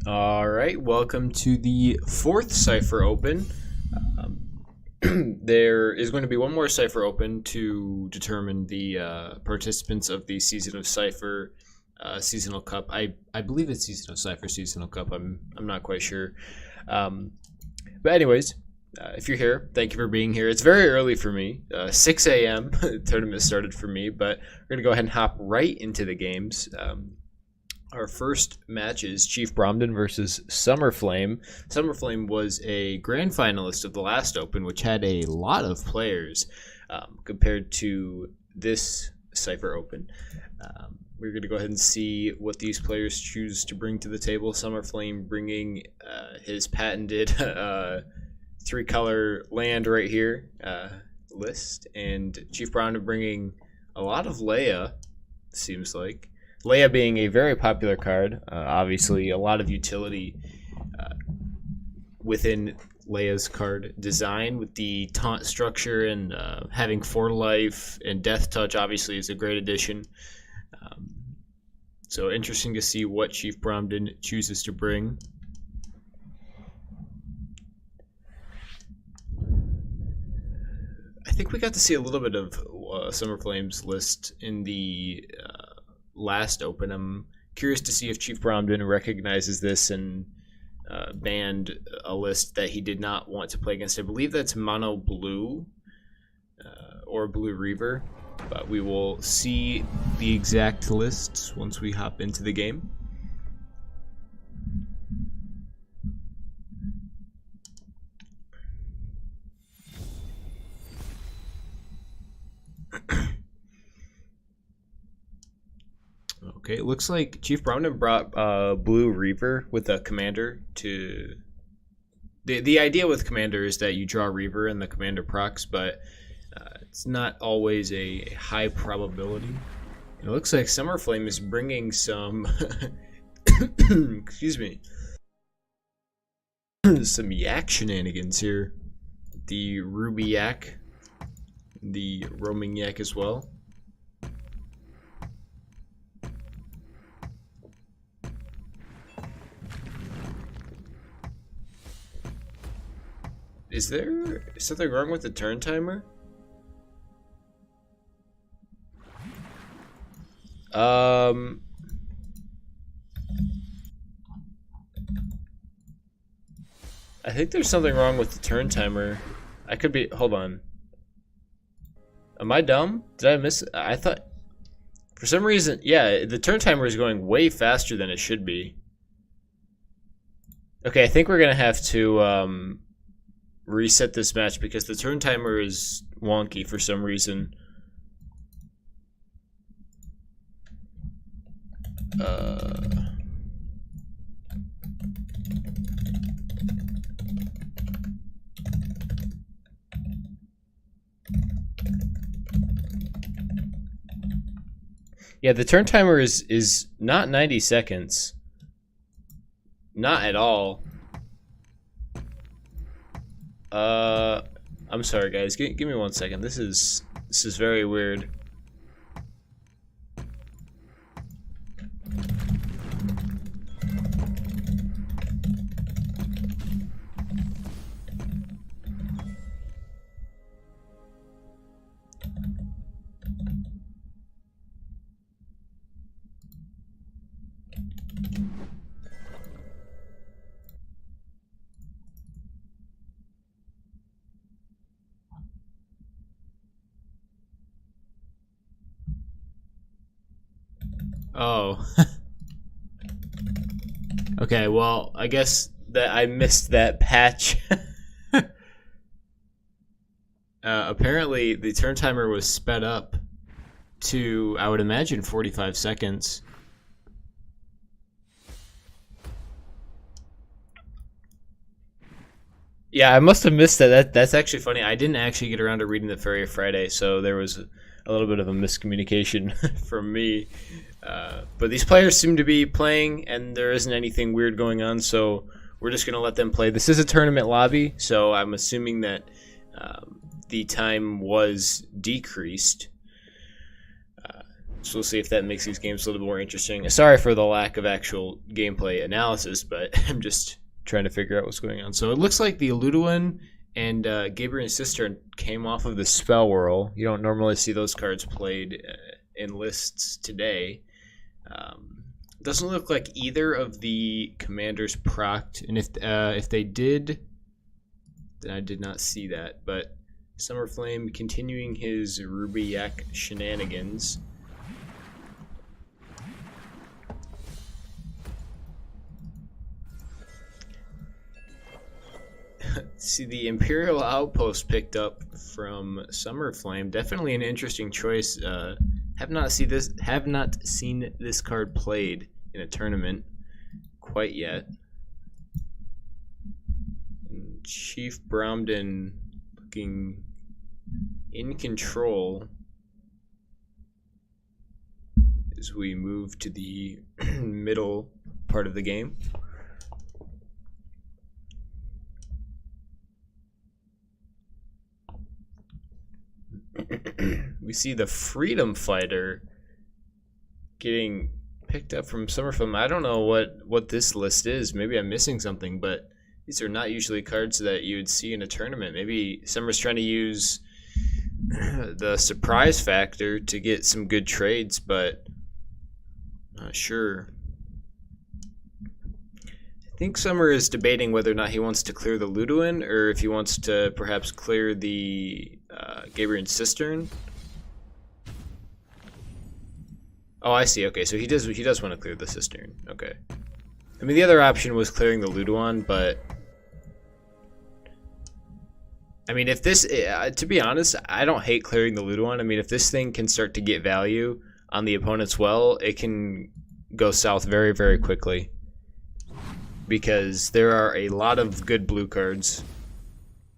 All right, welcome to the fourth Seifer Open. There is going to be one more Seifer Open to determine the participants of the Season of Seifer Seasonal Cup. I believe it's Season of Seifer Seasonal Cup. I'm not quite sure. But anyways, if you're here, thank you for being here. It's very early for me. 6 a.m. The tournament started for me, but we're going to go ahead and hop right into the games. Our first match is ChiefBromden versus Summerflame. Summerflame was a grand finalist of the last Open, which had a lot of players compared to this Seifer Open. We're going to go ahead and see what these players choose to bring to the table. Summerflame bringing his patented three-color land right here list, and ChiefBromden bringing a lot of Leia, seems like. Leia being a very popular card, obviously a lot of utility within Leia's card design with the taunt structure and having 4 life and death touch obviously is a great addition. So interesting to see what ChiefBromden chooses to bring. I think we got to see a little bit of Summerflame's list in the last Open. I'm curious to see if ChiefBromden recognizes this and banned a list that he did not want to play against. I believe that's Mono Blue or Blue Reaver, but we will see the exact lists once we hop into the game. Okay, it looks like ChiefBromden brought Blue Reaver with a commander to... The idea with commander is that you draw Reaver and the commander procs, but it's not always a high probability. It looks like Summerflame is bringing some... excuse me. Some yak shenanigans here. The Ruby Yak, the Roaming Yak as well. Is there something wrong with the turn timer? I think there's something wrong with the turn timer. I could be, hold on. Am I dumb? Did I miss it? I thought, for some reason, yeah, the turn timer is going way faster than it should be. Okay, I think we're gonna have to, reset this match because the turn timer is wonky for some reason. Yeah, the turn timer is not 90 seconds. Not at all. I'm sorry, guys. Give me 1 second. This is very weird. Oh. Okay, well, I guess that I missed that patch. Apparently, the turn timer was sped up to, I would imagine, 45 seconds. Yeah, I must have missed that. That's actually funny. I didn't actually get around to reading the Faeria Friday, so there was a little bit of a miscommunication from me. But these players seem to be playing, and there isn't anything weird going on, so we're just going to let them play. This is a tournament lobby, so I'm assuming that the time was decreased So we'll see if that makes these games a little more interesting. Sorry for the lack of actual gameplay analysis, but I'm just trying to figure out what's going on. So it looks like the Luduin and Gabriel's Cistern came off of the Spell Whirl. You don't normally see those cards played in lists today. Doesn't look like either of the commanders procced, and if they did, then I did not see that. But Summerflame continuing his Ruby Yak shenanigans. See, the Imperial Outpost picked up from Summerflame. Definitely an interesting choice. Have not seen this card played in a tournament quite yet. And ChiefBromden looking in control as we move to the middle part of the game. We see the Freedom Fighter getting picked up from Summerflame. I don't know what this list is. Maybe I'm missing something, but these are not usually cards that you would see in a tournament. Maybe Summer's trying to use the surprise factor to get some good trades, but not sure. I think Summer is debating whether or not he wants to clear the Luduin or if he wants to perhaps clear the Gabriel's Cistern. Oh, I see. Okay, so he does want to clear the Cistern. Okay. I mean, the other option was clearing the Luduin, but I mean, if this, to be honest, I don't hate clearing the Luduin. I mean, if this thing can start to get value on the opponent's well, it can go south very, very quickly. Because there are a lot of good blue cards.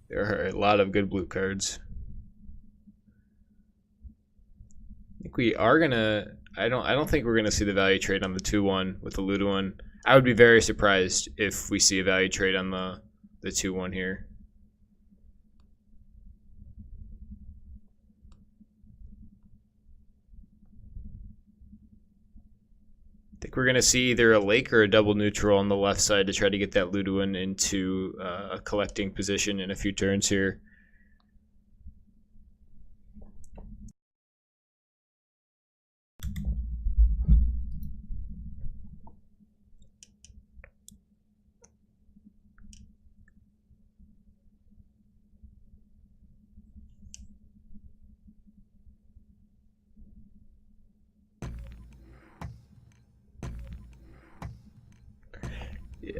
There are a lot of good blue cards. I think we are gonna. I don't think we're gonna see the value trade on the 2-1 with the Luduin. I would be very surprised if we see a value trade on the 2-1 here. I think we're going to see either a lake or a double neutral on the left side to try to get that Luduin into a collecting position in a few turns here.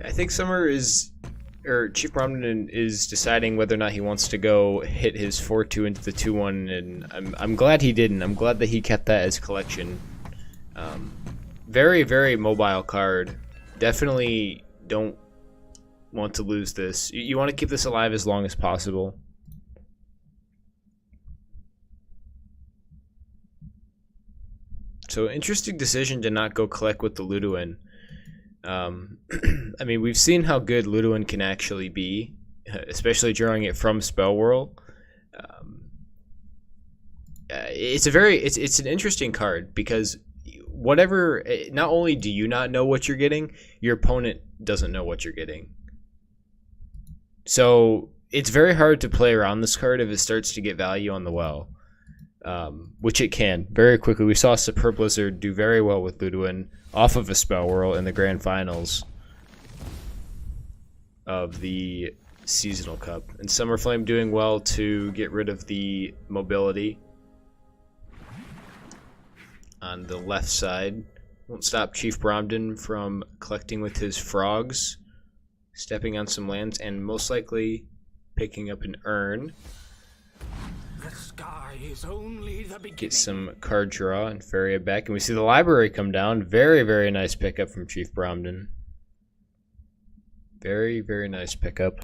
I think ChiefBromden is deciding whether or not he wants to go hit his 4-2 into the 2-1, and I'm glad he didn't. I'm glad that he kept that as collection. Very, very mobile card. Definitely don't want to lose this. You want to keep this alive as long as possible. So interesting decision to not go collect with the Luduin. I mean, we've seen how good Luduin can actually be, especially drawing it from Spell Whirl. It's an interesting card because whatever, not only do you not know what you're getting, your opponent doesn't know what you're getting. So it's very hard to play around this card if it starts to get value on the well, which it can very quickly. We saw Superb Blizzard do very well with Luduin off of a Spell Whirl in the grand finals of the Seasonal Cup. And Summerflame doing well to get rid of the mobility on the left side. Won't stop ChiefBromden from collecting with his frogs, stepping on some lands, and most likely picking up an urn. The sky is only the beginning. Get some card draw and Faeria back. And we see the library come down. Very, very nice pickup from ChiefBromden. Very, very nice pickup.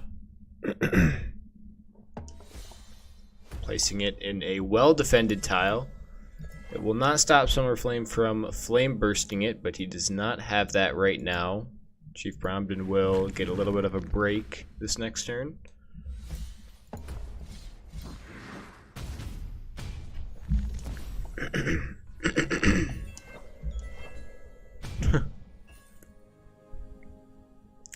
Placing it in a well-defended tile. It will not stop Summerflame from flame bursting it, but he does not have that right now. ChiefBromden will get a little bit of a break this next turn.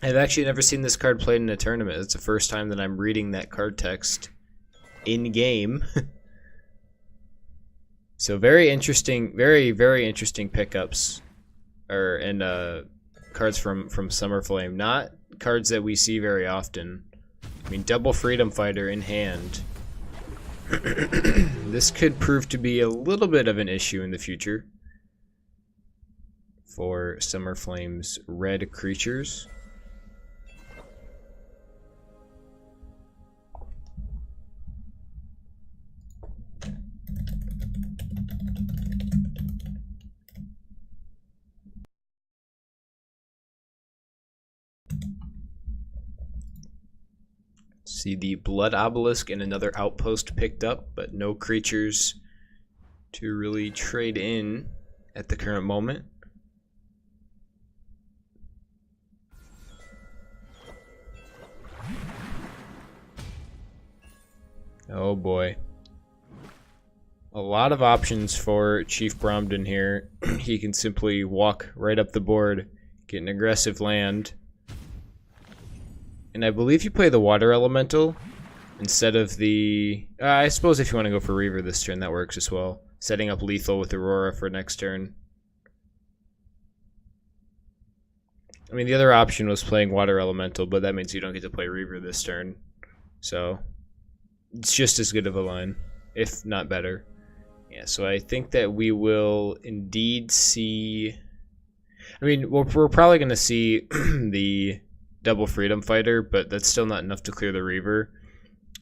I've actually never seen this card played in a tournament. It's the first time that I'm reading that card text in game. So very interesting, very interesting pickups, and cards from Summerflame. Not cards that we see very often. I mean, double Freedom Fighter in hand. This could prove to be a little bit of an issue in the future for Summerflame's red creatures. See the Blood Obelisk and another outpost picked up, but no creatures to really trade in at the current moment. Oh boy. A lot of options for ChiefBromden here. He can simply walk right up the board, get an aggressive land. And I believe you play the Water Elemental instead of the... I suppose if you want to go for Reaver this turn, that works as well. Setting up lethal with Aurora for next turn. I mean, the other option was playing Water Elemental, but that means you don't get to play Reaver this turn. So, it's just as good of a line, if not better. Yeah, so I think that we will indeed see... I mean, we're probably going to see the... double Freedom Fighter, but that's still not enough to clear the Reaver.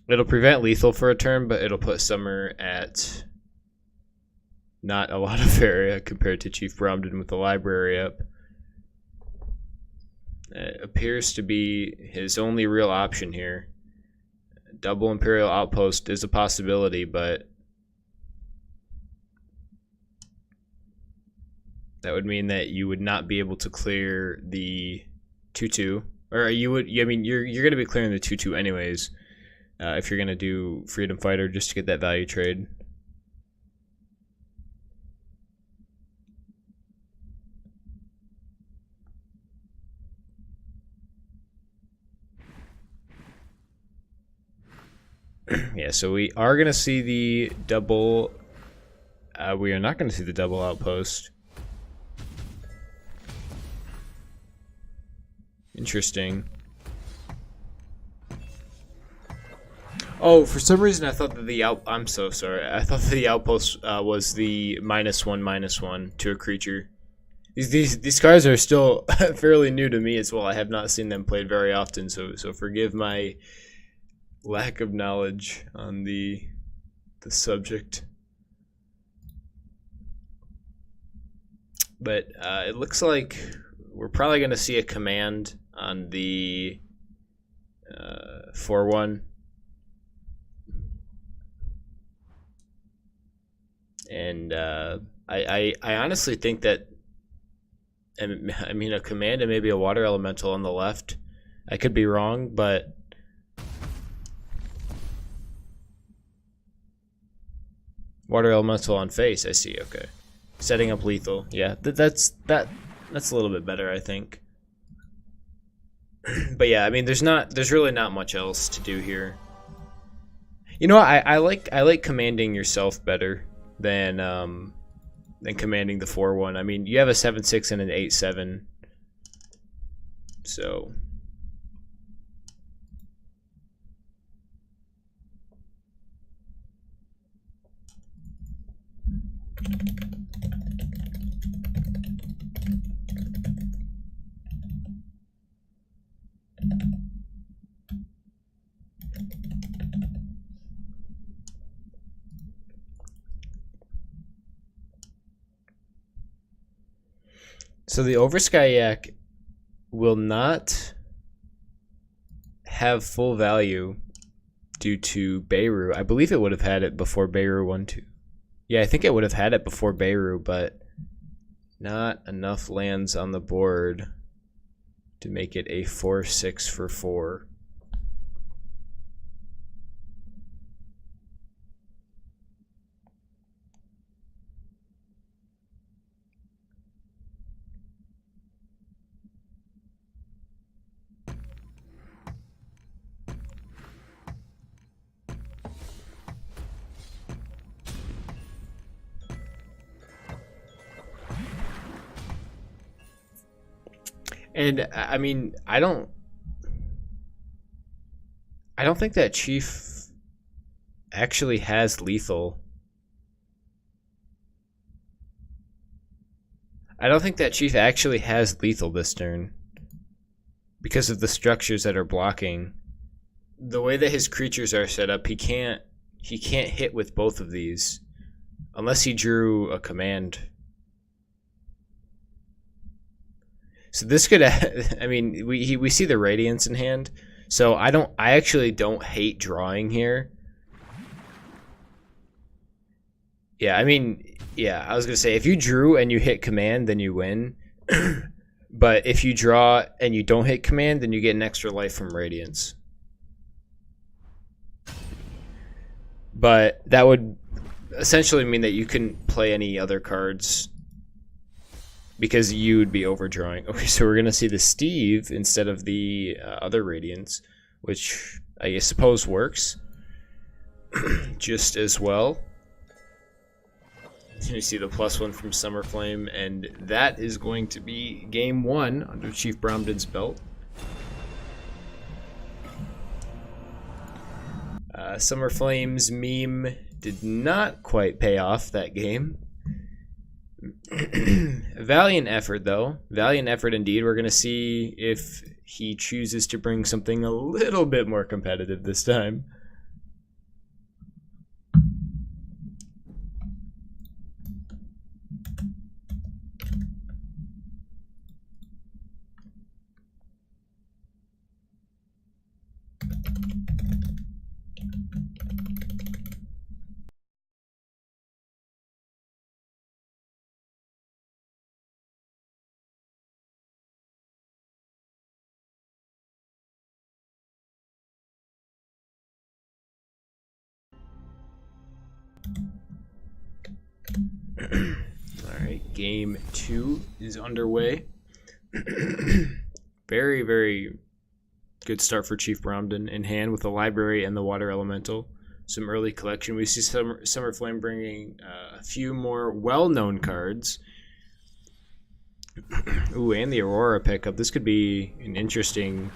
It'll prevent lethal for a turn, but it'll put Summer at not a lot of area compared to ChiefBromden with the library up. It appears to be his only real option here. Double Imperial Outpost is a possibility, but that would mean that you would not be able to clear the 2/2. Or you would, I mean, you're going to be clearing the 2/2 anyways, if you're going to do Freedom Fighter just to get that value trade. Yeah, so we are going to see the double, we are not going to see the double outpost. Interesting. Oh, for some reason I thought that I'm so sorry. I thought that the outpost was the -1/-1 to a creature. These cards are still fairly new to me as well. I have not seen them played very often, so forgive my lack of knowledge on the subject. But it looks like we're probably going to see a command on the 4/1. And I honestly think that, I mean, a command and maybe a Water Elemental on the left. I could be wrong, but Water Elemental on face, I see, okay. Setting up lethal, yeah, that's a little bit better, I think. But yeah, I mean, there's really not much else to do here. You know what, I like commanding yourself better than commanding the 4/1. I mean, you have a 7/6 and an 8/7, so. So the Oversky will not have full value due to Beirut. I believe it would have had it before Beirut 1/2. Yeah, I think it would have had it before Beirut, but not enough lands on the board to make it a 4/6 for 4. And I mean, I don't think that Chief actually has lethal. I don't think that Chief actually has lethal this turn because of the structures that are blocking. The way that his creatures are set up, he can't hit with both of these unless he drew a command. So this could, I mean, we see the Radiance in hand. So I actually don't hate drawing here. Yeah, I mean, yeah, I was gonna say if you drew and you hit command, then you win. But if you draw and you don't hit command, then you get an extra life from Radiance. But that would essentially mean that you couldn't play any other cards because you would be overdrawing. Okay, so we're gonna see the Steve instead of the other Radiance, which I suppose works just as well. You see the +1 from Summerflame, and that is going to be game 1 under ChiefBromden's belt. Summerflame's meme did not quite pay off that game. Valiant effort, though. Valiant effort indeed. We're going to see if he chooses to bring something a little bit more competitive this time. Alright, game 2 is underway. Very, very good start for ChiefBromden in hand with the library and the water elemental. Some early collection. We see Summerflame bringing a few more well-known cards. Ooh, and the Aurora pickup. This could be an interesting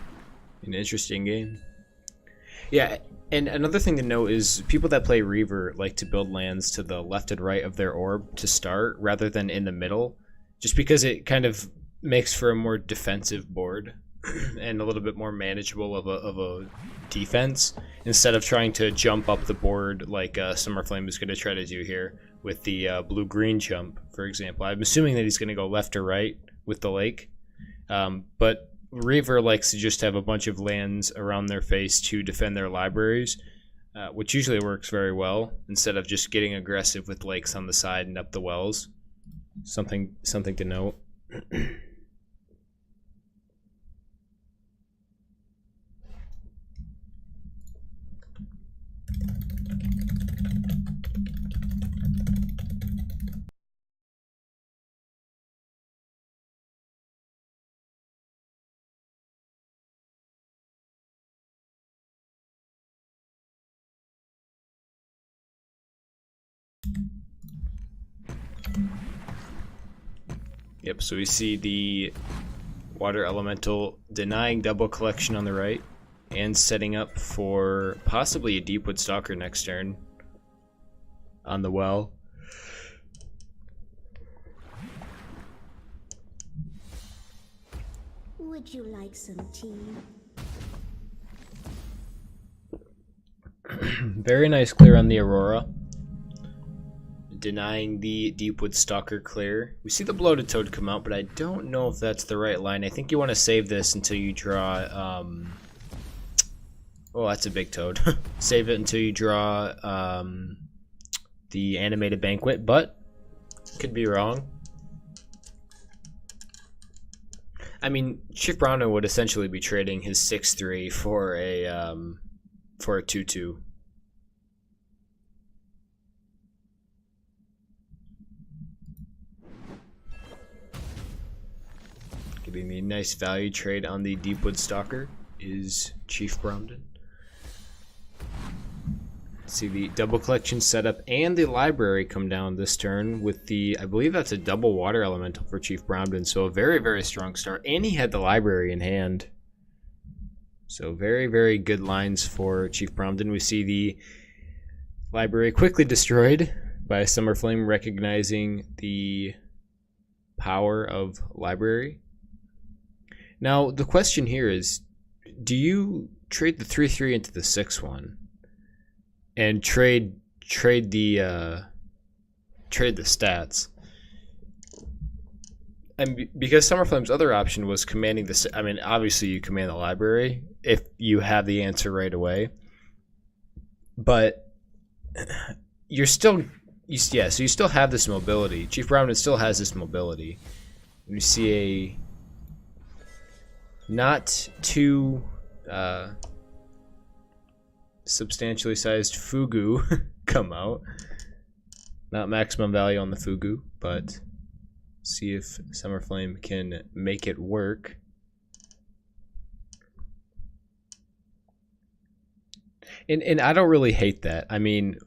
game. Yeah, and another thing to note is people that play Reaver like to build lands to the left and right of their orb to start rather than in the middle, just because it kind of makes for a more defensive board and a little bit more manageable of a defense instead of trying to jump up the board like Summerflame is going to try to do here with the blue-green jump, for example. I'm assuming that he's going to go left or right with the lake, but Reaver likes to just have a bunch of lands around their face to defend their libraries, which usually works very well instead of just getting aggressive with lakes on the side and up the wells. Something to note. Yep, so we see the water elemental denying double collection on the right and setting up for possibly a Deepwood Stalker next turn on the well. Would you like some tea? Very nice clear on the Aurora. Denying the Deepwood Stalker clear. We see the Bloated Toad come out, but I don't know if that's the right line. I think you want to save this until you draw... Oh, that's a big toad. Save it until you draw the Animated Banquet, but could be wrong. I mean, ChiefBromden would essentially be trading his 6/3 for a 2/2. Giving me a nice value trade on the Deepwood Stalker is ChiefBromden. See the double collection setup and the library come down this turn with the, I believe that's a double water elemental for ChiefBromden, so a very, very strong start. And he had the library in hand. So very, very good lines for ChiefBromden. We see the library quickly destroyed by Summerflame, recognizing the power of library. Now, the question here is, do you trade the 3/3 into the 6/1 and trade the stats? And because Summerflame's other option was commanding the, I mean, obviously you command the library if you have the answer right away, but you're still, so you still have this mobility. ChiefBromden still has this mobility. You see a not too substantially sized Fugu come out. Not maximum value on the Fugu, but see if Summerflame can make it work. And I don't really hate that. I mean,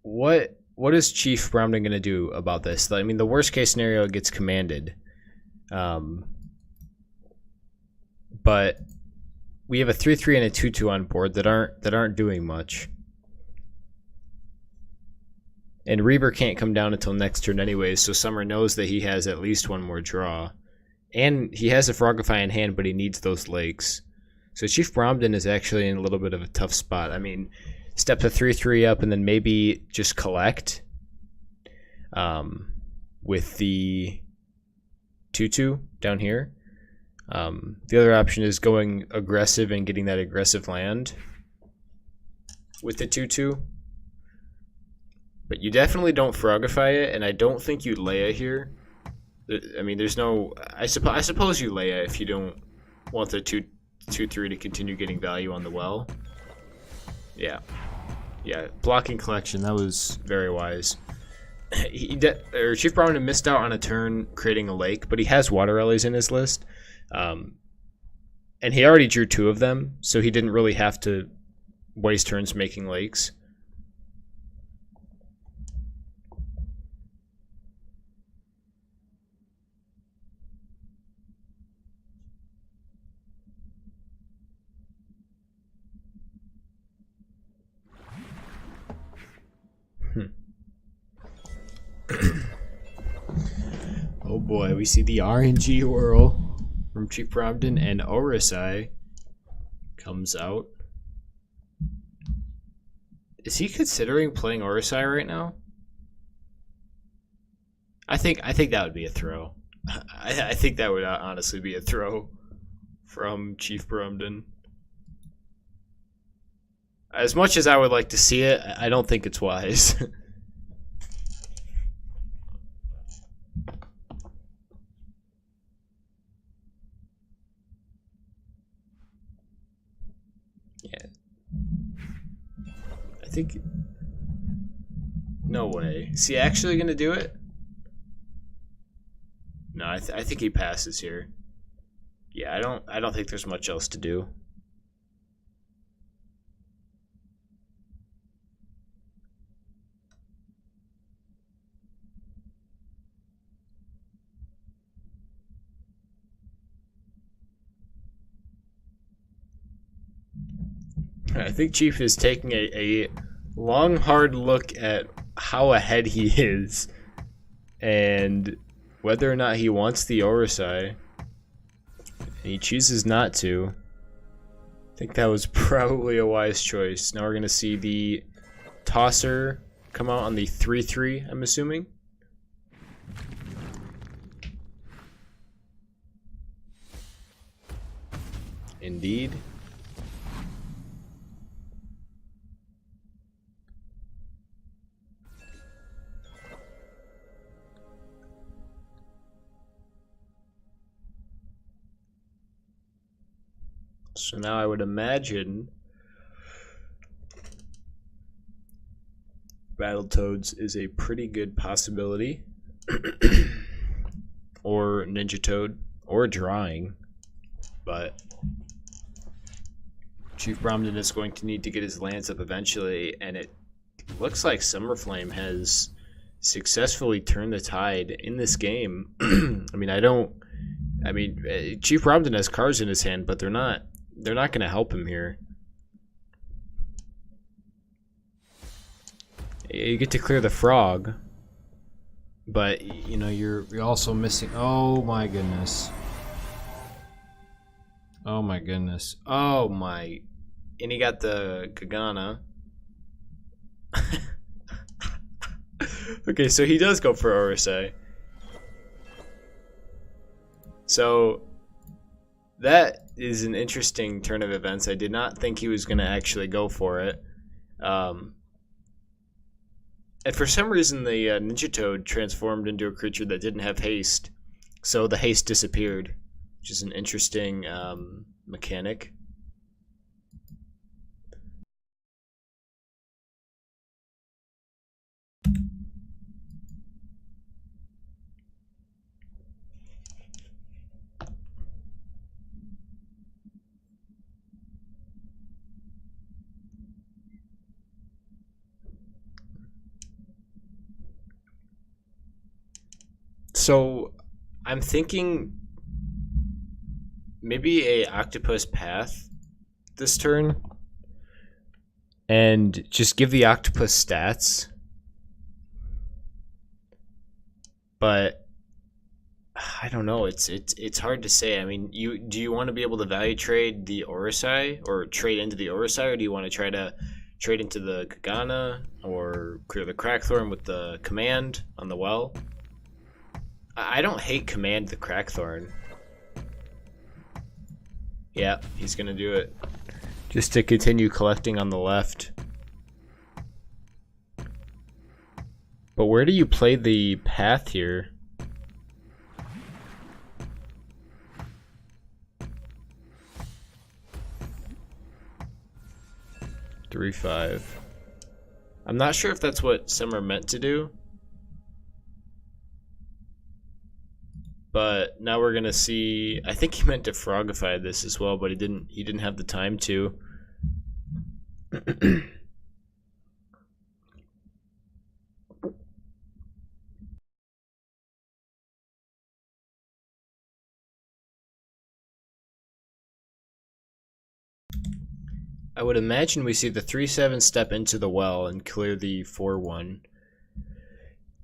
what is ChiefBromden going to do about this? I mean, the worst case scenario gets commanded. But we have a 3/3 and a 2/2 on board that aren't doing much. And Reaver can't come down until next turn anyways, so Summer knows that he has at least one more draw. And he has a Frogify in hand, but he needs those lakes. So ChiefBromden is actually in a little bit of a tough spot. I mean, step the 3/3 up and then maybe just collect with the 2/2 down here. The other option is going aggressive and getting that aggressive land with the 2/2. But you definitely don't Frogify it, and I don't think you Leia here. I mean, there's no... I suppose you Leia if you don't want the 2/3 to continue getting value on the well. Yeah. Yeah, blocking collection, that was very wise. ChiefBromden missed out on a turn creating a lake, but he has water rallies in his list. And he already drew 2 of them, so he didn't really have to waste turns making lakes. Oh boy, we see the RNG whirl from ChiefBromden, and Orosai comes out. Is he considering playing Orosai right now? I think that would be a throw. I think that would honestly be a throw from ChiefBromden. As much as I would like to see it, I don't think it's wise. I think... No way. Is he actually going to do it? No, I think he passes here. Yeah, I don't think there's much else to do. I think Chief is taking a long, hard look at how ahead he is and whether or not he wants the Orosai. And he chooses not to. I think that was probably a wise choice. Now we're going to see the Tosser come out on the 3/3, I'm assuming. Indeed. So now I would imagine Battletoads is a pretty good possibility. Or Ninja Toad, or drawing. But ChiefBromden is going to need to get his lands up eventually, and it looks like Summerflame has successfully turned the tide in this game. I mean, ChiefBromden has cards in his hand, but they're not going to help him here. You get to clear the frog, but you know you're also missing. Oh my goodness. Oh my goodness. Oh my. And he got the Kagana. Okay, so he does go for Orosei. So that is an interesting turn of events. I did not think he was going to actually go for it. And for some reason, the Ninja Toad transformed into a creature that didn't have haste. So the haste disappeared, which is an interesting mechanic. So I'm thinking maybe a octopus path this turn and just give the octopus stats. But I don't know, it's hard to say. I mean, do you want to be able to value trade the Orosei or trade into the Orosei, or do you want to try to trade into the Kagana or clear the Crackthorn with the command on the well? I don't hate command the Crackthorn. Yeah, he's gonna do it. Just to continue collecting on the left. But where do you play the path here? Three, 5. I'm not sure if that's what Summer meant to do. But now we're gonna see. I think he meant to frogify this as well, but he didn't have the time to. I would imagine we see the 3/7 step into the well and clear the 4/1,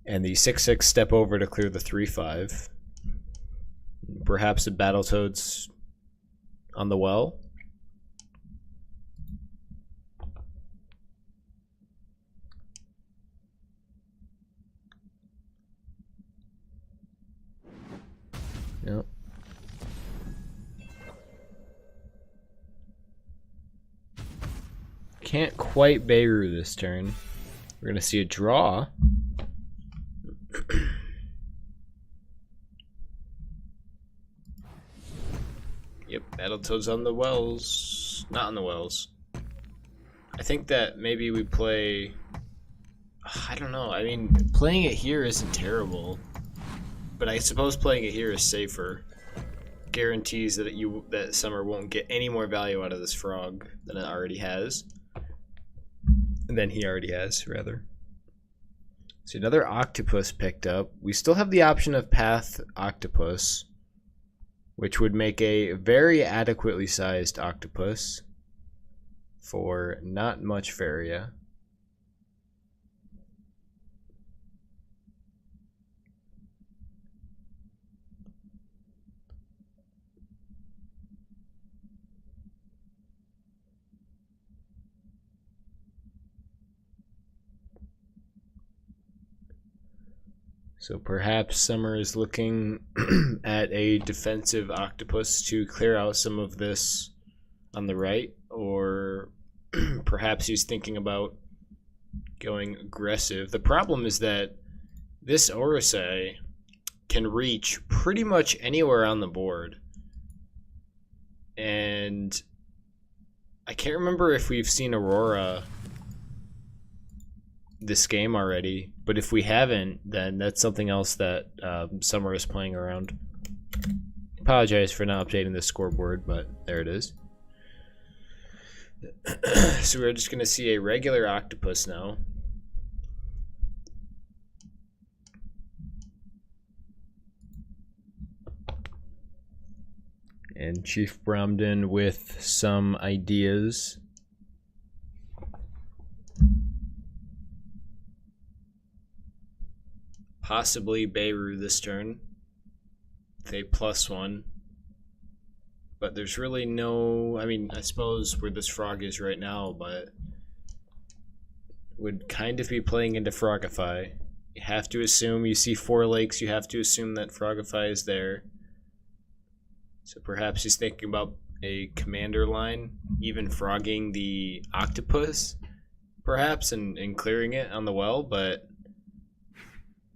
and the 6/6 step over to clear the 3/5. Perhaps a Battletoads on the well. Yep. Can't quite Beirut this turn. We're gonna see a draw. Yep, Battletoads on the wells. Not on the wells. I think that maybe we play... I don't know. I mean, playing it here isn't terrible. But I suppose playing it here is safer. Guarantees that Summer won't get any more value out of this frog than it already has. Than he already has, rather. So another octopus picked up. We still have the option of Path Octopus, which would make a very adequately sized octopus for not much Faeria. So perhaps Summer is looking at a defensive octopus to clear out some of this on the right, or perhaps he's thinking about going aggressive. The problem is that this Orosei can reach pretty much anywhere on the board. And I can't remember if we've seen Aurora this game already, but if we haven't, then that's something else that Summer is playing around. Apologize for not updating the scoreboard, but there it is. So we're just going to see a regular octopus now. And ChiefBromden with some ideas. Possibly Beirut this turn. With a +1. But there's really no... I mean, I suppose where this frog is right now, but... would kind of be playing into Frogify. You have to assume you see 4 lakes. You have to assume that Frogify is there. So perhaps he's thinking about a commander line, even frogging the octopus, perhaps, and clearing it on the well, but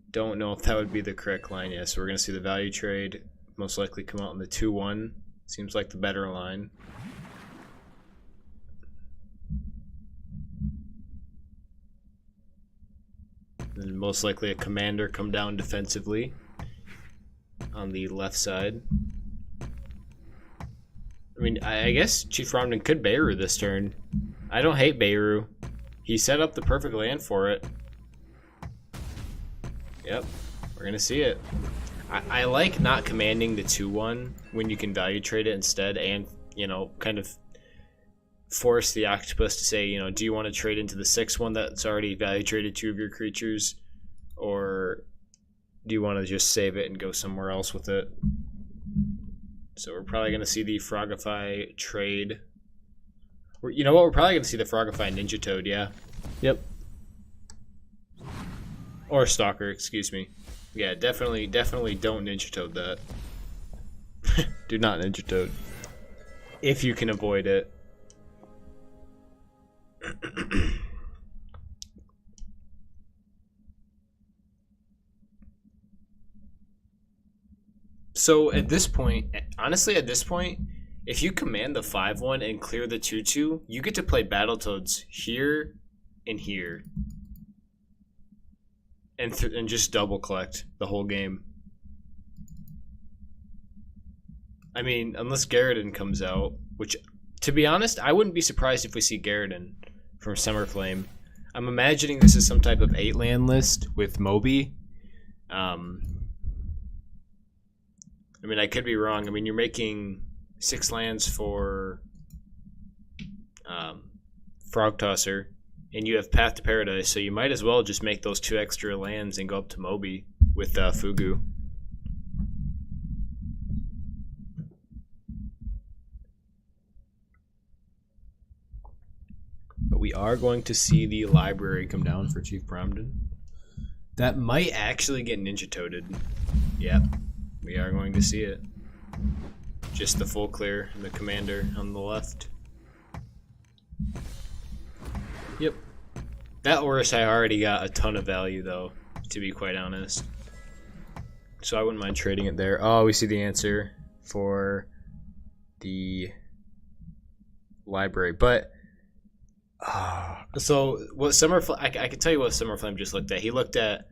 don't know if that would be the correct line yet. So we're going to see the value trade most likely come out in the 2-1. Seems like the better line. And most likely a commander come down defensively on the left side. I mean, I guess ChiefBromden could Beirut this turn. I don't hate Beirut. He set up the perfect land for it. Yep, we're gonna see it. I like not commanding the 2-1 when you can value trade it instead, and, you know, kind of force the octopus to say, you know, do you want to trade into the 6-1 that's already value traded 2 of your creatures, or do you want to just save it and go somewhere else with it? So we're probably going to see the Frogify trade. You know what? We're probably going to see the Frogify Ninja Toad, yeah. Yep. Or Stalker, excuse me. Yeah, definitely don't Ninja Toad that. Do not Ninja Toad. If you can avoid it. So at this point, honestly at this point, if you command the 5-1 and clear the 2-2, you get to play Battletoads here and here. And just double collect the whole game. I mean, unless Garridan comes out, which, to be honest, I wouldn't be surprised if we see Garridan from Summerflame. I'm imagining this is some type of 8-land list with Moby. I mean, I could be wrong. I mean, you're making 6 lands for Frog Tosser, and you have Path to Paradise, so you might as well just make those 2 extra lands and go up to Moby with Fugu. But we are going to see the library come down for ChiefBromden. That might actually get Ninja Toaded. Yep, we are going to see it. Just the full clear and the commander on the left. Yep. That Orisai already got a ton of value, though, to be quite honest. So I wouldn't mind trading it there. Oh, we see the answer for the library. But, so what Summerflame, I can tell you what Summerflame just looked at. He looked at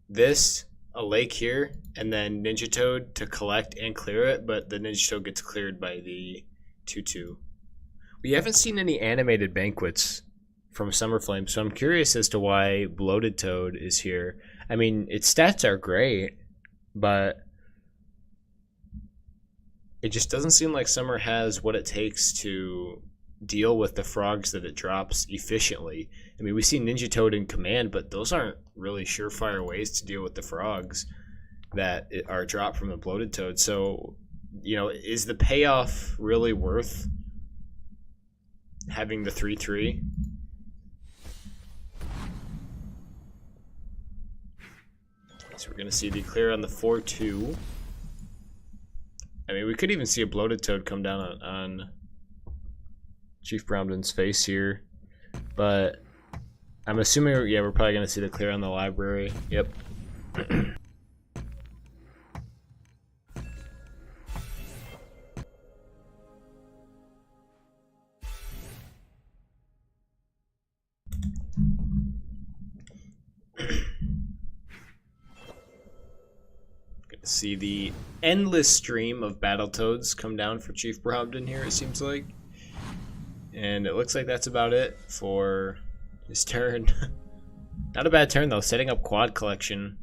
this, a lake here, and then Ninja Toad to collect and clear it, but the Ninja Toad gets cleared by the 2-2. We haven't seen any animated banquets from Summerflame, so I'm curious as to why Bloated Toad is here. I mean, its stats are great, but it just doesn't seem like Summer has what it takes to deal with the frogs that it drops efficiently. I mean, we see Ninja Toad in command, but those aren't really surefire ways to deal with the frogs that are dropped from the Bloated Toad. So, you know, is the payoff really worth having the 3-3? So we're going to see the clear on the 4-2. I mean, we could even see a Bloated Toad come down on ChiefBromden's face here. But I'm assuming, yeah, we're probably going to see the clear on the library. Yep. See the endless stream of Battletoads come down for ChiefBromden here, it seems like. And it looks like that's about it for his turn. Not a bad turn, though, setting up Quad Collection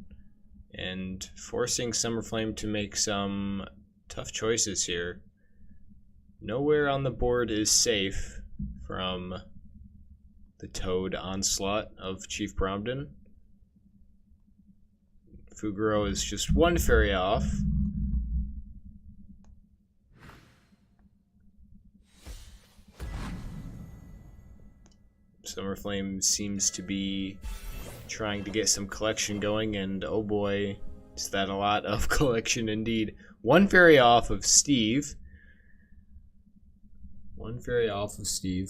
and forcing Summerflame to make some tough choices here. Nowhere on the board is safe from the Toad onslaught of ChiefBromden. Fugaro is just one fairy off. Summerflame seems to be trying to get some collection going, and oh boy, is that a lot of collection indeed. One fairy off of Steve. One fairy off of Steve.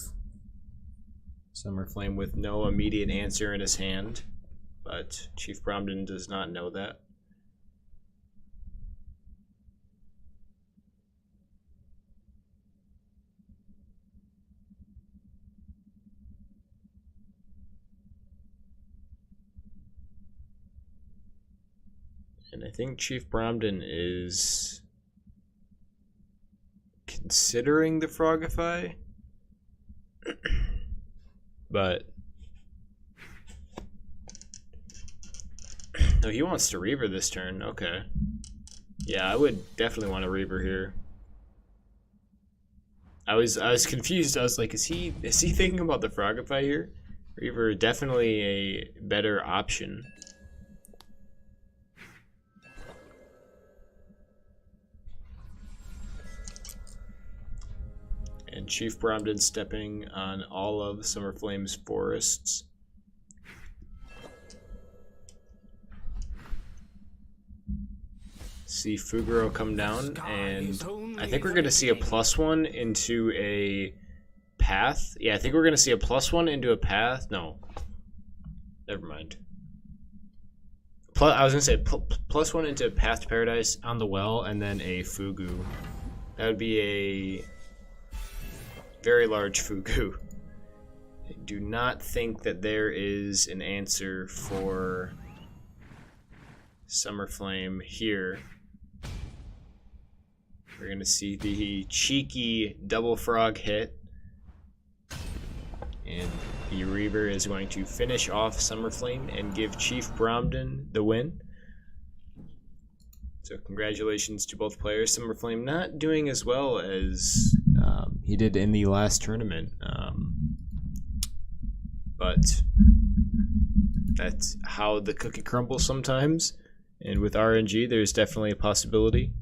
Summerflame with no immediate answer in his hand, but ChiefBromden does not know that. And I think ChiefBromden is considering the Frogify, but no, he wants to Reaver this turn. Okay, yeah, I would definitely want to Reaver here. I was confused. I was like, is he thinking about the Frogify here? Reaver definitely a better option. And ChiefBromden stepping on all of Summerflame's forests. See Fugaro come down, and I think we're going to see a +1 into a path. Yeah, I think we're going to see a +1 into a path. No. Never mind. I was going to say +1 into a Path to Paradise on the well, and then a Fugu. That would be a very large Fugu. I do not think that there is an answer for Summerflame here. We're going to see the cheeky double frog hit. And the Reaver is going to finish off Summerflame and give ChiefBromden the win. So congratulations to both players. Summerflame not doing as well as he did in the last tournament. But that's how the cookie crumbles sometimes. And with RNG, there's definitely a possibility.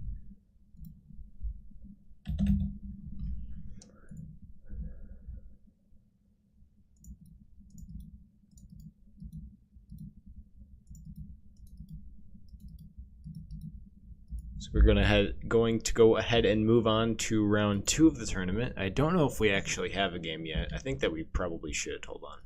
So we're going to go ahead and move on to round 2 of the tournament. I don't know if we actually have a game yet. I think that we probably should. Hold on.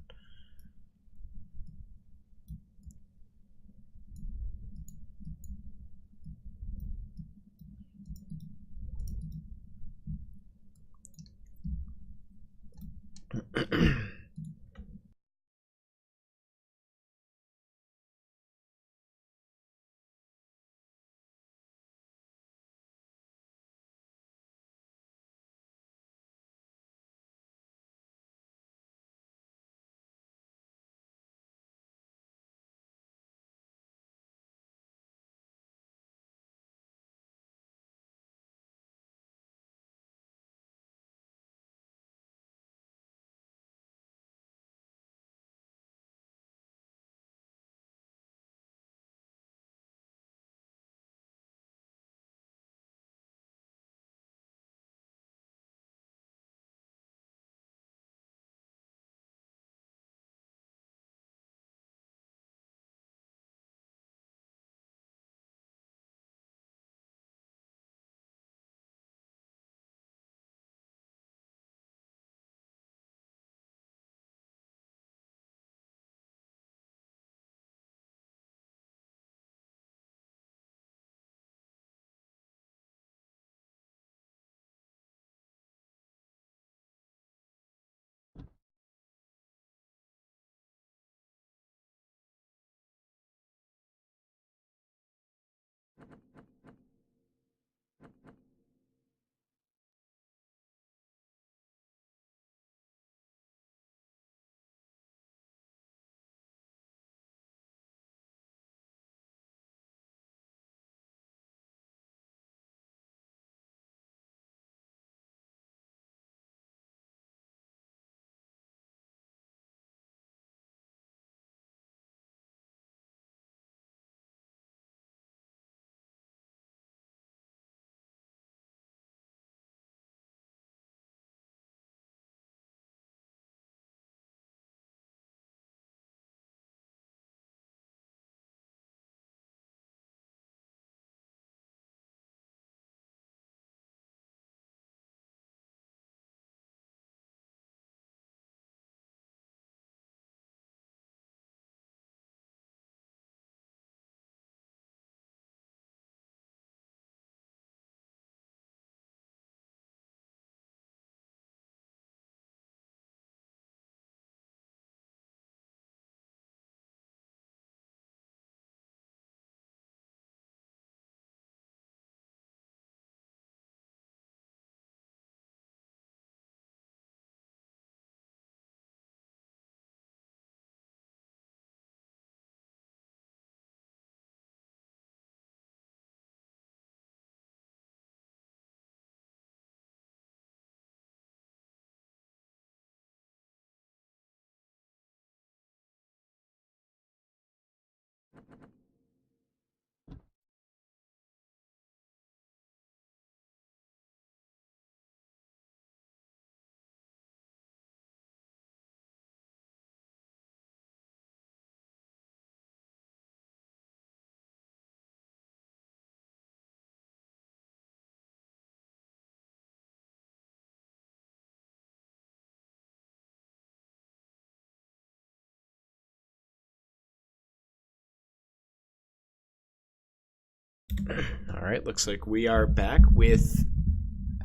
All right, looks like we are back with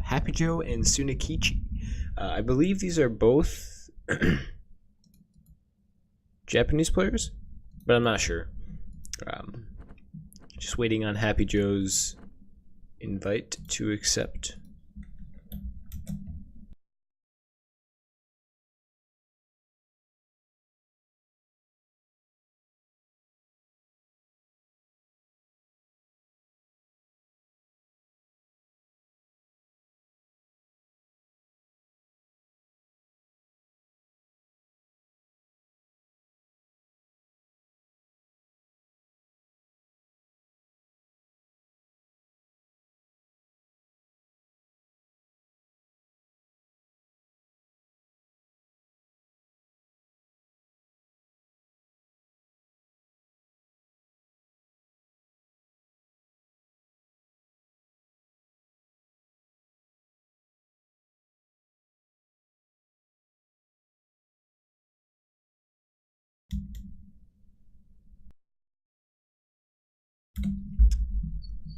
happyjo and Sunekichi. I believe these are both Japanese players, but I'm not sure. Just waiting on happyjo's invite to accept.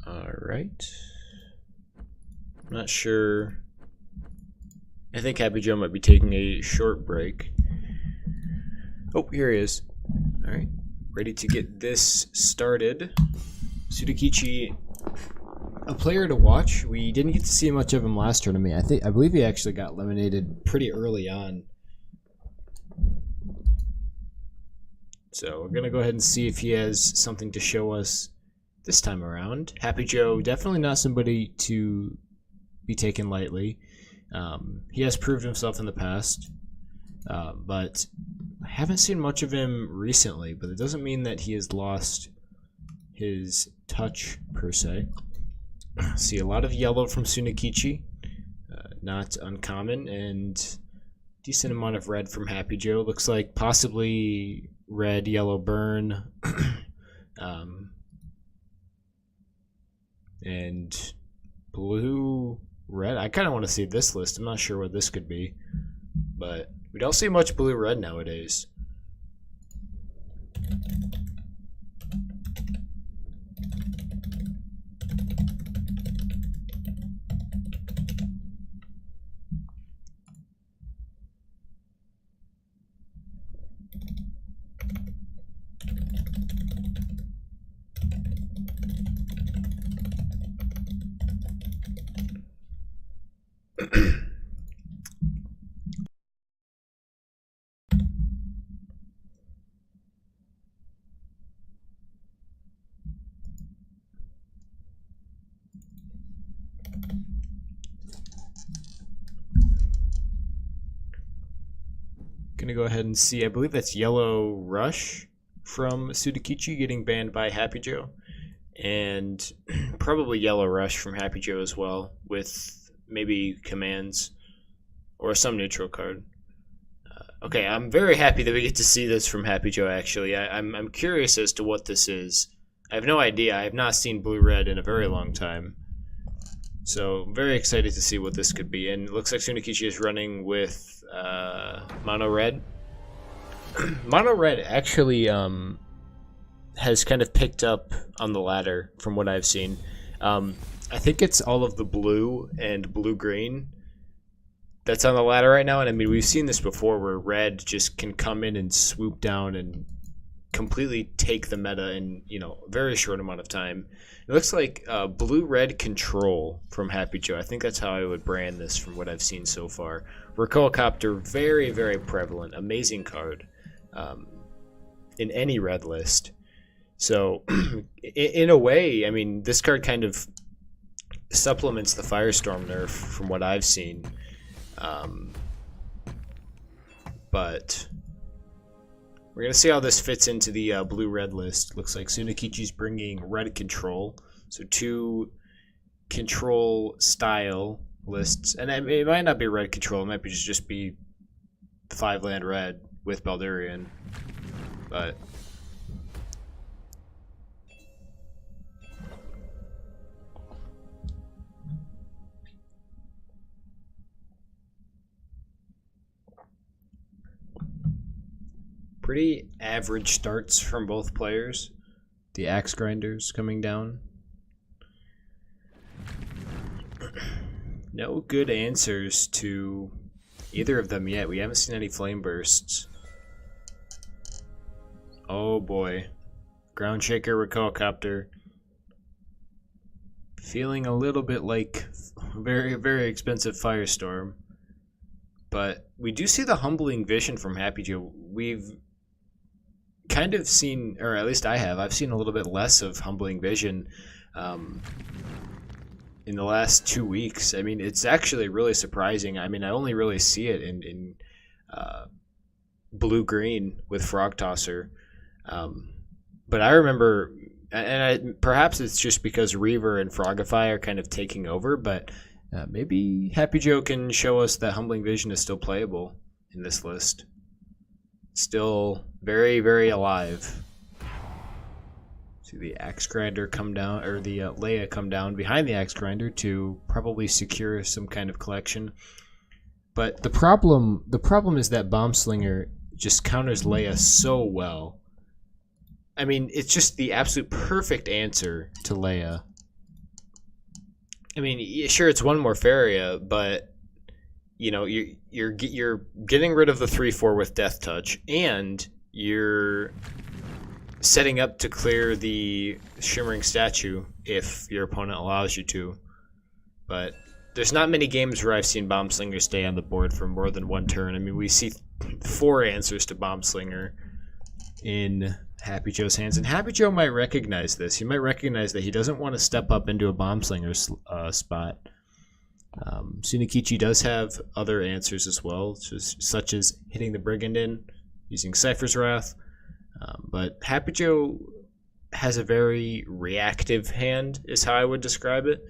All right. I'm not sure. I think happyjo might be taking a short break. Oh, here he is. All right, ready to get this started. Sunekichi, a player to watch. We didn't get to see much of him last tournament. I believe he actually got eliminated pretty early on. So we're gonna go ahead and see if he has something to show us this time around. happyjo, definitely not somebody to be taken lightly. He has proved himself in the past, but I haven't seen much of him recently, but it doesn't mean that he has lost his touch per se. See a lot of yellow from Sunekichi, not uncommon, and decent amount of red from happyjo. Looks like possibly red, yellow burn, and blue, red. I kind of want to see this list. I'm not sure what this could be, but we don't see much blue red nowadays. Gonna go ahead and see. I believe that's Yellow Rush from Sunekichi getting banned by happyjo, and probably Yellow Rush from happyjo as well, with maybe commands or some neutral card. Okay, I'm very happy that we get to see this from happyjo. Actually, I'm curious as to what this is. I have no idea. I have not seen blue red in a very long time. So I'm very excited to see what this could be. And it looks like Sunekichi is running with mono red. Mono red actually has kind of picked up on the ladder from what I've seen. I think it's all of the blue and blue green that's on the ladder right now. And I mean, we've seen this before where red just can come in and swoop down and completely take the meta in, a very short amount of time. It looks like blue-red control from happyjo. I think that's how I would brand this from what I've seen so far. RaiZo, very, very prevalent. Amazing card in any red list. So, in a way, I mean, this card kind of supplements the Firestorm nerf from what I've seen. But we're going to see how this fits into the blue-red list. Looks like Sunekichi's bringing red control. So 2 control style lists. And it might not be red control. It might be just be 5-land red with Baldurian. But pretty average starts from both players. The axe grinders coming down. No good answers to either of them yet. We haven't seen any flame bursts. Oh boy. Ground Shaker, RaiZo. Feeling a little bit like a very, very expensive Firestorm. But we do see the Humbling Vision from happyjo. We've kind of seen, or at least I've seen a little bit less of Humbling Vision in the last 2 weeks. I mean, it's actually really surprising. I mean, I only really see it in blue-green with Frog Tosser. But I remember, and perhaps it's just because Reaver and Frogify are kind of taking over, but maybe happyjo can show us that Humbling Vision is still playable in this list. Still very, very alive. See the Axe Grinder come down, or the Leia come down behind the Axe Grinder to probably secure some kind of collection. But the problem is that Bomb Slinger just counters Leia so well. I mean, it's just the absolute perfect answer to Leia. I mean, sure, it's one more Faeria, but you know, you're getting rid of the 3/4 with Death Touch, and you're setting up to clear the Shimmering Statue if your opponent allows you to. But there's not many games where I've seen Bomb Slinger stay on the board for more than one turn. I mean, we see 4 answers to Bomb Slinger in happyjo's hands, and happyjo might recognize this. He might recognize that he doesn't want to step up into a Bomb Slinger spot. Sunekichi does have other answers as well, such as hitting the Brigand in, using Seifer's Wrath. But happyjo has a very reactive hand, is how I would describe it.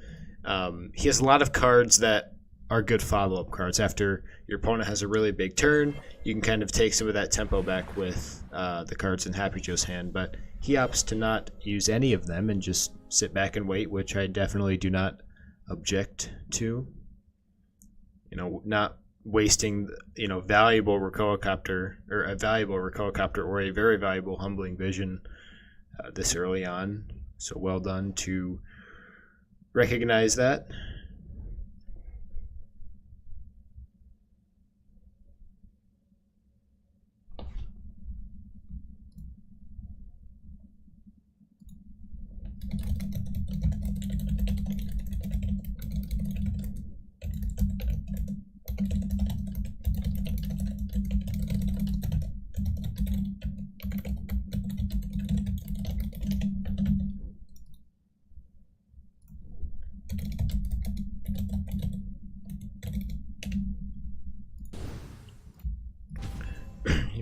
He has a lot of cards that are good follow-up cards. After your opponent has a really big turn, you can kind of take some of that tempo back with the cards in happyjo's hand. But he opts to not use any of them and just sit back and wait, which I definitely do not object to. You know, not wasting, you know, valuable RaiZo or a valuable RaiZo or a very valuable Humbling Vision this early on. So well done to recognize that.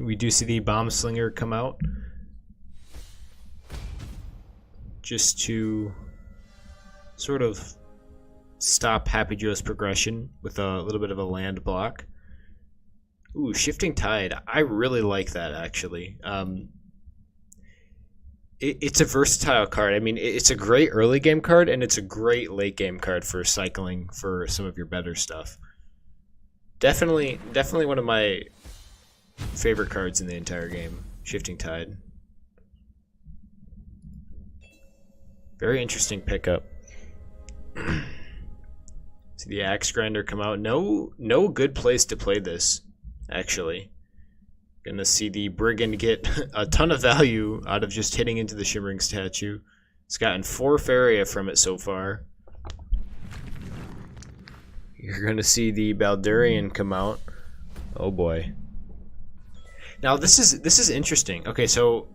We do see the Bomb Slinger come out just to sort of stop happyjo's progression with a little bit of a land block. Ooh, Shifting Tide. I really like that, actually. It's a versatile card. I mean, it's a great early game card, and it's a great late game card for cycling for some of your better stuff. Definitely one of my favorite cards in the entire game, Shifting Tide. Very interesting pickup. See the Axe Grinder come out. No good place to play this, actually. Gonna see the Brigand get a ton of value out of just hitting into the Shimmering Statue. It's gotten 4 Faeria from it so far. You're gonna see the Baldurian come out. Oh boy. Now this is interesting. Okay, so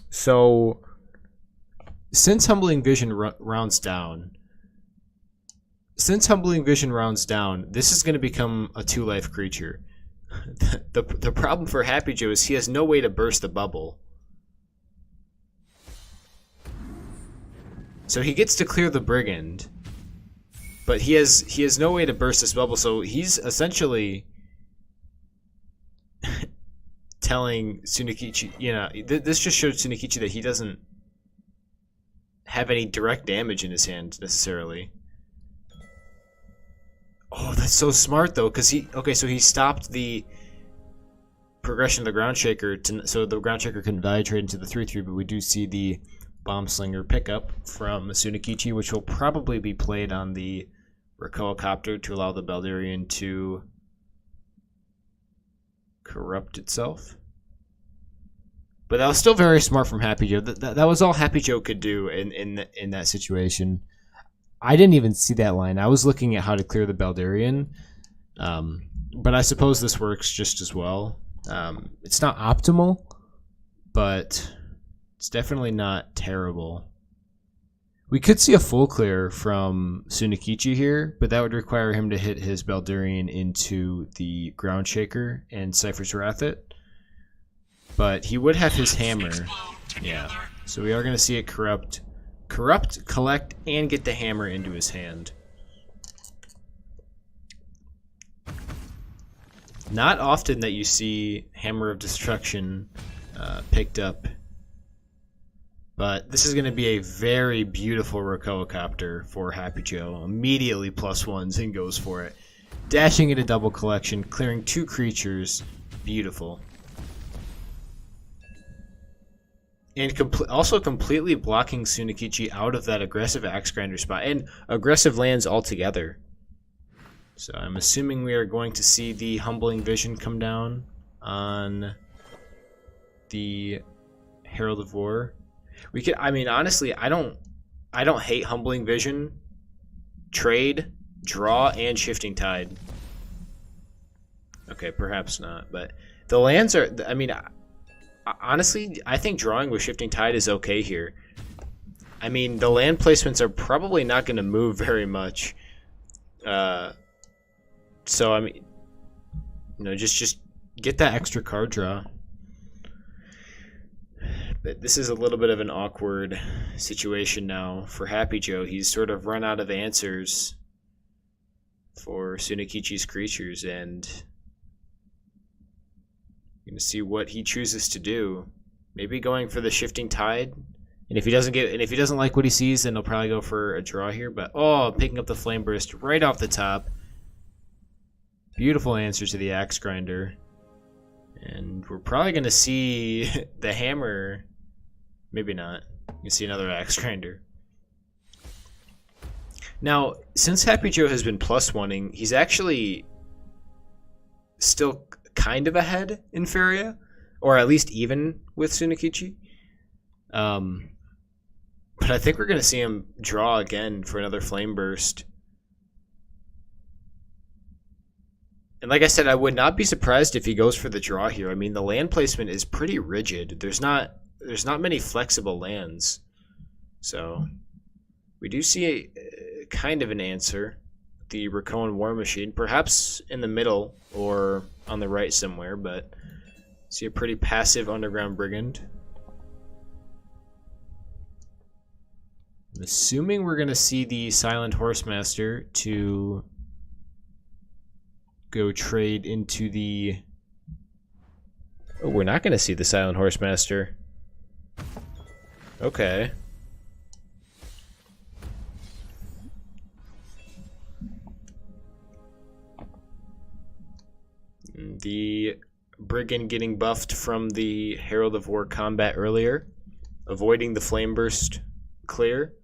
so since Humbling Vision rounds down, this is going to become a 2-life creature. The problem for happyjo is he has no way to burst the bubble. So he gets to clear the Brigand, but he has no way to burst this bubble, so he's essentially telling Sunekichi, you know, this just showed Sunekichi that he doesn't have any direct damage in his hand necessarily. Oh, that's so smart though, because so he stopped the progression of the Ground Shaker so the Ground Shaker couldn't value trade into the 3/3, but we do see the Bomb Slinger pickup from Sunekichi, which will probably be played on the RaiZo to allow the Beldarian to corrupt itself. But that was still very smart from happyjo. That was all happyjo could do in that situation. I didn't even see that line. I was looking at how to clear the Beldarian. But I suppose this works just as well. It's not optimal, but it's definitely not terrible. We could see a full clear from Sunekichi here, but that would require him to hit his Beldarian into the Ground Shaker and Seifer's Wrath it. But he would have his hammer. Yeah. So we are going to see it corrupt, collect, and get the hammer into his hand. Not often that you see Hammer of Destruction picked up. But this is going to be a very beautiful RaiZo for happyjo. Immediately +1s and goes for it. Dashing into double collection, clearing 2 creatures. Beautiful. And also completely blocking Sunekichi out of that aggressive Axe Grinder spot. And aggressive lands altogether. So I'm assuming we are going to see the Humbling Vision come down on the Herald of War. We could, I mean, honestly, I don't hate Humbling Vision, trade, draw, and Shifting Tide. Okay, perhaps not, but the lands are, I mean, honestly, I think drawing with Shifting Tide is okay here. I mean, the land placements are probably not going to move very much. So, I mean, you know, just get that extra card draw. But this is a little bit of an awkward situation now for happyjo. He's sort of run out of answers for Sunekichi's creatures, and you're gonna see what he chooses to do. Maybe going for the Shifting Tide, and if he doesn't like what he sees, then he'll probably go for a draw here. But picking up the Flame Burst right off the top. Beautiful answer to the Axe Grinder. And we're probably going to see the hammer. Maybe not. You can see another Axe Grinder. Now, since happyjo has been +1ing, he's actually still kind of ahead in Faeria. Or at least even with Sunekichi. But I think we're going to see him draw again for another Flame Burst. And like I said, I would not be surprised if he goes for the draw here. I mean, the land placement is pretty rigid. There's not many flexible lands. So we do see a kind of an answer. The Rakoan War Machine, perhaps in the middle or on the right somewhere, but see a pretty passive Underground Brigand. I'm assuming we're going to see the Silent Horsemaster to go trade into the... Oh, we're not going to see the Silent Horsemaster. Okay. The Brigand getting buffed from the Herald of War combat earlier, avoiding the Flame Burst clear.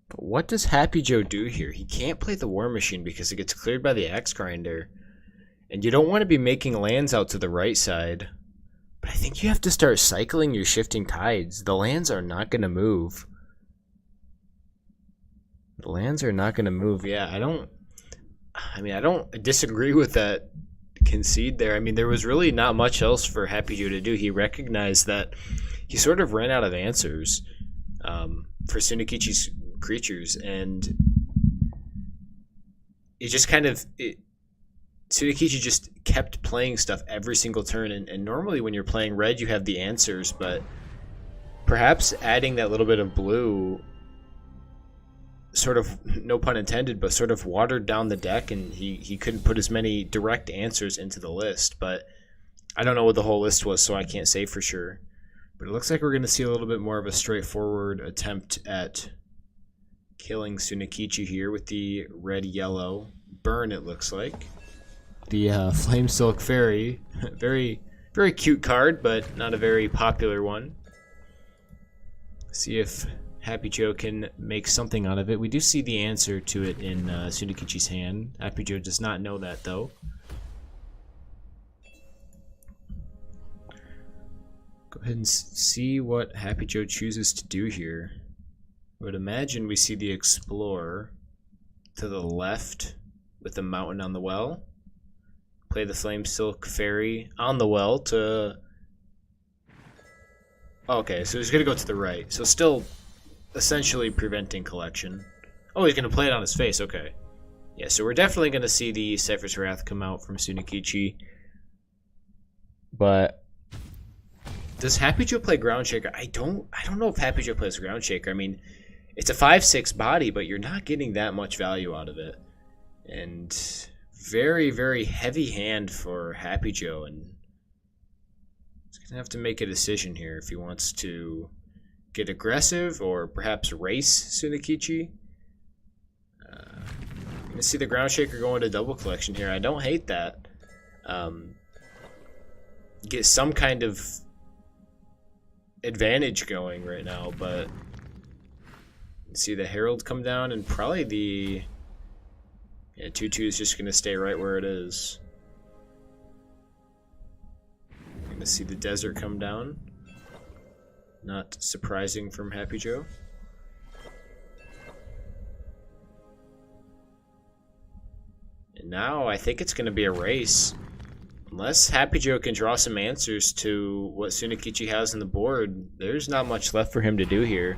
But what does happyjo do here? He can't play the War Machine because it gets cleared by the Axe Grinder. And you don't want to be making lands out to the right side. But I think you have to start cycling your Shifting Tides. The lands are not going to move. The lands are not going to move. Yeah, I don't disagree with that concede there. I mean, there was really not much else for happyjo to do. He recognized that he sort of ran out of answers for Sunekichi's creatures, and it just kind of... Sunekichi just kept playing stuff every single turn, and normally when you're playing red you have the answers, but perhaps adding that little bit of blue sort of, no pun intended, but sort of watered down the deck, and he couldn't put as many direct answers into the list. But I don't know what the whole list was, so I can't say for sure. But it looks like we're going to see a little bit more of a straightforward attempt at killing Sunekichi here with the red-yellow burn, it looks like. The Flame Silk Fairy, very, very cute card, but not a very popular one. See if happyjo can make something out of it. We do see the answer to it in Sunekichi's hand. happyjo does not know that, though. Go ahead and see what happyjo chooses to do here. I would imagine we see the Explorer to the left with the mountain on the well. Play the Flame Silk Fairy on the well to... Okay, so he's going to go to the right. So still essentially preventing collection. Oh, he's going to play it on his face. Okay. Yeah, so we're definitely going to see the Seifer's Wrath come out from Sunekichi. But does happyjo play Ground Shaker? I don't know if happyjo plays Ground Shaker. I mean, it's a 5/6 body, but you're not getting that much value out of it. And very, very heavy hand for happyjo, and he's going to have to make a decision here if he wants to get aggressive or perhaps race Sunekichi. I'm going to see the Ground Shaker go into double collection here. I don't hate that. Get some kind of advantage going right now, but see the Herald come down, and probably the 2/2 is just going to stay right where it is. Going to see the Desert come down. Not surprising from happyjo. And now I think it's going to be a race. Unless happyjo can draw some answers to what Sunekichi has on the board, there's not much left for him to do here.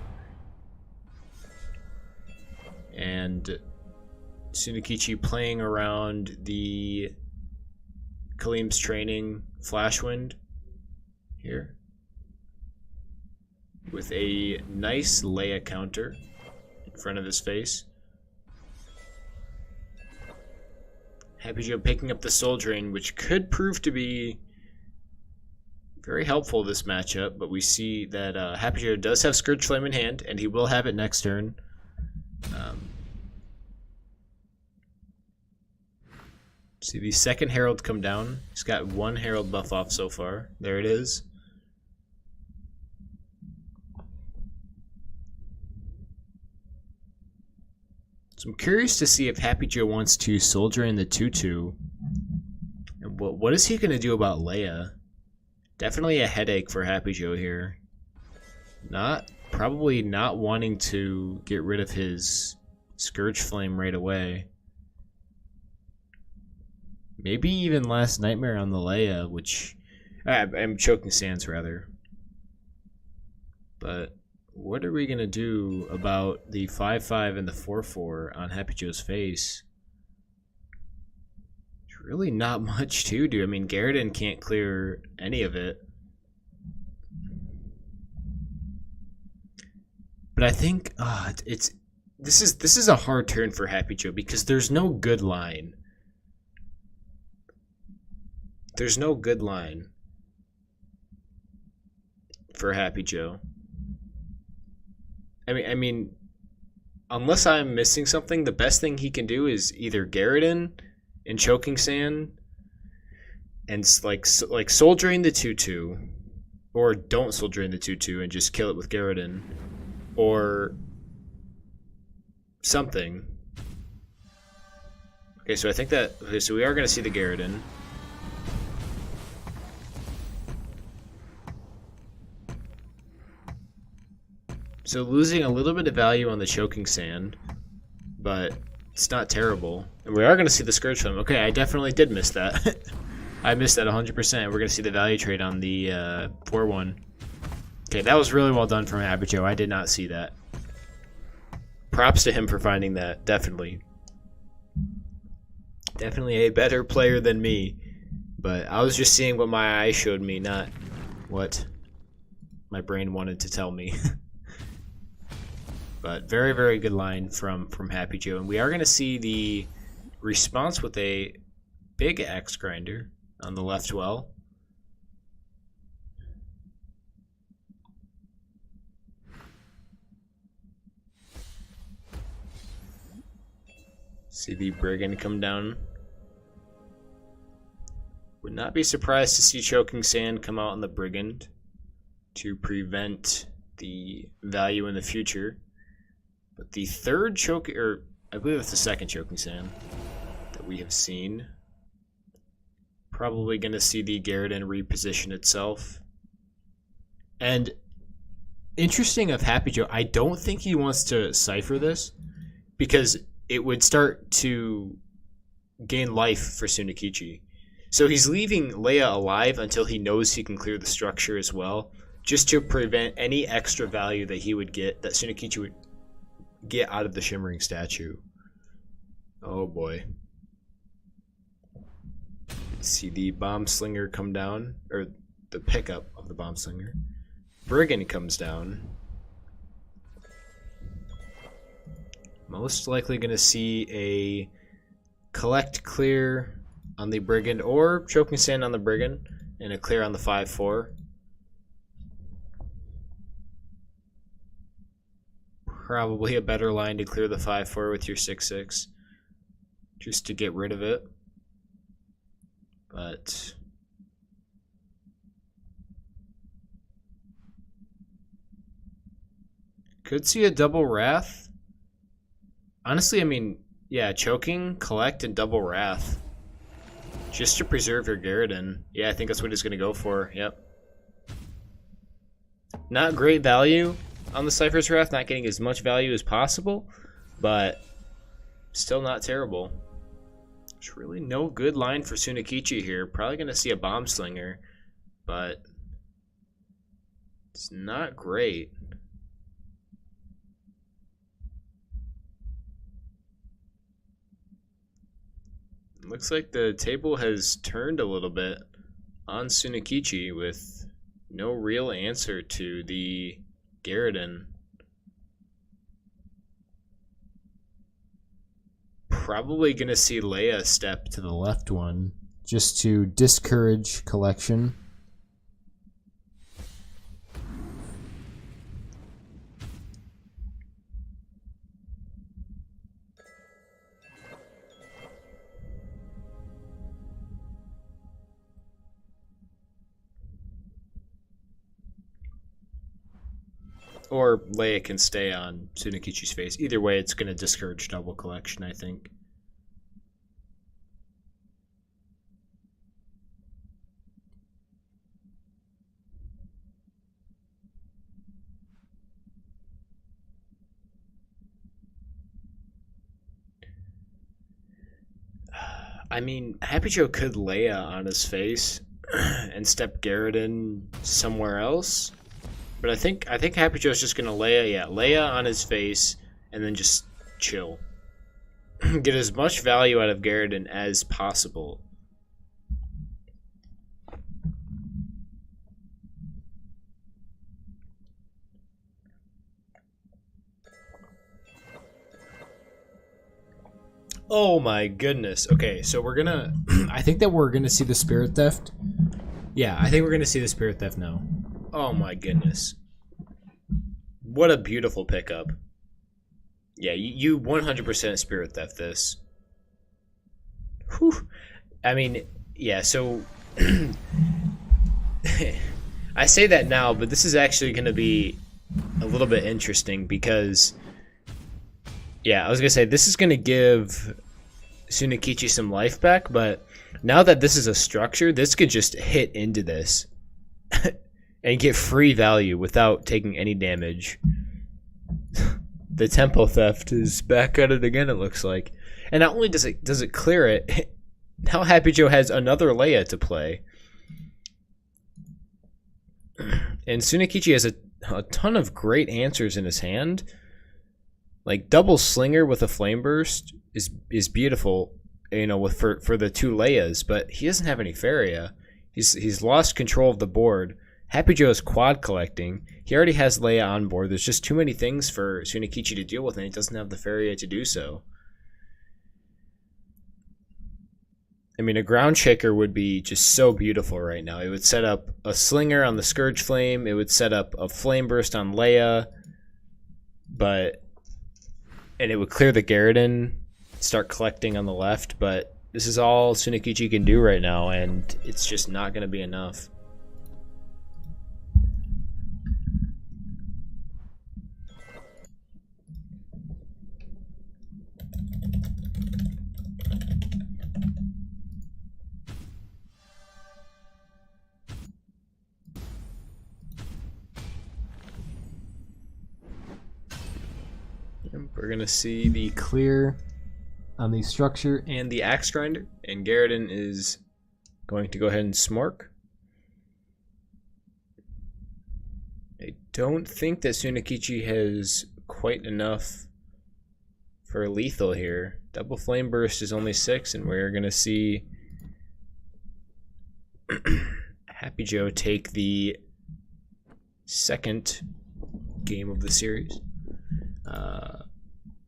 And Sunekichi playing around the Kaleem's Training Flashwind here with a nice Leia counter in front of his face. happyjo picking up the Soul Drain, which could prove to be very helpful this matchup, but we see that happyjo does have Scourge Flame in hand, and he will have it next turn. See the second Herald come down. He's got one Herald buff off so far. There it is. So I'm curious to see if happyjo wants to Soul Drain the 2/2. And what is he going to do about Leia? Definitely a headache for happyjo here. Probably not wanting to get rid of his Scourge Flame right away. Maybe even Last Nightmare on the Leia, which... I'm Choking Sands, rather. But what are we going to do about the 5/5 and the 4/4 on happyjo's face? There's really not much to do. I mean, Garridan can't clear any of it. But I think this is a hard turn for happyjo because there's no good line. There's no good line for happyjo. I mean, unless I'm missing something, the best thing he can do is either Garridan and Choking Sand and like Soul Drain the 2/2, or don't Soul Drain the 2/2 and just kill it with Garridan, or something. Okay, so I think that so we are going to see the Garridan. So losing a little bit of value on the Choking Sand, but it's not terrible. And we are going to see the Scourge Flame. Okay, I definitely did miss that. I missed that 100%. We're going to see the value trade on the 4/1. Okay, that was really well done from happyjo. I did not see that. Props to him for finding that, definitely. Definitely a better player than me. But I was just seeing what my eyes showed me, not what my brain wanted to tell me. But very, very good line from happyjo. And we are going to see the response with a big axe grinder on the left well. See the brigand come down. Would not be surprised to see choking sand come out on the brigand to prevent the value in the future. But the third choking, or I believe it's the second choking sand that we have seen. Probably going to see the Garridan reposition itself. And interesting of happyjo, I don't think he wants to Seifer this because it would start to gain life for Sunekichi. So he's leaving Leia alive until he knows he can clear the structure as well, just to prevent any extra value that he would get, that Sunekichi would get out of the shimmering statue. Oh boy. See the bomb slinger come down, or the pickup of the bomb slinger. Brigand comes down. Most likely going to see a collect clear on the brigand or choking sand on the brigand and a clear on the 5-4. Probably a better line to clear the 5-4 with your 6-6 just to get rid of it. But could see a double wrath. Honestly, I mean, yeah, choking, collect, and double wrath. Just to preserve your Garridan. Yeah, I think that's what he's going to go for. Yep. Not great value on the Seifer's Wrath, not getting as much value as possible, but still not terrible. There's really no good line for Sunekichi here. Probably going to see a bomb slinger, but it's not great. Looks like the table has turned a little bit on Sunekichi with no real answer to the Garridan. Probably going to see Leia step to the left one just to discourage collection. Or Leia can stay on Sunekichi's face. Either way, it's going to discourage double collection, I think. I mean, happyjo could Leia on his face and step Garridan somewhere else. But I think happyjo's just gonna Leia on his face and then just chill. Get as much value out of Garridan as possible. Oh my goodness. Okay, so we're gonna I think that we're gonna see the spirit theft. Yeah, I think we're gonna see the spirit theft now. Oh my goodness. What a beautiful pickup. Yeah, you 100% spirit theft this. Whew. I mean, yeah, so I say that now, but this is actually going to be a little bit interesting because, yeah, I was going to say this is going to give Sunekichi some life back, but now that this is a structure, this could just hit into this and get free value without taking any damage. The tempo theft is back at it again, it looks like. And not only does it clear it, now happyjo has another Leia to play. And Sunekichi has a ton of great answers in his hand. Like double slinger with a flame burst is beautiful, you know, for the two Leias, but he doesn't have any Faeria. He's lost control of the board, happyjo is quad collecting. He already has Leia on board. There's just too many things for Sunekichi to deal with, and he doesn't have the Faeria to do so. I mean, a ground shaker would be just so beautiful right now. It would set up a slinger on the Scourge Flame. It would set up a Flame Burst on Leia. And it would clear the Garridan, start collecting on the left. But this is all Sunekichi can do right now, and it's just not going to be enough. We're going to see the clear on the structure and the axe grinder, and Garridan is going to go ahead and smork. I don't think that Sunekichi has quite enough for lethal here. Double Flame Burst is only 6, and we're going to see happyjo take the second game of the series.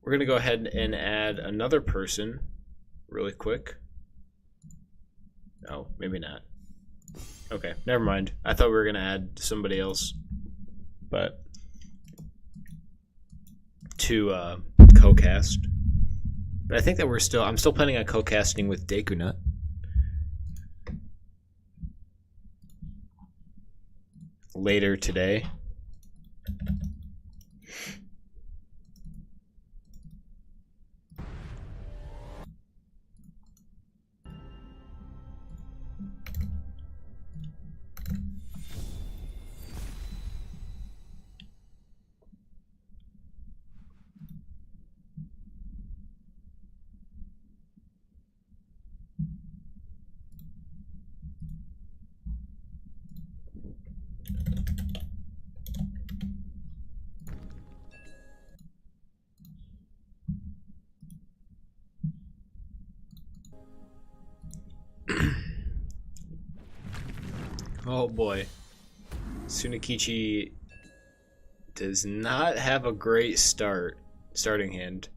We're going to go ahead and add another person really quick. Oh, maybe not. Okay, never mind. I thought we were going to add somebody else. But to co-cast. But I think that I'm still planning on co-casting with dekoNut. Later today. Oh boy. Sunekichi does not have a great starting hand.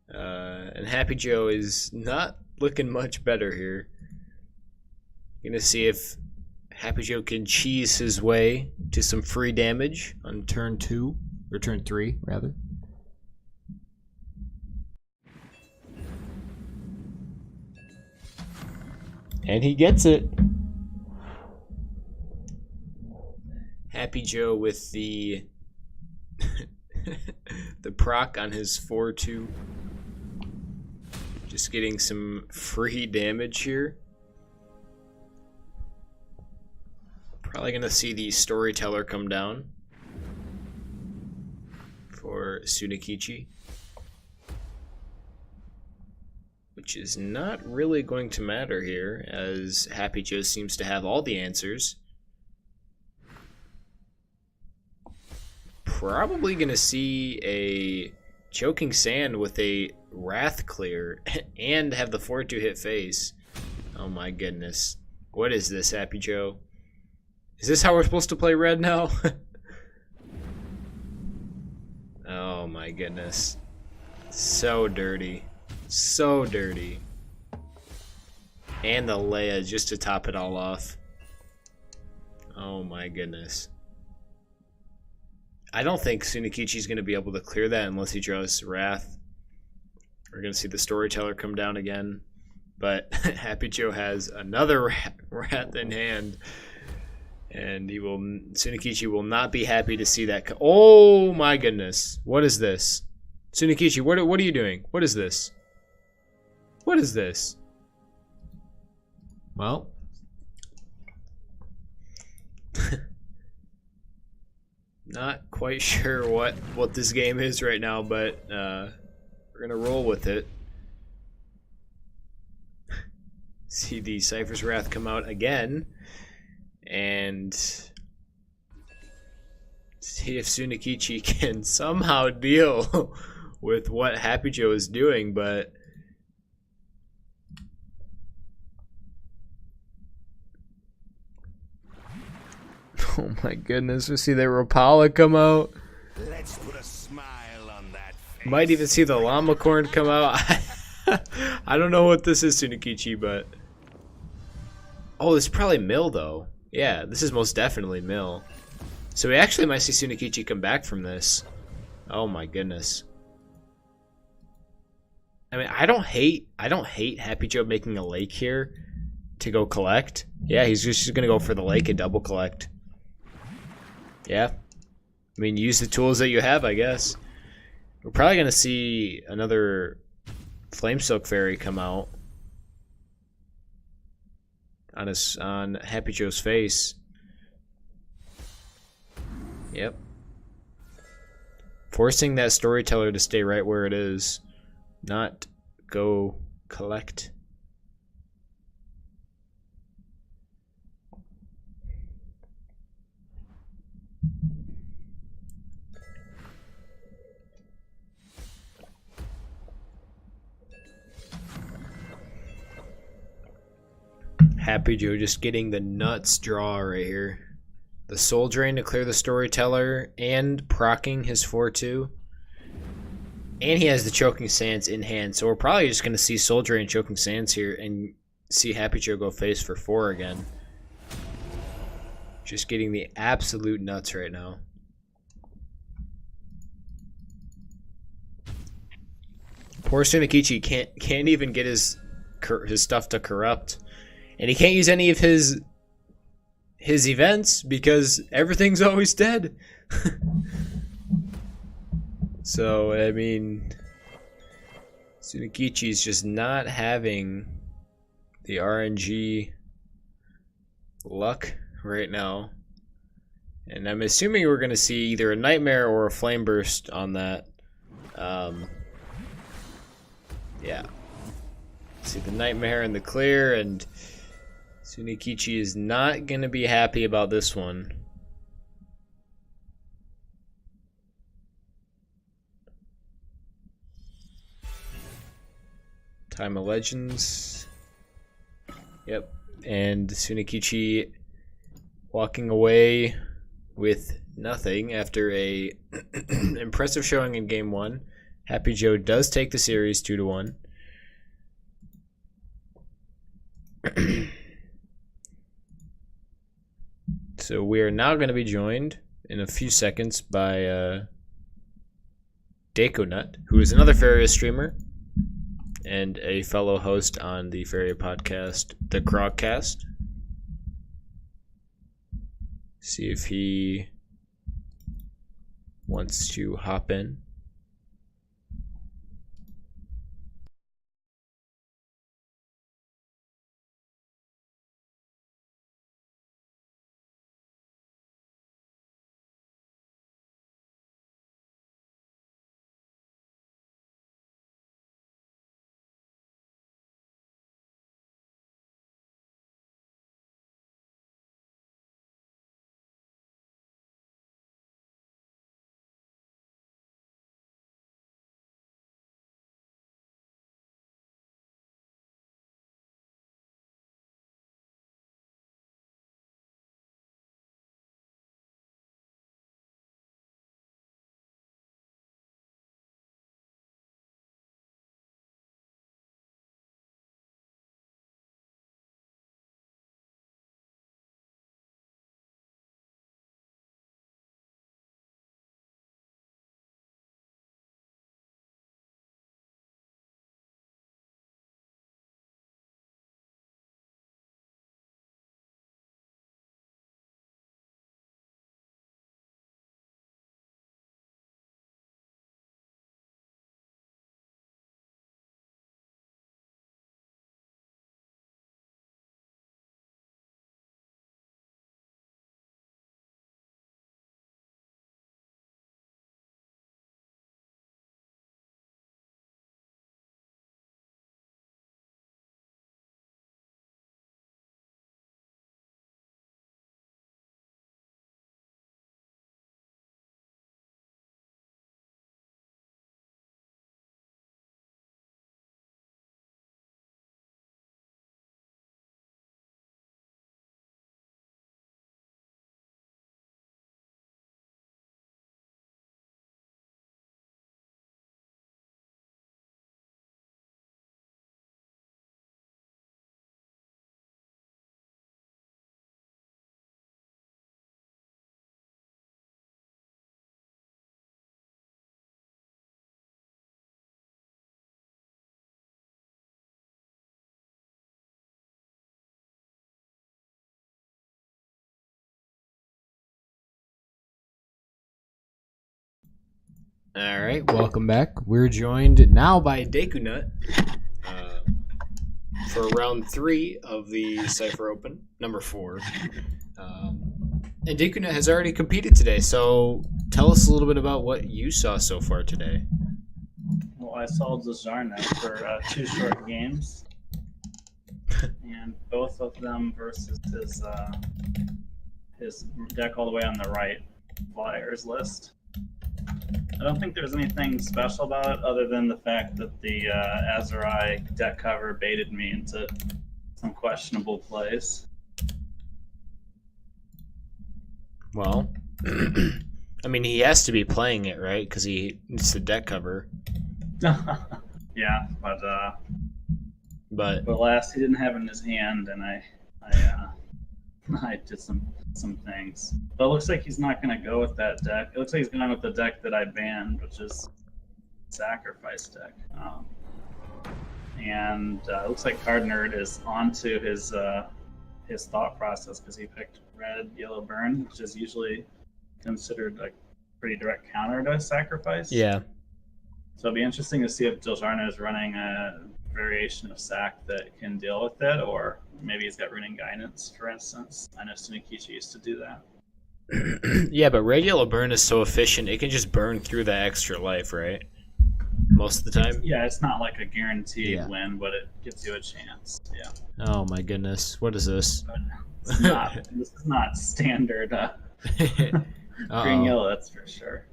And happyjo is not looking much better here. Gonna see if happyjo can cheese his way to some free damage on turn 2, or turn 3 rather. And he gets it. happyjo with the the proc on his 4-2. Just getting some free damage here. Probably gonna see the storyteller come down for Sunekichi, which is not really going to matter here, as happyjo seems to have all the answers. Probably gonna see a choking sand with a wrath clear and have the 4-2 hit face. Oh my goodness. What is this, happyjo? Is this how we're supposed to play red now? Oh my goodness. So dirty. So dirty. And the Leia just to top it all off. Oh my goodness. I don't think Sunekichi's going to be able to clear that unless he draws Wrath. We're going to see the Storyteller come down again. But happyjo has another Wrath in hand. And Sunekichi will not be happy to see that. Oh my goodness. What is this? Sunekichi, what are you doing? What is this? What is this? Well. Not quite sure what this game is right now, but we're going to roll with it. See the Seifer's Wrath come out again. And see if Sunekichi can somehow deal with what happyjo is doing, but Oh my goodness, we see the Rapala come out. Let's put a smile on that face. Might even see the Llama Corn come out. I don't know what this is, Sunekichi, but... Oh, this is probably Mill, though. Yeah, this is most definitely Mill. So we actually might see Sunekichi come back from this. Oh my goodness. I mean, I don't hate happyjo making a lake here to go collect. Yeah, he's just gonna go for the lake and double collect. Yeah. I mean, use the tools that you have, I guess. We're probably gonna see another Flamesilk Fairy come out on happyjo's face. Yep. Forcing that storyteller to stay right where it is, not go collect. happyjo just getting the nuts draw right here. The Soul Drain to clear the Storyteller and proccing his 4-2. And he has the Choking Sands in hand, so we're probably just going to see Soul Drain Choking Sands here and see happyjo go face for 4 again. Just getting the absolute nuts right now. Poor Sunekichi can't even get his stuff to corrupt. And he can't use any of his events because everything's always dead. So, I mean, Sunekichi's just not having the RNG luck right now. And I'm assuming we're going to see either a Nightmare or a Flame Burst on that. Yeah. See the Nightmare in the clear, and Sunekichi is not going to be happy about this one. Time of Legends. Yep. And Sunekichi walking away with nothing after a impressive showing in Game 1. happyjo does take the series 2-1. So we are now going to be joined in a few seconds by dekoNut, who is another Faeria streamer and a fellow host on the Faeria Podcast, the KrogCast. See if he wants to hop in. All right, welcome back. We're joined now by dekoNut for round 3 of the Seifer Open, number 4. And dekoNut has already competed today, so tell us a little bit about what you saw so far today. Well, I saw Dilgarno for 2 short games, and both of them versus his deck all the way on the right, Flyers list. I don't think there's anything special about it other than the fact that the Azurai deck cover baited me into some questionable plays. Well, I mean, he has to be playing it, right? Because it's the deck cover. Yeah, but last he didn't have it in his hand, and I did some things. But it looks like he's not going to go with that deck. It looks like he's going with the deck that I banned, which is Sacrifice deck. And it looks like CardNerd is onto his thought process because he picked red, yellow, burn, which is usually considered a pretty direct counter to Sacrifice. Yeah. So it'll be interesting to see if Dilgarno is running a variation of Sac that can deal with it, or maybe he's got Runing Guidance, for instance. I know Sunekichi used to do that. Yeah, but red, yellow, burn is so efficient, it can just burn through that extra life, right? Most of the time? Yeah, it's not like a guaranteed win, but it gives you a chance. Yeah. Oh my goodness, what is this? This is not standard green yellow, that's for sure.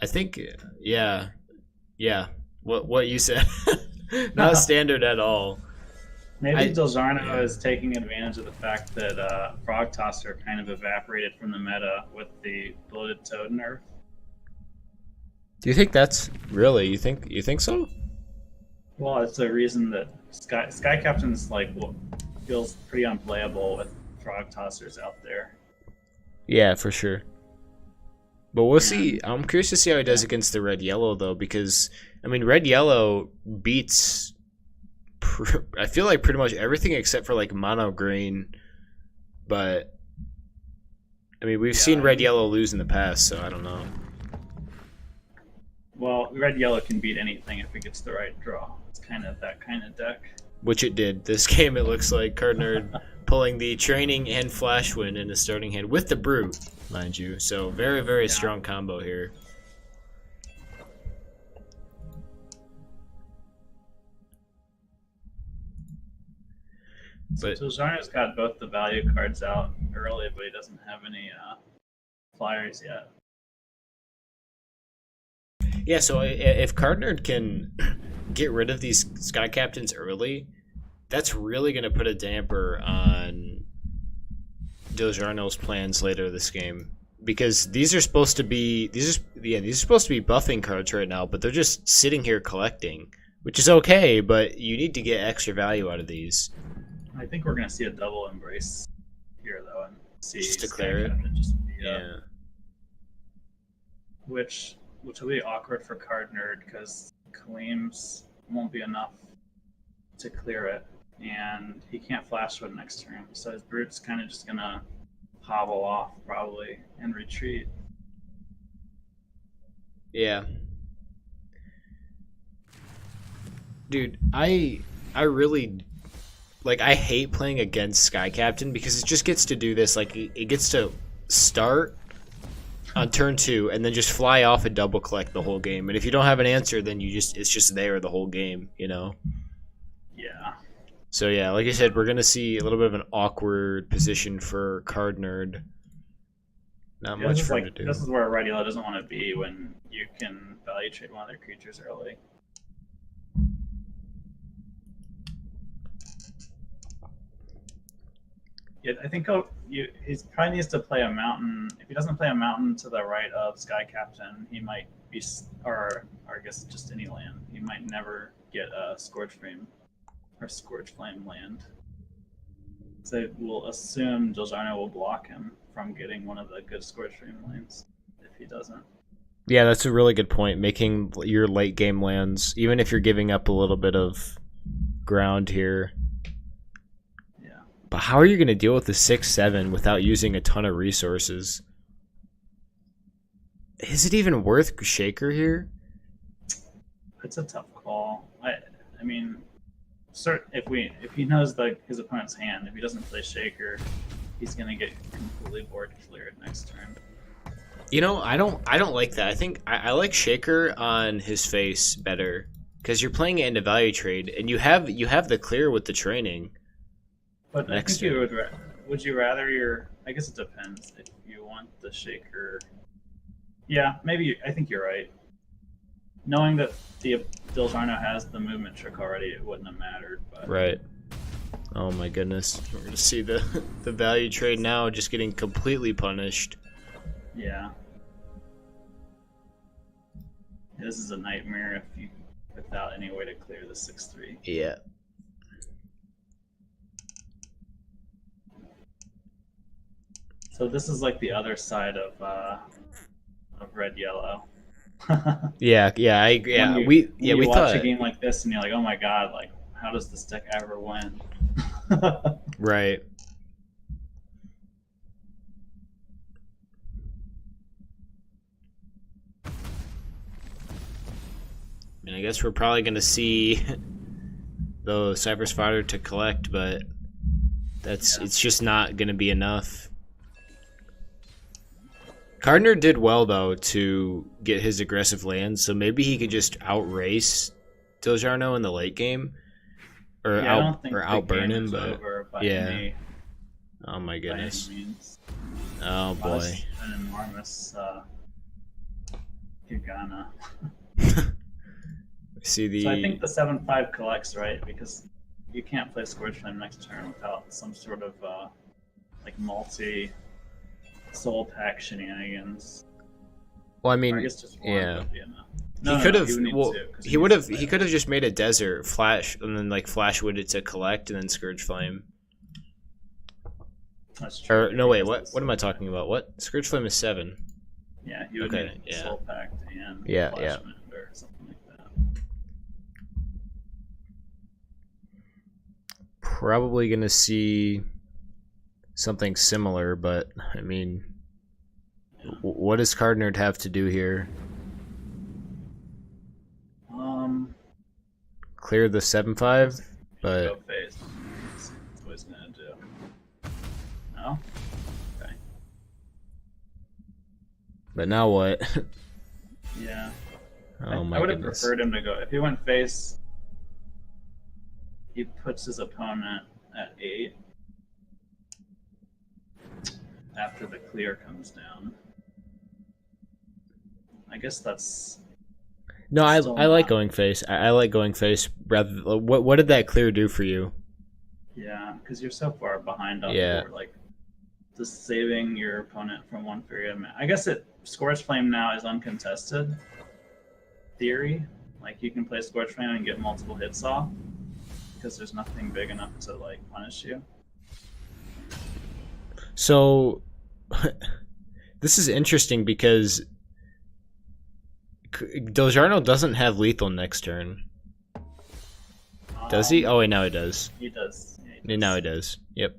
I think, yeah, what you said. Not standard at all. Maybe Dilgarno is taking advantage of the fact that Frog Tosser kind of evaporated from the meta with the Bloated Toad nerf. Do you think that's really? You think so? Well, it's a reason that Sky Captain's feels pretty unplayable with Frog Tossers out there. Yeah, for sure. But we'll see. I'm curious to see how he does against the red-yellow, though, because, I mean, red-yellow beats, I feel like pretty much everything except for, mono green. But, I mean, we've seen red-yellow lose in the past, so I don't know. Well, red-yellow can beat anything if it gets the right draw. It's kind of that kind of deck. Which it did. This game, it looks like CardNerd pulling the Training and Flash Wind in his starting hand with the Brew, mind you. So very, very strong combo here. But Dilgarno's got both the value cards out early, but he doesn't have any flyers yet. Yeah, so if CardNerd can get rid of these Sky Captains early, that's really going to put a damper on Dilgarno's plans later this game, because these are supposed to be buffing cards right now, but they're just sitting here collecting, which is okay, but you need to get extra value out of these. I think we're going to see a double embrace here, though, and see just declare it. Yeah. Which will be awkward for CardNerd because Kaleem's won't be enough to clear it, and he can't flash with next turn, so his Brute's kind of just gonna hobble off probably and retreat. Yeah. Dude, I really I hate playing against Sky Captain because it just gets to do this, it gets to start on turn 2 and then just fly off and double collect the whole game. And if you don't have an answer, then it's just there the whole game, you know? Yeah. So yeah, like I said, we're gonna see a little bit of an awkward position for CardNerd. Not much for him to do. This is where red yellow doesn't want to be when you can value trade one of their creatures early. Yeah, I think he probably needs to play a mountain. If he doesn't play a mountain to the right of Sky Captain, he might be, or I guess just any land. He might never get a Scourge Flame land. So we'll assume Dilgarno will block him from getting one of the good Scourge Flame lands if he doesn't. Yeah, that's a really good point. Making your late game lands, even if you're giving up a little bit of ground here. But how are you going to deal with the 6/7 without using a ton of resources? Is it even worth Shaker here? It's a tough call. I mean, if he knows his opponent's hand, if he doesn't play Shaker, he's gonna get completely board cleared next turn. You know, I don't like that. I think I like Shaker on his face better because you're playing it into value trade, and you have the clear with the training. But I think you would you rather I guess it depends if you want the Shaker. Yeah, maybe I think you're right. Knowing that the Dilgarno has the movement trick already, it wouldn't have mattered. But... Right. Oh my goodness, we're gonna see the value trade now just getting completely punished. Yeah. This is a nightmare without any way to clear the 6-3. Yeah. So this is like the other side of red yellow. Yeah. We watch thought a game like this and you're like, oh my god, like how does this deck ever win? right. I mean, I guess we're probably going to see the Seifer's fodder to collect, but it's just not going to be enough. CardNerd did well, though, to get his aggressive land, so maybe he could just outrace Dilgarno in the late game. Or outburn him, but... Yeah. Oh, my goodness. Oh, boy. An enormous Dilgarno. So I think the 7-5 collects, right? Because you can't play ScourgeFlame next turn without some sort of like multi soul pack shenanigans. Well, I mean, or I guess just one, yeah. But, you He know. could have. He could have just made a desert flash and then like flash wooded to collect and then ScourgeFlame. That's true. Or no, wait. What am I talking about? What ScourgeFlame is 7. Yeah, you would need soul packed and flash wind or something like that. Probably gonna see something similar, but I mean, what does CardNerd have to do here? Clear the 7-5, but go face. That's what he's gonna do. No. Okay. But now what? Yeah. Oh my I would have goodness. preferred him to go. If he went face, he puts his opponent at 8 after the clear comes down. I guess that's... No, I like going face. I like going face. Rather, what did that clear do for you? Yeah, because you're so far behind on board. Like, just saving your opponent from one Faeria. I guess ScourgeFlame now is uncontested. Theory, like you can play ScourgeFlame and get multiple hits off because there's nothing big enough to like punish you. So, this is interesting because Dilgarno doesn't have lethal next turn. Does he? Oh wait, now he does. He does. Yeah, Yeah, now he does. Yep.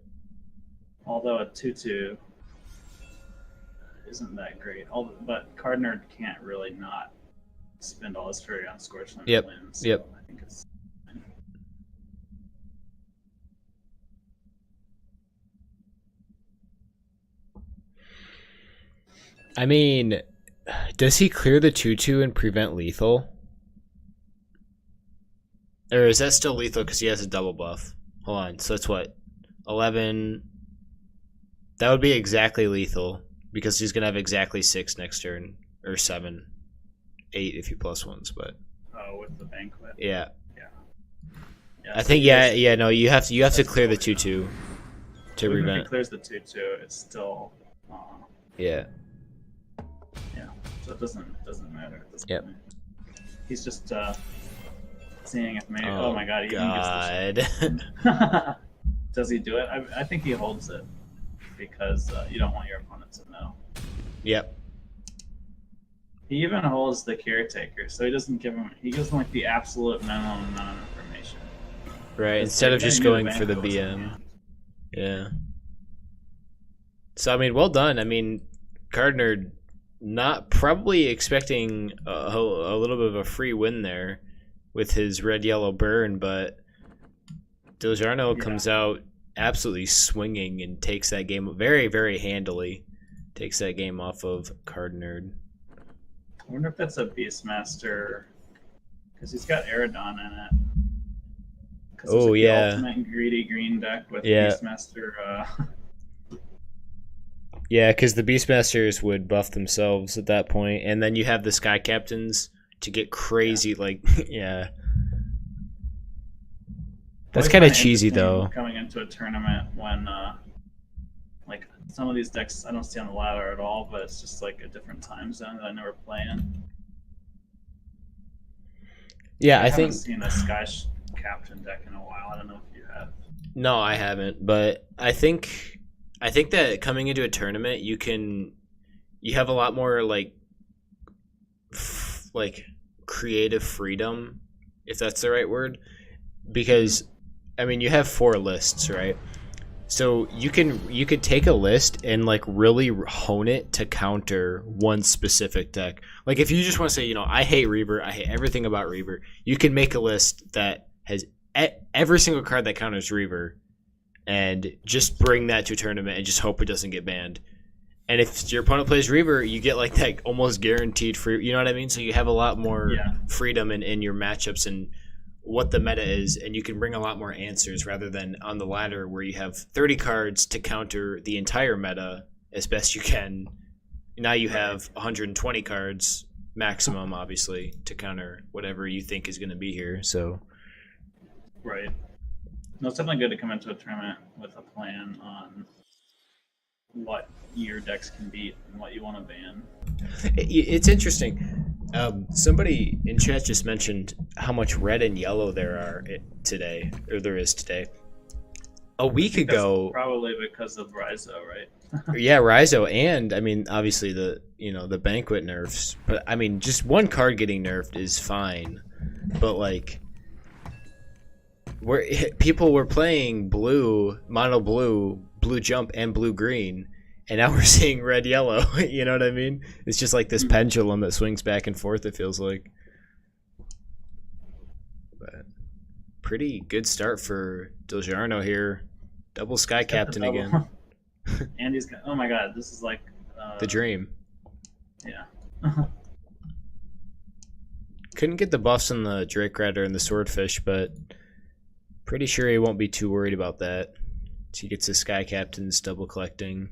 Although a 2/2 isn't that great. But CardNerd can't really not spend all his Faeria on ScourgeFlame Yep. wins. So Yep. I think it's fine. I mean, does he clear the 2/2 and prevent lethal? Or is that still lethal because he has a double buff? Hold on. So that's what? 11. That would be exactly lethal because he's going to have exactly 6 next turn. Or 7. 8 if you plus ones, but... Oh, with the banquet. Yeah. Yeah, I so think, no, you have to clear the 2/2 to even if prevent. he clears the 2/2, it's still... Yeah. Yeah, so it doesn't matter at this Yep. point. He's just seeing if maybe... Oh Oh my god, he even gets the... Does he do it? I think he holds it because you don't want your opponent to know. Yep. He even holds the caretaker, so he doesn't give him... He gives him like the absolute minimum amount of information. Right, It's instead like, of just you going have for the Banquo in BM. hand. Yeah. So, I mean, well done. I mean, CardNerd not probably expecting a little bit of a free win there with his red-yellow burn, but Dilgarno comes out absolutely swinging and takes that game very, very handily. Takes that game off of CardNerd. I wonder if that's a Beastmaster, because he's got Aerodon in it. Oh, like yeah. The ultimate greedy green deck with Beastmaster. Yeah, because the Beastmasters would buff themselves at that point, and then you have the Sky Captains to get crazy, yeah. That's kind of cheesy, though. Coming into a tournament when, some of these decks I don't see on the ladder at all, but it's just like a different time zone that I never play in. Yeah, I haven't think seen a Sky Captain deck in a while. I don't know if you have. No, I haven't, but I think that coming into a tournament, you have a lot more creative freedom, if that's the right word, because I mean you have 4 lists, right? So you could take a list and really hone it to counter one specific deck. Like if you just want to say, I hate Reaver, I hate everything about Reaver, you can make a list that has every single card that counters Reaver and just bring that to a tournament and just hope it doesn't get banned. And if your opponent plays Reaver, you get that almost guaranteed free, you know what I mean? So you have a lot more freedom in your matchups and what the meta is, and you can bring a lot more answers rather than on the ladder where you have 30 cards to counter the entire meta as best you can. Now you have 120 cards maximum, obviously, to counter whatever you think is going to be here. So, right. No, it's definitely good to come into a tournament with a plan on what your decks can beat and what you want to ban. It's interesting. Somebody in chat just mentioned how much red and yellow there is today. A week ago, probably because of RaiZo, right? Yeah, RaiZo, and I mean obviously the banquet nerfs, but I mean just one card getting nerfed is fine, but people were playing mono blue jump and blue green. And now we're seeing red yellow. You know what I mean? It's just this pendulum that swings back and forth, it feels like. But pretty good start for Dilgarno here. Double Sky Captain again. And he's got, oh my god, this is the dream. Yeah. Couldn't get the buffs on the Drake Rider and the Swordfish, but pretty sure he won't be too worried about that. So he gets his Sky Captains double collecting.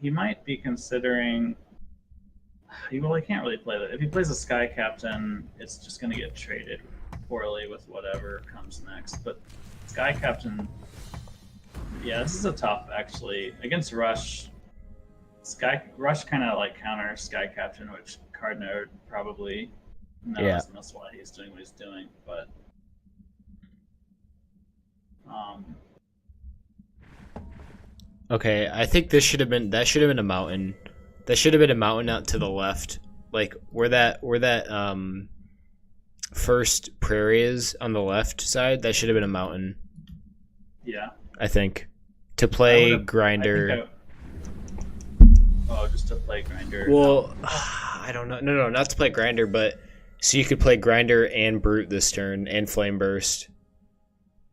He might be considering. He can't really play that. If he plays a Sky Captain, it's just going to get traded poorly with whatever comes next. But Sky Captain, yeah, this is a tough actually against Rush. Rush kind of counters Sky Captain, which CardNerd probably knows, and that's why he's doing what he's doing. But okay, I think that should have been a mountain. That should have been a mountain out to the left, where that first prairie is on the left side. That should have been a mountain. Yeah, I think to play Grinder. Just to play Grinder. Well, I don't know. No, not to play Grinder, but so you could play Grinder and Brute this turn and Flame Burst.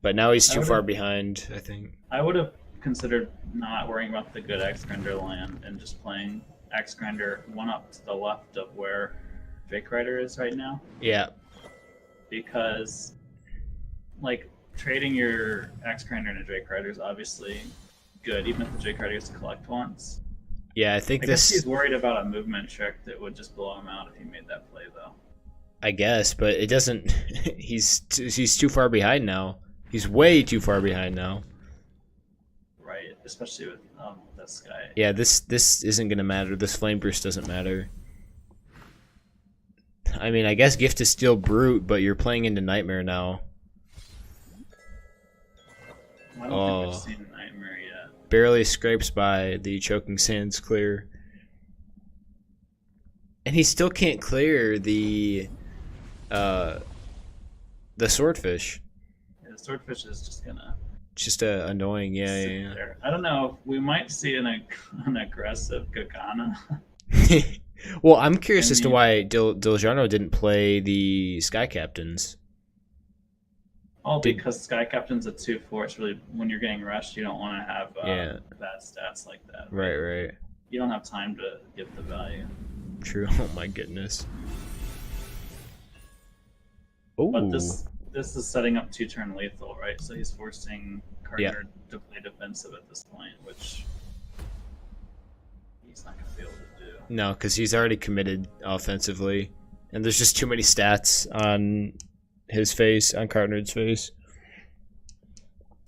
But now he's too far behind, I think. I would have considered not worrying about the good X-Grinder land and just playing X-Grinder one up to the left of where Drake Rider is right now. Yeah. Because, trading your X-Grinder into Drake Rider is obviously good, even if the Drake Rider gets to collect once. Yeah, I guess he's worried about a movement trick that would just blow him out if he made that play, though. I guess, but it doesn't. He's too far behind now. He's way too far behind now. Right, especially with this guy. Yeah, this isn't gonna matter. This Flame Burst doesn't matter. I mean, I guess Gift is still Brute, but you're playing into Nightmare now. I don't think I've seen Nightmare yet. Barely scrapes by the Choking Sands clear. And he still can't clear the Swordfish. Yeah, the Swordfish is just gonna... Just annoying, yeah. There. I don't know. We might see an aggressive Gagana. Well, I'm curious as to mean- why Dilgarno didn't play the Sky Captains. All because Sky Captain's a 2/4. It's really, when you're getting rushed, you don't want to have Yeah. bad stats like that. Right. You don't have time to give the value. True. Oh my goodness. Oh. But this is setting up 2-turn lethal, right? So he's forcing CardNerd Yeah. to play defensive at this point, which he's not going to be able to do. No, because he's already committed offensively, and there's just too many stats on his face, on CardNerd's face,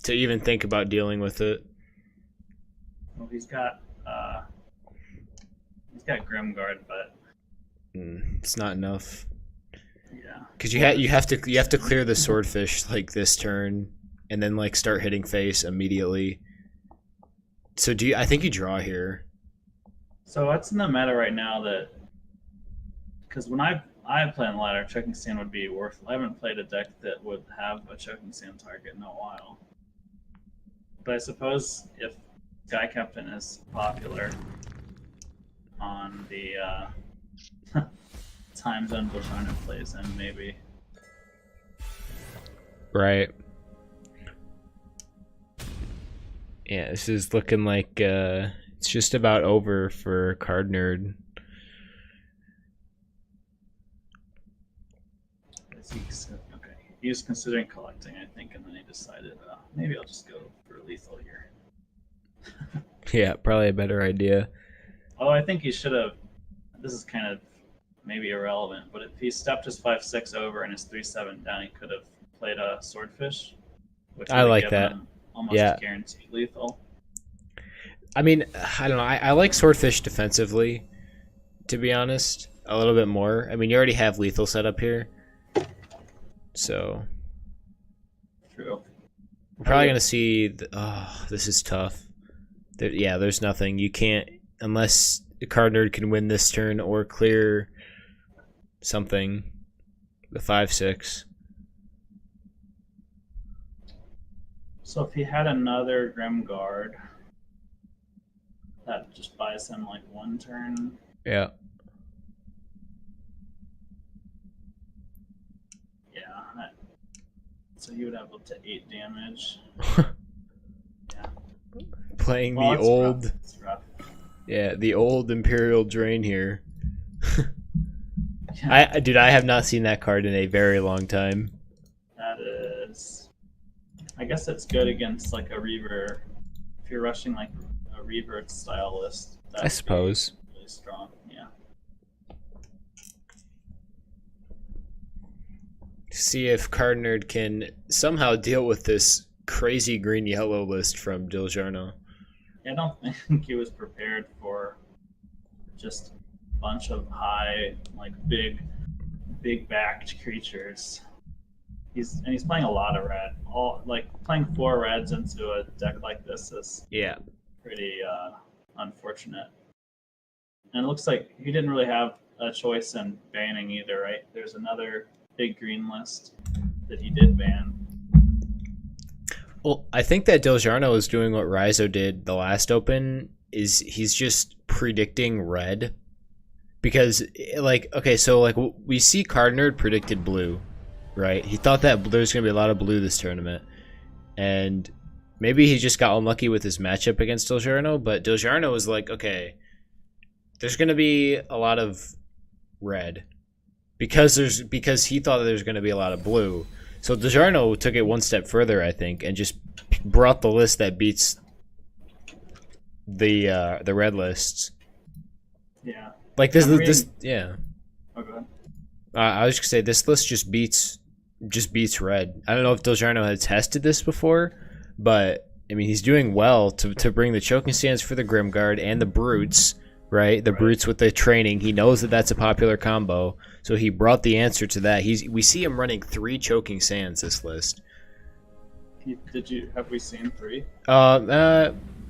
to even think about dealing with it. Well, he's got Grimguard, but It's not enough. yeah. Because you have to clear the swordfish like this turn, and then like start hitting face immediately. So I think you draw here. So what's in the meta right now that, because when I play on the ladder, Choking Stand would be worth. I haven't played a deck that would have a Choking Stand target in a while. But I suppose if Sky Captain is popular on the time zone Dilgarno plays in, maybe. Right. Yeah, this is looking like it's just about over for CardNerd. Okay, he was considering collecting, I think, and then he decided maybe I'll just go for lethal here. Yeah, probably a better idea. Although I think he should have. This is kind of maybe irrelevant, but if he stepped his 5/6 over and his 3/7 down, he could have played a swordfish, which I would have like given that. him almost Yeah. guaranteed lethal. I mean, I don't know. I like swordfish defensively, to be honest, a little bit more. I mean, you already have lethal set up here, so True. we're probably gonna see. Oh, this is tough. There's nothing. You can't, unless CardNerd can win this turn or clear something. The 5/6. So if he had another Grimguard, that just buys him like one turn. Yeah. Yeah. So he would have up to 8 damage. Playing Well, the it's old, rough. It's rough. yeah, the old Imperial Drain here. Yeah, I have not seen that card in a very long time. that is. I guess it's good against like a Reaver. If you're rushing like a Reaver style list, I suppose. really strong. Yeah. See if CardNerd can somehow deal with this crazy green-yellow list from Dilgarno. I don't think he was prepared for just a bunch of high, like big backed creatures. He's playing a lot of red. Playing 4 reds into a deck like this is Yeah. pretty unfortunate. And it looks like he didn't really have a choice in banning either, right? There's another big green list that he did ban. Well, I think that Dilgarno is doing what RaiZo did the last open, is he's just predicting red. Because, we see CardNerd predicted blue, right? He thought that there's going to be a lot of blue this tournament. And maybe he just got unlucky with his matchup against Dilgarno, but Dilgarno was like, okay, there's going to be a lot of red. Because he thought that there's going to be a lot of blue. So Dilgarno took it one step further, I think, and just brought the list that beats the red lists. Yeah. Like this, I'm reading- this, yeah. Oh, go ahead. I was just gonna say this list just beats red. I don't know if Dilgarno had tested this before, but I mean he's doing well to bring the choking stands for the Grimguard and the brutes, right? The brutes with the training. He knows that that's a popular combo, so he brought the answer to that. We see him running 3 choking sands this list. Have we seen 3?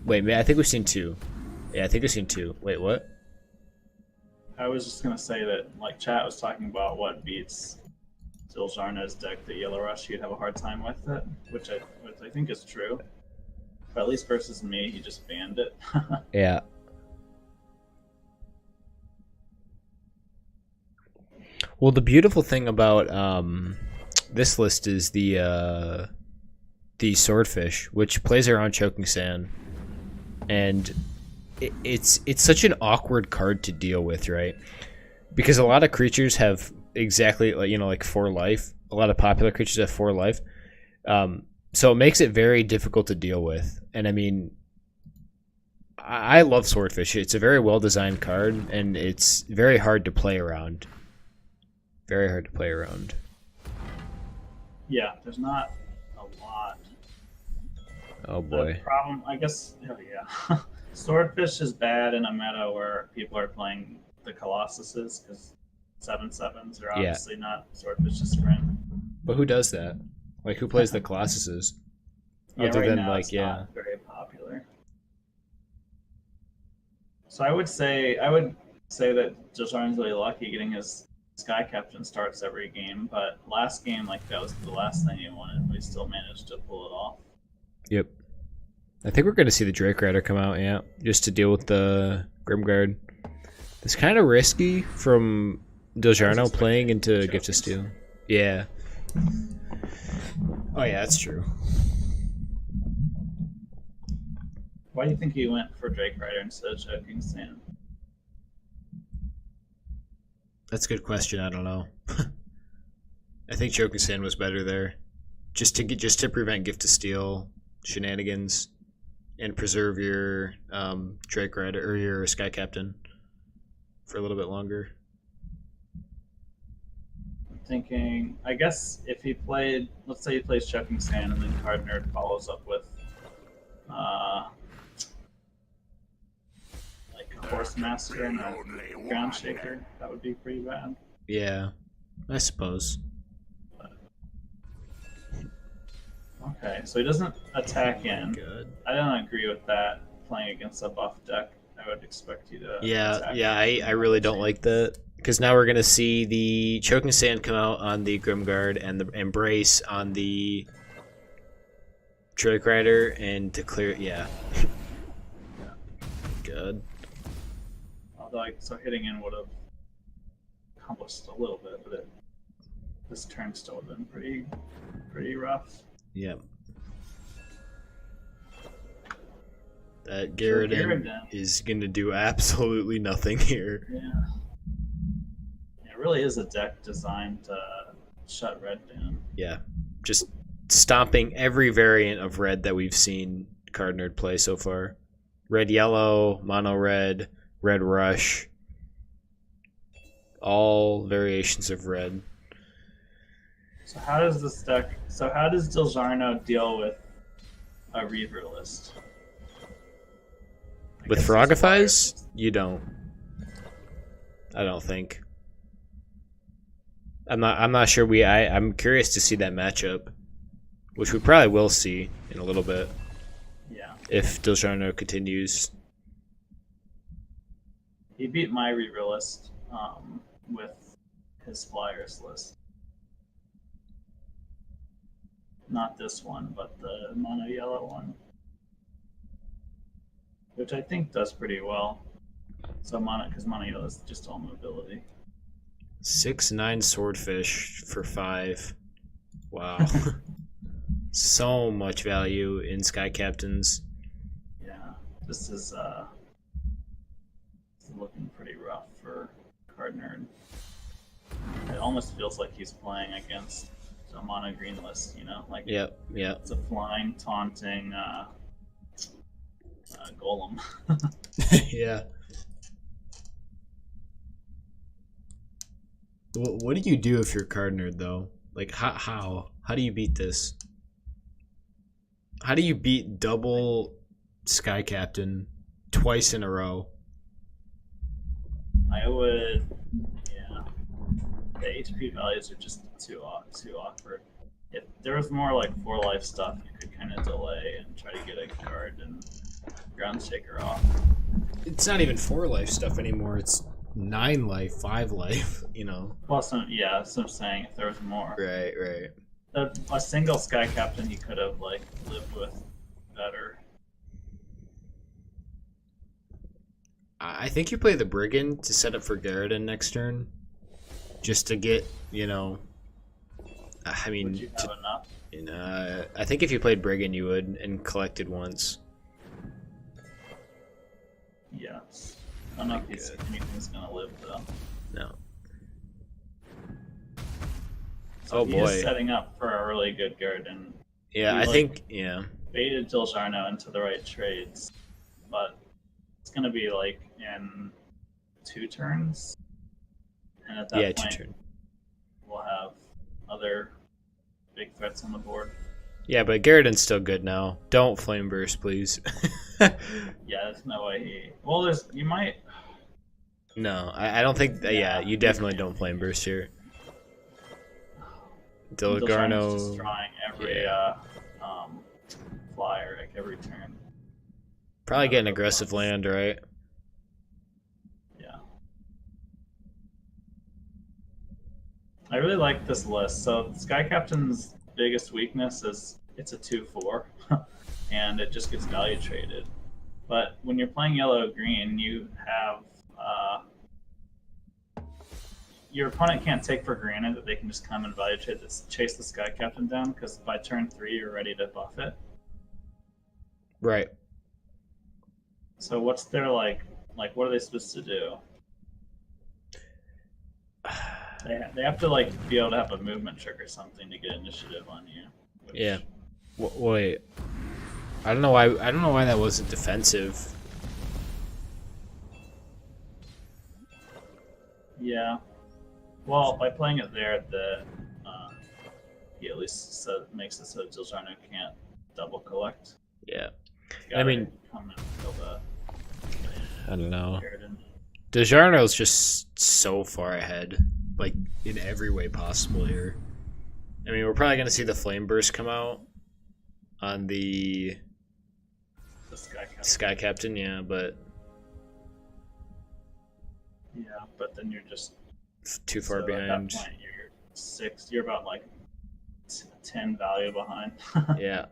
Wait, I think we've seen 2. Yeah, I think we've seen 2. Wait, what? I was just gonna say that, like, chat was talking about what beats Dilgarno's deck, the Yellow Rush. You'd have a hard time with it, which I think is true. But at least versus me, he just banned it. Yeah. Well, the beautiful thing about this list is the swordfish, which plays around choking sand, and it's such an awkward card to deal with, right? Because a lot of creatures have exactly like 4 life. A lot of popular creatures have 4 life, so it makes it very difficult to deal with. And I mean, I love swordfish. It's a very well designed card, and it's very hard to play around. Very hard to play around. Yeah, there's not a lot. Oh boy. The problem, I guess, Swordfish is bad in a meta where people are playing the Colossuses, because 7/7s are obviously not Swordfish's friend. But who does that? Like, who plays the Colossuses? Other right than, now like, it's not very popular. So I would say that Dilgarno's really lucky getting his Sky Captain starts every game, but last game, like, that was the last thing he wanted, but he still managed to pull it off. Yep. I think we're going to see the Drake Rider come out, yeah, just to deal with the Grimguard. It's kind of risky from Dilgarno playing into Gift of Steel. Yeah. Oh, yeah, that's true. Why do you think he went for Drake Rider instead of Choking Sand? That's a good question. I don't know. I think Choking Sand was better there, just to prevent Gift of Steel shenanigans and preserve your Drake Rider or your Sky Captain for a little bit longer. I'm thinking, I guess if he played, let's say he plays Choking Sand and then CardNerd follows up with like a Horse Master and a Ground Shaker, that would be pretty bad. Yeah, I suppose. Okay, so he doesn't attack in. Good. I don't agree with that. Playing against a buff deck, I would expect you to. attack I really don't like that, because now we're gonna see the Choking Sand come out on the Grimguard and the Embrace on the Drake Rider, and to clear, yeah. Good. Although, so hitting in would have accomplished a little bit, but this turn still would have been pretty rough. Yep. That Garrison is going to do absolutely nothing here. Yeah. It really is a deck designed to shut red down. Yeah. Just stomping every variant of red that we've seen CardNerd play so far. Red-yellow, mono-red, red rush. All variations of red. So how does Dilgarno deal with a Reaver list? With Frogify's? You don't. I don't think. I'm not sure I'm curious to see that matchup, which we probably will see in a little bit. Yeah. If Dilgarno continues. He beat my Reaver list with his Flyers list. Not this one, but the mono yellow one, which I think does pretty well. So because mono yellow is just all mobility. 6/9 Swordfish for 5. Wow. So much value in Sky Captains. Yeah, this is looking pretty rough for CardNerd. It almost feels like he's playing against a mono green list, like yeah. It's a flying, taunting golem. Yeah. What do you do if you're CardNerd though? Like how do you beat this? How do you beat double Sky Captain twice in a row? I would, yeah. The HP values are just too awkward. If there was more like 4 life stuff, you could kind of delay and try to get a card and Ground Shaker off. It's not even 4 life stuff anymore. It's 9 life, 5 life. Well, that's what I'm saying. If there was more, Right. A single Sky Captain you could have lived with better. I think you play the Brigand to set up for Garrison next turn. just to get, I mean, Would you have enough? I think if you played Brigand, you would, and collected once. Yes. I don't know if anything's gonna live though. No. So boy. He's setting up for a really good Garden. Yeah, I think, yeah. Baited Dilgarno into the right trades, but it's gonna be like in 2 turns, and at that point, 2 turns. we'll have other big threats on the board. Yeah, but Garriden's still good now. Don't Flame Burst, please. Yeah, there's no way he. Well, you might. No, I don't think. Yeah, you definitely don't Flame Burst here. Dilgarno just destroying every flyer like every turn. Probably get an aggressive land, right? Yeah. I really like this list. So Sky Captain's biggest weakness is it's a 2/4, and it just gets value traded. But when you're playing yellow-green, you have your opponent can't take for granted that they can just come and value trade this, chase the Sky Captain down, because by turn 3 you're ready to buff it. Right. So what's their like what are they supposed to do? They have to like be able to have a movement trick or something to get initiative on you. Yeah. Wait. I don't know why that wasn't defensive. Yeah. Well, by playing it there, he at least makes it so Dilgarno can't double collect. Yeah. I mean, I don't know. Dilgarno's just so far ahead, like in every way possible here. I mean, we're probably gonna see the Flame Burst come out on the Sky Captain, yeah, but then you're just too far behind. At that point, you're 6. You're about like 10 value behind. Yeah.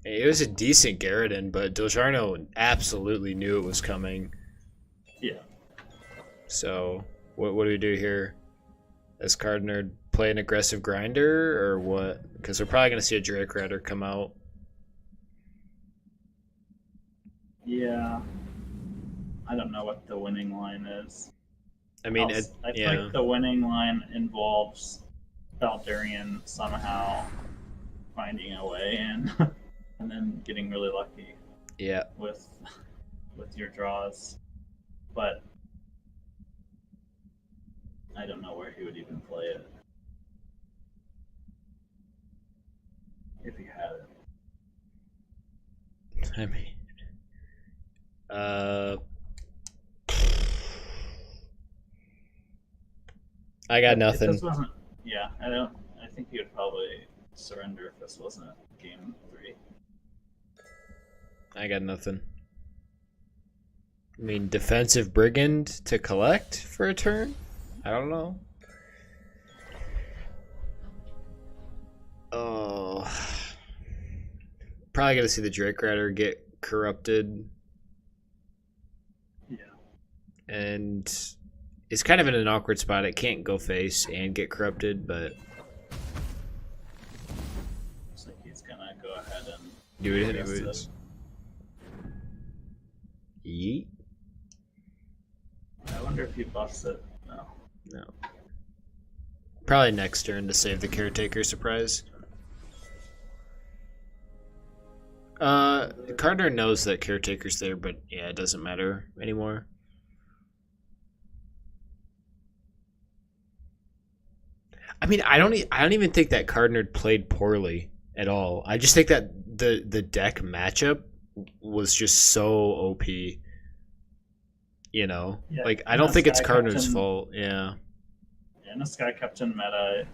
It was a decent Garriden, but Dilgarno absolutely knew it was coming. Yeah. So, what do we do here? As CardNerd, play an aggressive grinder, or what? Because we're probably going to see a Drake Rider come out. Yeah. I don't know what the winning line is. I mean, I think the winning line involves Baldurian somehow finding a way in, and then getting really lucky. Yeah. With your draws, but I don't know where he would even play it if he had it. I mean, I got nothing. If this wasn't, I think he would probably surrender if this wasn't game 3. I got nothing. I mean, defensive Brigand to collect for a turn? I don't know. Oh. Probably gonna see the Drake Rider get corrupted. Yeah. And it's kind of in an awkward spot. It can't go face and get corrupted, but looks like he's gonna go ahead and do it anyways. Yeet. I wonder if he buffs it. No. Probably next turn to save the Caretaker surprise. CardNerd knows that Caretaker's there, but yeah, it doesn't matter anymore. I mean, I don't even think that CardNerd played poorly at all. I just think that the deck matchup was just so OP. You know, Yeah, like I don't think it's Sky CardNerd's Captain- fault. Yeah. In a Sky Captain meta,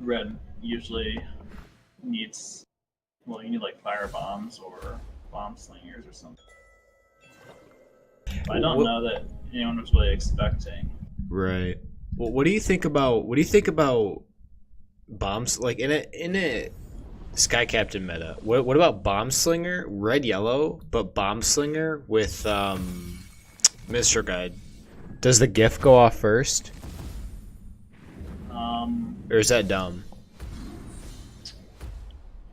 red usually needs, well, you need like fire bombs or bomb slingers or something. But I don't know that anyone was really expecting. Right. Well, what do you think about bombs like in a Sky Captain meta? What about Bomb Slinger, red yellow, but Bomb Slinger with Minstrel Guide? Does the GIF go off first? Or is that dumb?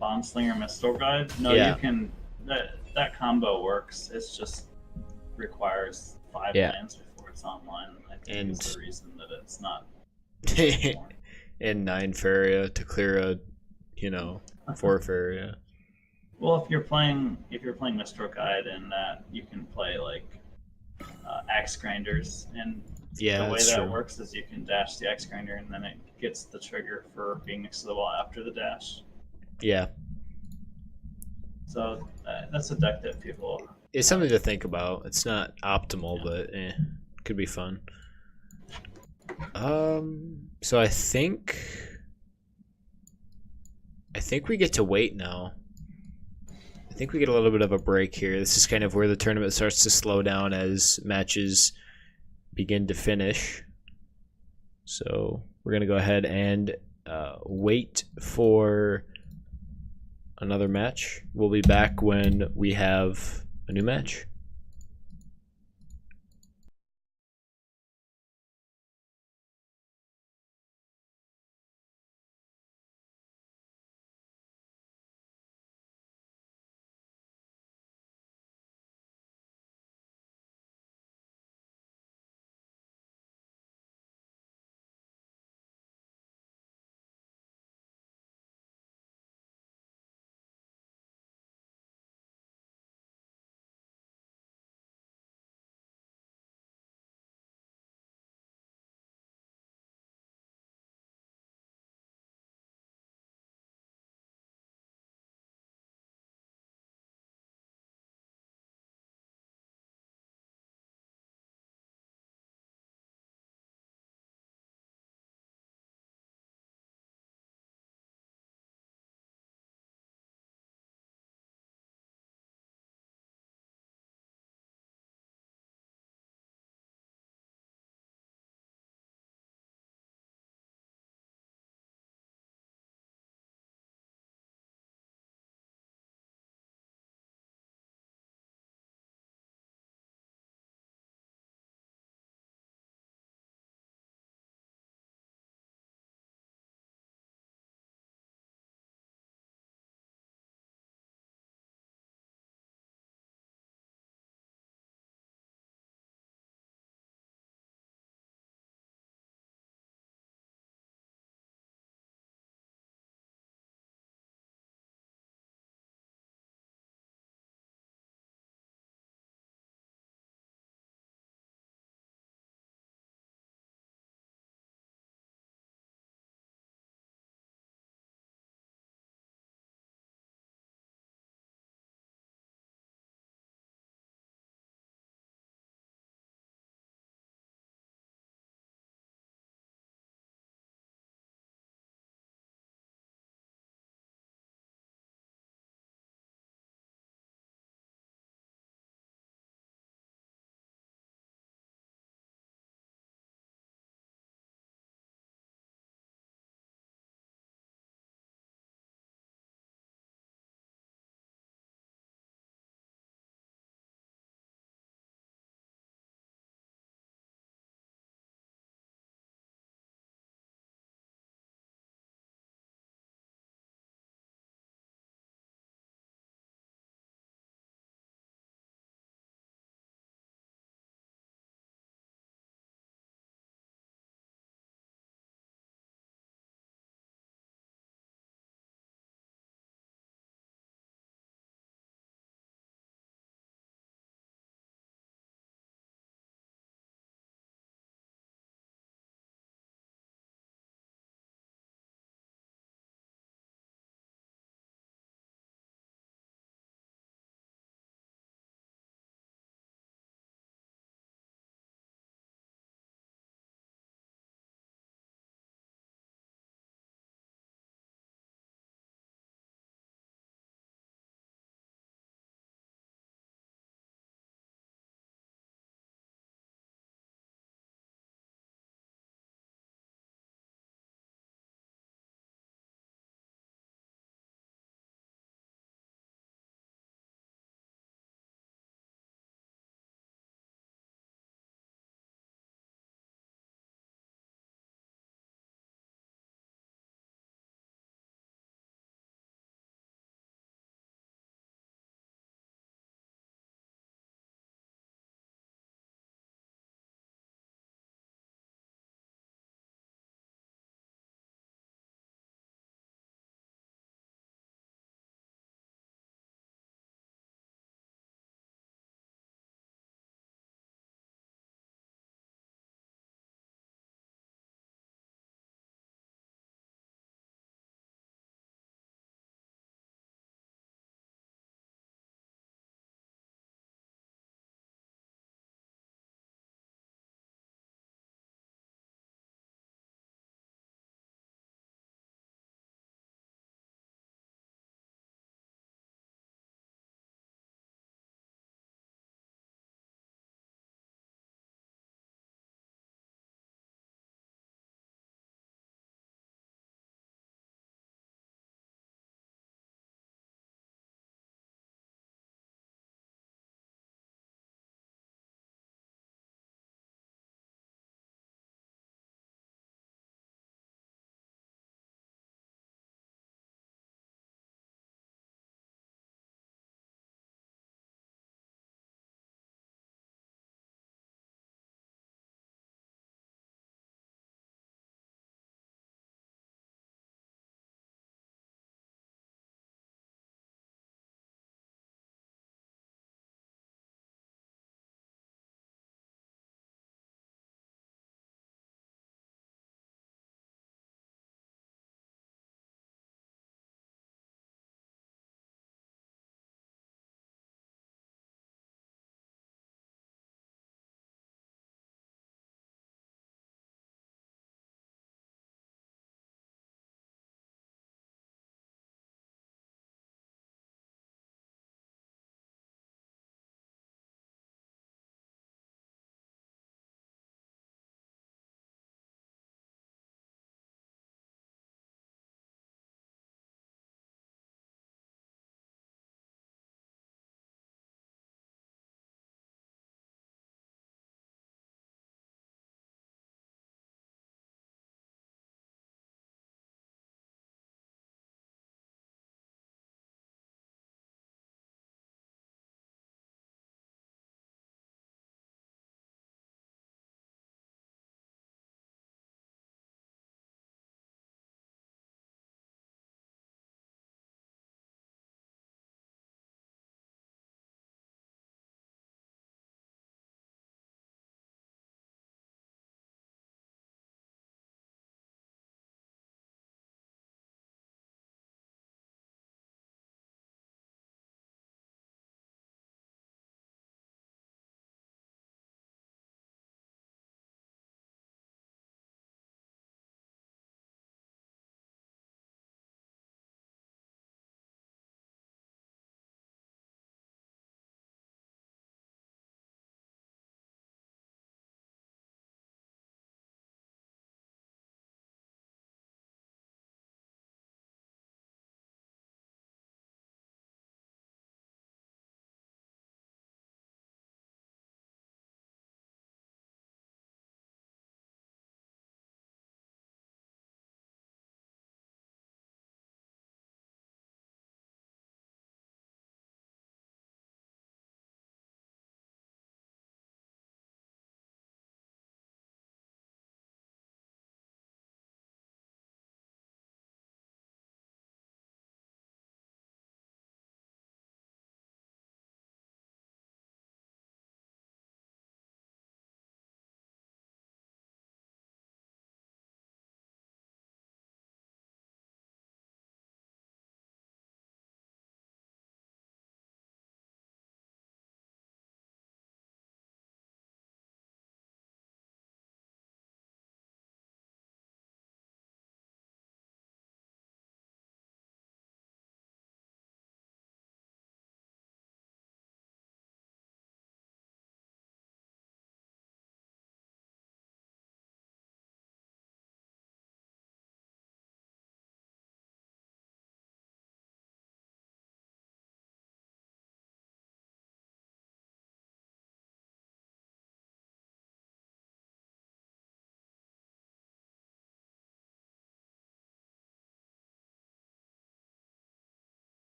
Bondslinger Mistral Guide. No, Yeah. you can. That combo works. It's just requires 5 Yeah. lands before it's online. I think And- is the reason that it's not. And 9 Faeria to clear a, 4 Faeria. Well, if you're playing Mistral Guide and that, you can play like Axe Grinders, and Yeah, the way that's that true. works is you can dash the Axe Grinder, and then it gets the trigger for being next to the wall after the dash. Yeah. So that's a deck that people. It's something to think about. It's not optimal, but could be fun. So I think we get to wait now. I think we get a little bit of a break here. This is kind of where the tournament starts to slow down as matches begin to finish. So we're gonna go ahead and wait for another match. We'll be back when we have a new match.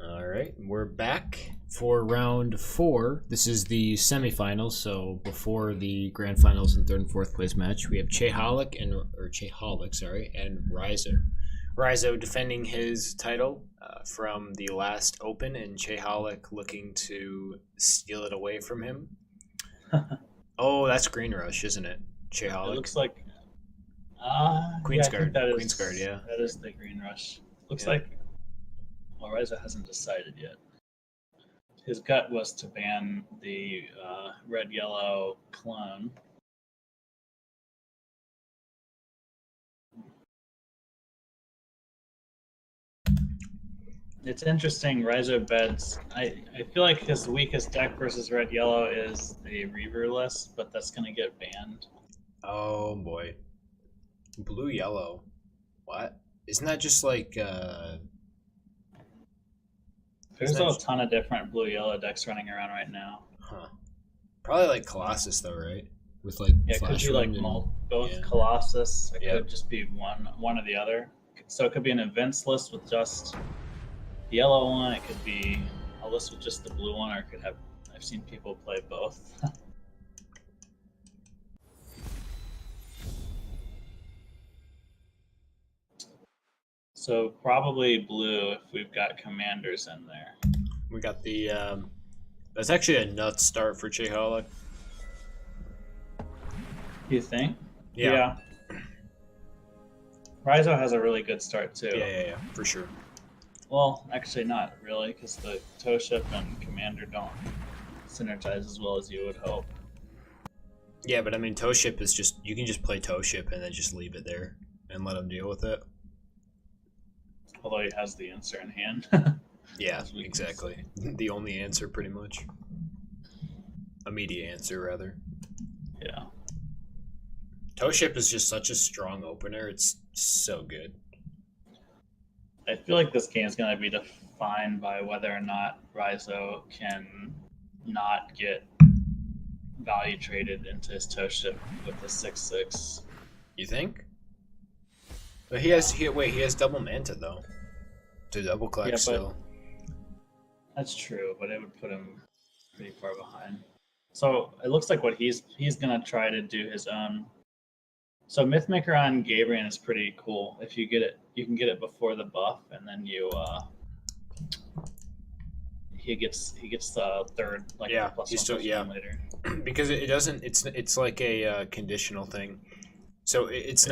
All right, we're back for round 4. This is the semifinals, so before the grand finals and third and fourth place match, we have ChaeHolic and RaiZo. RaiZo defending his title from the last Open, and ChaeHolic looking to steal it away from him. Oh, that's Green Rush, isn't it? ChaeHolic. It looks like Queen's Guard. Queen's Guard, yeah. That is the Green Rush. Looks like RaiZo hasn't decided yet. His gut was to ban the red-yellow clone. It's interesting, RaiZo bets. I feel like his weakest deck versus red-yellow is the Reaverless, but that's going to get banned. Oh, boy. Blue-yellow. What? Isn't that just like... There's a ton of different blue-yellow decks running around right now. Huh. Probably like Colossus, though, right? With like it could be like both Colossus. It could just be one or the other. So it could be an events list with just the yellow one. It could be a list with just the blue one, or it could have. I've seen people play both. So probably blue if we've got commanders in there. We got the that's actually a nuts start for ChaeHolic. You think? Yeah. RaiZo has a really good start too. Yeah, for sure. Well, actually not really, because the toe ship and commander don't synergize as well as you would hope. Yeah, but I mean, toe ship is just, you can just play toe ship and then just leave it there and let him deal with it. Although he has the answer in hand. Yeah, exactly. The only answer, pretty much. Immediate answer, rather. Yeah. Toe ship is just such a strong opener. It's so good. I feel like this game is going to be defined by whether or not RaiZo can not get value traded into his toe ship with the 6/6. You think? But he has double manta though. To double collect still. That's true, but it would put him pretty far behind. So it looks like what he's gonna try to do his own. So Mythmaker on Gabriel is pretty cool. If you get it, you can get it before the buff, and then you he gets the third the plus he's one, still later. Because it doesn't. It's like a conditional thing. So it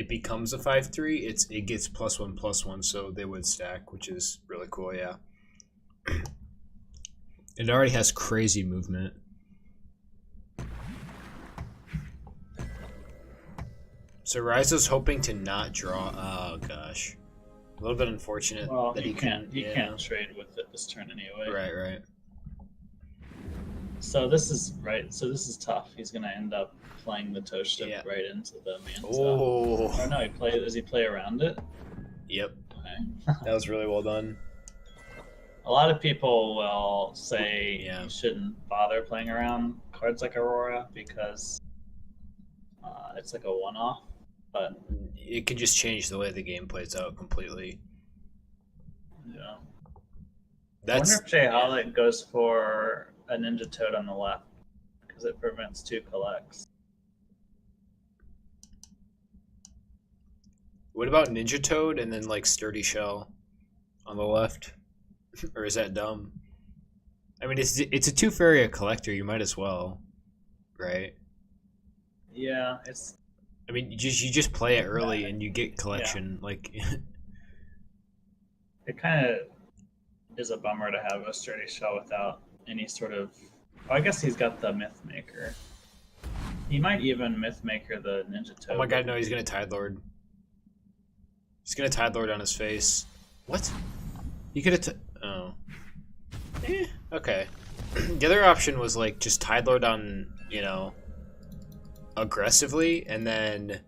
becomes a 5/3. It gets +1/+1, so they would stack, which is really cool. Yeah. It already has crazy movement. So RaiZo's hoping to not draw. Oh gosh, a little bit unfortunate that he can't trade with it this turn anyway. Right. So this is tough. He's gonna end up playing the toe ship right into the manta. Oh. Or no, does he play around it? Yep. Okay. That was really well done. A lot of people will say you shouldn't bother playing around cards like Aurora because it's like a one-off, but it can just change the way the game plays out completely. Yeah. I wonder if ChaeHolic goes for a Ninja Toad on the left because it prevents 2 collects. What about Ninja Toad and then like Sturdy Shell on the left? Or is that dumb? I mean, it's a 2 Faeria collector. You might as well, right? Yeah, it's. I mean, you just play it early and you get collection. Yeah. Like, it kind of is a bummer to have a Sturdy Shell without any sort of. Oh, I guess he's got the Mythmaker. He might even Mythmaker the Ninja Toad. Oh my god, no! He's gonna Tide Lord. He's gonna Tide Lord on his face. What? You could have. Oh. Okay. The other option was like just Tide Lord on, aggressively, and then.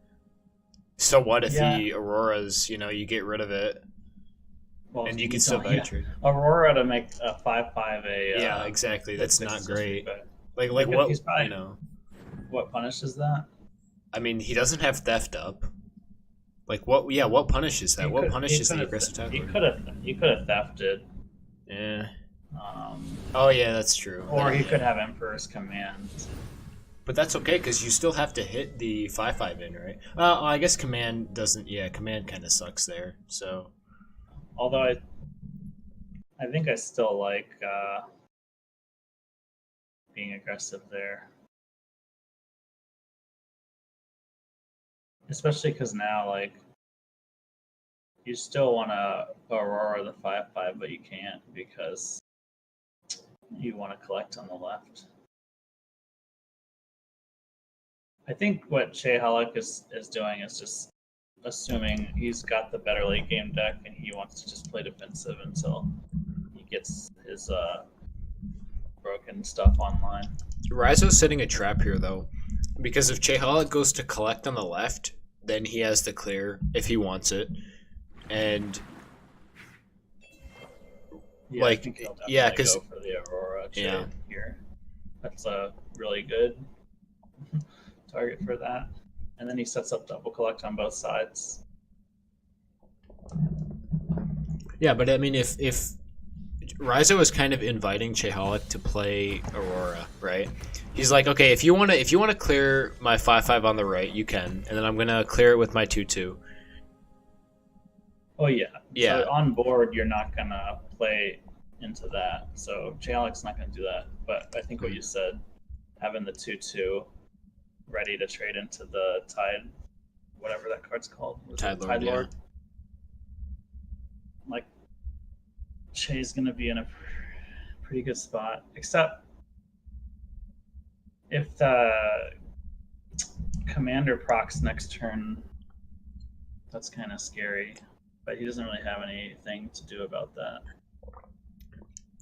So what if the Auroras, you get rid of it, and you can still value trade. Aurora to make a 5/5 a. Yeah, exactly. That's not great. Like what? What punishes that? I mean, he doesn't have Theft up. Like what? Yeah, what punishes that? What punishes the could've- aggressive tackle? You could have thefted. Yeah. Oh yeah, that's true. Or he could have Emperor's Command. But that's okay because you still have to hit the 5/5 in, right? I guess command doesn't. Yeah, command kind of sucks there. So. Although I think I still like being aggressive there, especially because now like you still want to Aurora the 5/5, but you can't because you want to collect on the left. I think what ChaeHolic is doing is just assuming he's got the better late game deck and he wants to just play defensive until he gets his broken stuff online. RaiZo's setting a trap here though, because if ChaeHolic goes to collect on the left, then he has the clear if he wants it, and Yeah, I think he'll definitely because go for the Aurora trade here. That's a really good target for that. And then he sets up double collect on both sides. Yeah, but I mean, if RaiZo is kind of inviting ChaeHolic to play Aurora, right? He's like, okay, if you wanna clear my 5/5 on the right, you can, and then I'm gonna clear it with my 2/2. Oh yeah. Yeah. So on board, you're not gonna play into that. So ChaeHolic's not gonna do that. But I think what you said, having the 2/2 ready to trade into the Tide, whatever that card's called. Tide Lord. Like, Che's gonna be in a pretty good spot, except if the commander procs next turn, that's kind of scary. But he doesn't really have anything to do about that.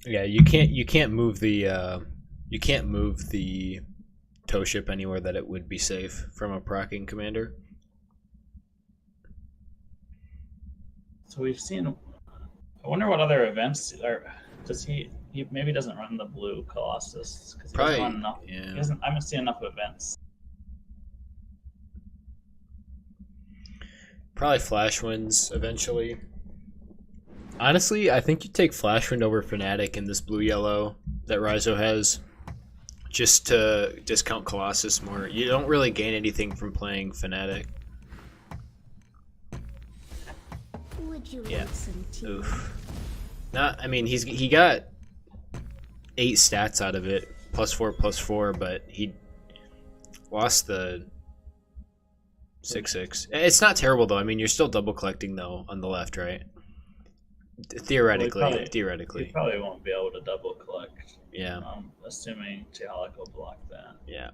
Yeah, you can't move the tow ship anywhere that it would be safe from a proccing commander. So we've seen. I wonder what other events are. Does he maybe doesn't run the blue Colossus because he Probably, doesn't run enough. yeah. He doesn't. I haven't seen enough events. Probably Flashwinds eventually. Honestly, I think you take Flashwind over Fnatic in this blue-yellow that RaiZo has, just to discount Colossus more. You don't really gain anything from playing Fnatic. Would you Yeah. like some tea? Oof. I mean, he got 8 stats out of it, +4/+4, but he lost the 6/6. It's not terrible though. I mean, you're still double collecting though on the left, right? Theoretically. He probably won't be able to double collect. Yeah. Assuming ChaeHolic will block that. Yeah.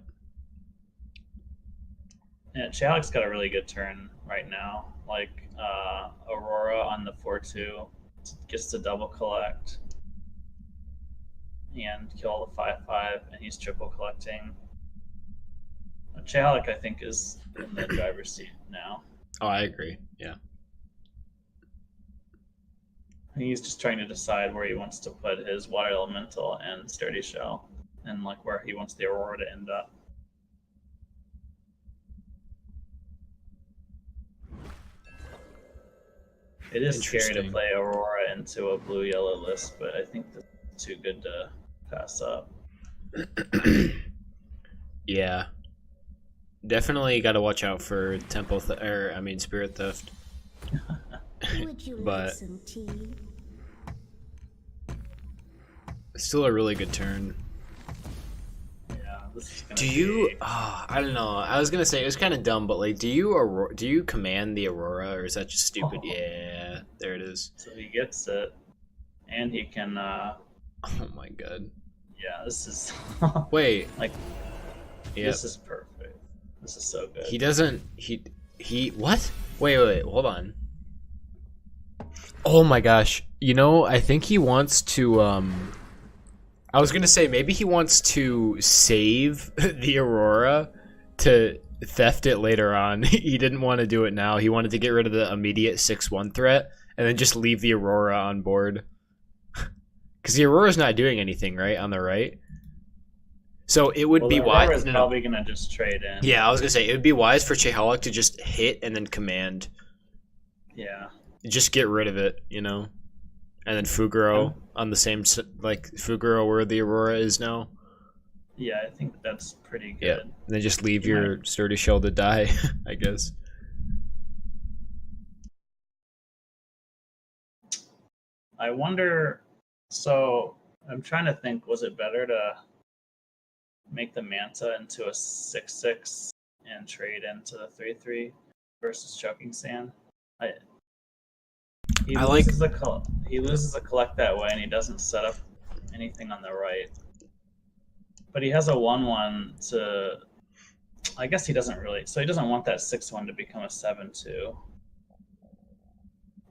Yeah, ChaeHolic's got a really good turn right now. Like Aurora on the 4/2 gets to double collect and kill the 5/5, and he's triple collecting. ChaeHolic, I think, is in the driver's seat now. Oh, I agree. Yeah. He's just trying to decide where he wants to put his Water Elemental and Sturdy Shell, and like where he wants the Aurora to end up. It is scary to play Aurora into a blue-yellow list, but I think that's too good to pass up. Yeah. Definitely got to watch out for Spirit Theft. Would you But- like some tea? Still a really good turn. Yeah, this is gonna Do you? I don't know. I was gonna say it was kind of dumb, but like, do you command the Aurora, or is that just stupid? Oh. Yeah, there it is. So he gets it, and he can. Oh my god. Yeah, this is. Wait. Like. Yep. This is perfect. This is so good. He doesn't. He. What? Wait. Hold on. Oh my gosh. You know, I think he wants to. I was gonna say maybe he wants to save the Aurora to theft it later on. He didn't want to do it now. He wanted to get rid of the immediate 6/1 threat and then just leave the Aurora on board. Because the Aurora's not doing anything, right, on the right. So it would be wise. Aurora's probably gonna just trade in. Yeah, I was gonna say it would be wise for ChaeHolic to just hit and then command. Yeah. Just get rid of it, you know? And then Fugaro on the same, like, Fugaro where the Aurora is now. Yeah, I think that's pretty good. Yeah. And then just leave You your Sturdy Shell to die, I guess. I wonder, so I'm trying to think, was it better to make the Manta into a 6/6 and trade into the 3/3 versus Choking Sand? He loses a collect that way, and he doesn't set up anything on the right. But he has a 1/1 to. I guess he doesn't really. So he doesn't want that 6/1 to become a 7/2.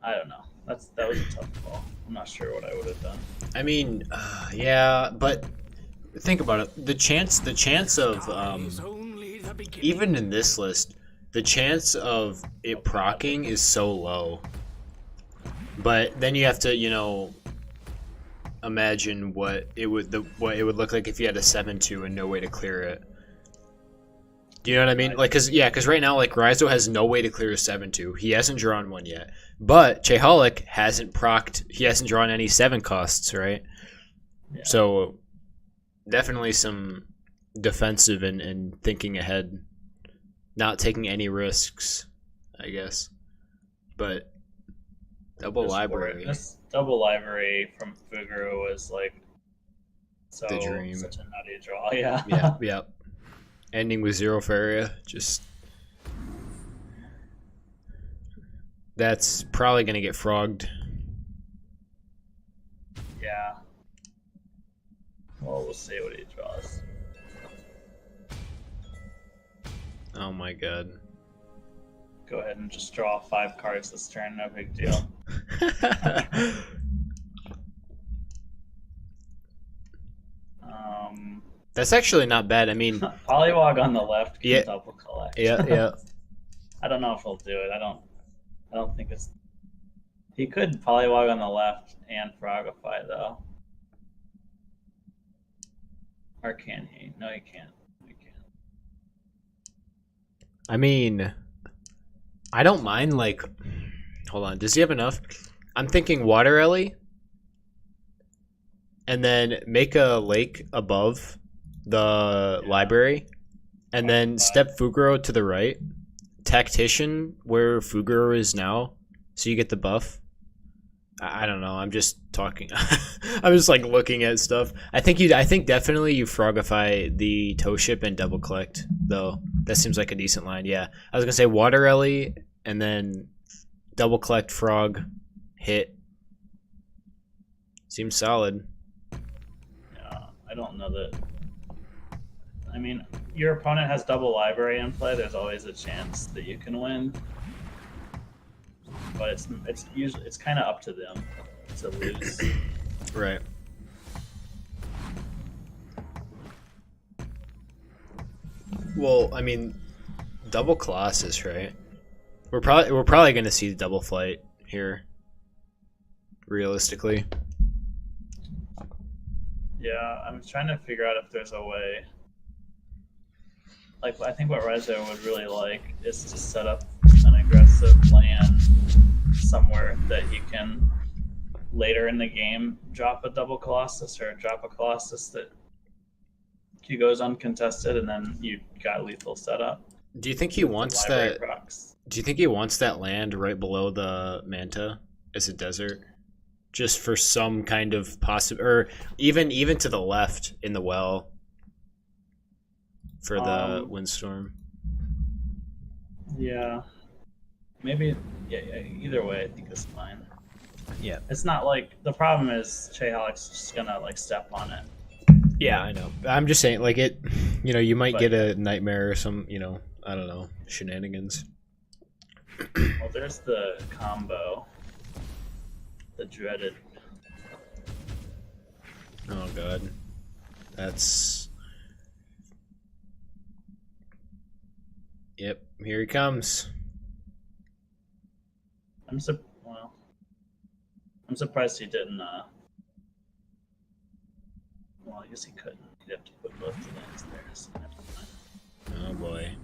I don't know. That was a tough call. I'm not sure what I would have done. I mean, yeah, but think about it. The chance of even in this list, the chance of it proccing is so low. But then you have to, you know, imagine what it would look like if you had a 7/2 and no way to clear it. Do you know what I mean? Like, because right now, like, RaiZo has no way to clear a 7/2. He hasn't drawn one yet. But ChaeHolic hasn't procced. He hasn't drawn any 7 costs, right? Yeah. So definitely some defensive and thinking ahead, not taking any risks, I guess. But double library. This double library from Fugaro was like such a nutty draw. Yeah. Yeah. Ending with 0 Faeria, just that's probably gonna get frogged. Yeah. Well, we'll see what he draws. Oh my god. Go ahead and just draw 5 cards this turn, no big deal. That's actually not bad. I mean, Polywog on the left can Yeah. double collect. yeah. I don't know if he'll do it. I don't think it's. He could Polywog on the left and Frogify though. Or can he? No, he can't. He can't. I mean, I don't mind, like, hold on, does he have enough? I'm thinking Water Ellie, and then make a lake above the library, and then step Fugaro to the right, Tactician where Fugaro is now, so you get the buff. I don't know, I'm just talking. I'm just like looking at stuff. I think definitely you Frogify the Toe Ship and double collect, though. That seems like a decent line. Yeah, I was gonna say Water Ellie and then double collect Frog, hit. Seems solid. Yeah, I don't know that. I mean, your opponent has double library in play. There's always a chance that you can win, but it's kind of up to them to lose. Right. Well, I mean, double Colossus, right? We're probably gonna see double flight here, realistically. Yeah, I'm trying to figure out if there's a way. Like, I think what RaiZo would really like is to set up an aggressive land somewhere that he can later in the game drop a double Colossus or drop a Colossus that he goes uncontested, and then you got lethal setup. Do you think he wants that? Do you think he wants that land right below the Manta as a desert, just for some kind of possible, or even to the left in the well for the windstorm? Yeah, maybe. Yeah. Either way, I think it's fine. Yeah, it's not like the problem is ChaeHolic's just gonna like step on it. Yeah, I know. I'm just saying, like, it. You know, you might get a nightmare or some. You know, I don't know, shenanigans. Well, there's the combo. The dreaded. Oh god, that's. Yep, here he comes. I'm surprised he didn't. Well, I guess he couldn't. He'd have to put both the lands there. So oh boy.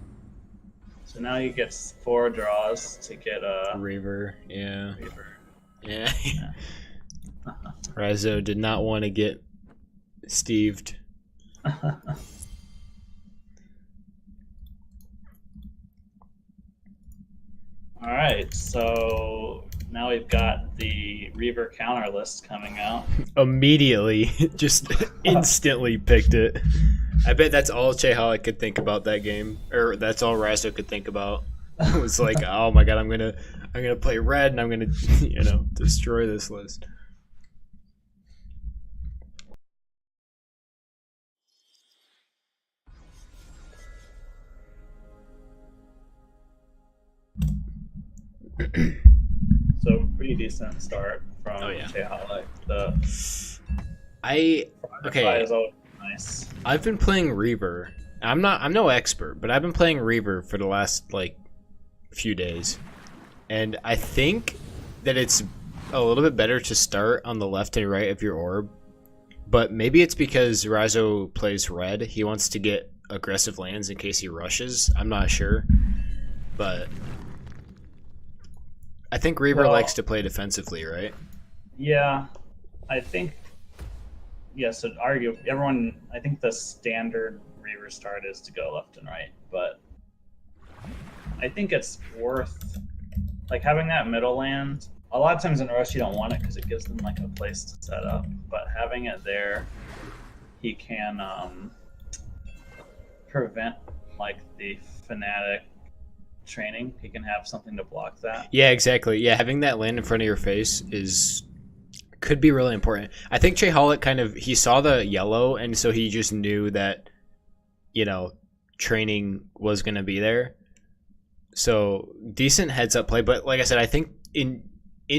So now he gets 4 draws to get a Reaver, yeah. Reaver. Yeah. RaiZo did not want to get Steved. Alright, so now we've got the Reaver counter list coming out. Immediately, just instantly picked it. I bet that's all ChaeHolic could think about that game, or that's all RaiZo could think about. It was like, oh my god, I'm gonna play red and I'm gonna destroy this list. So pretty decent start from ChaeHolic. The okay. is always nice. I've been playing Reaver. I'm no expert, but I've been playing Reaver for the last few days, and I think that it's a little bit better to start on the left and right of your orb. But maybe it's because RaiZo plays red. He wants to get aggressive lands in case he rushes. I'm not sure, but I think Reaver likes to play defensively, right? Yeah, I think. Yeah, so I think the standard Reaver start is to go left and right, but I think it's worth having that middle land. A lot of times in Rush you don't want it because it gives them a place to set up, but having it there, he can prevent the Fnatic training. He can have something to block that. Yeah, exactly. Yeah, having that land in front of your face could be really important. I think ChaeHolic he saw the yellow, and so he just knew that, training was going to be there. So decent heads up play, but like I said, I think in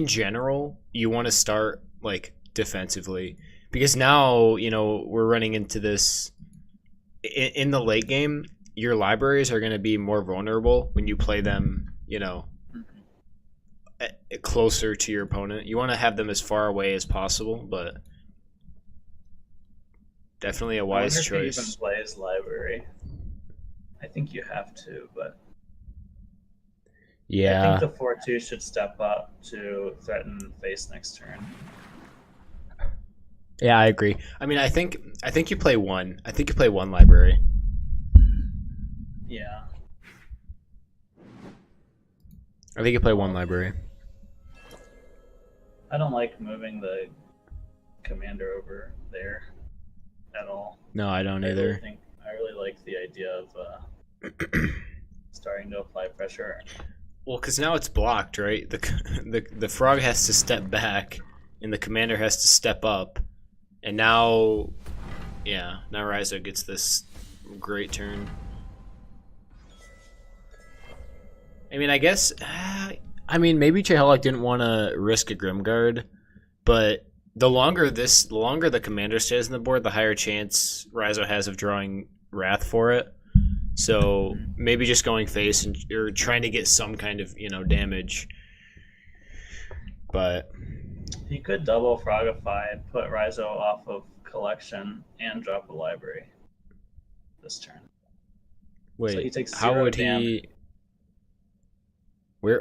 general you want to start defensively, because now we're running into this in the late game. Your libraries are going to be more vulnerable when you play them, closer to your opponent. You want to have them as far away as possible, but definitely a wise choice. I wonder if he even plays library. I think you have to, but yeah, I think the 4/2 should step up to threaten face next turn. Yeah, I agree. I mean, I think you play one. I think you play one library. Yeah. I think you play one library. I don't like moving the commander over there at all. No, I don't either. I really like the idea of starting to apply pressure. Well, because now it's blocked, right? The frog has to step back, and the commander has to step up, and now RaiZo gets this great turn. I mean, I guess. Maybe ChaeHolic didn't want to risk a Grimguard, but the longer the commander stays on the board, the higher chance RaiZo has of drawing Wrath for it. So maybe just going face or trying to get some kind of damage. But he could double Frogify and put RaiZo off of collection and drop a library this turn. Wait, so he takes how would damage. he?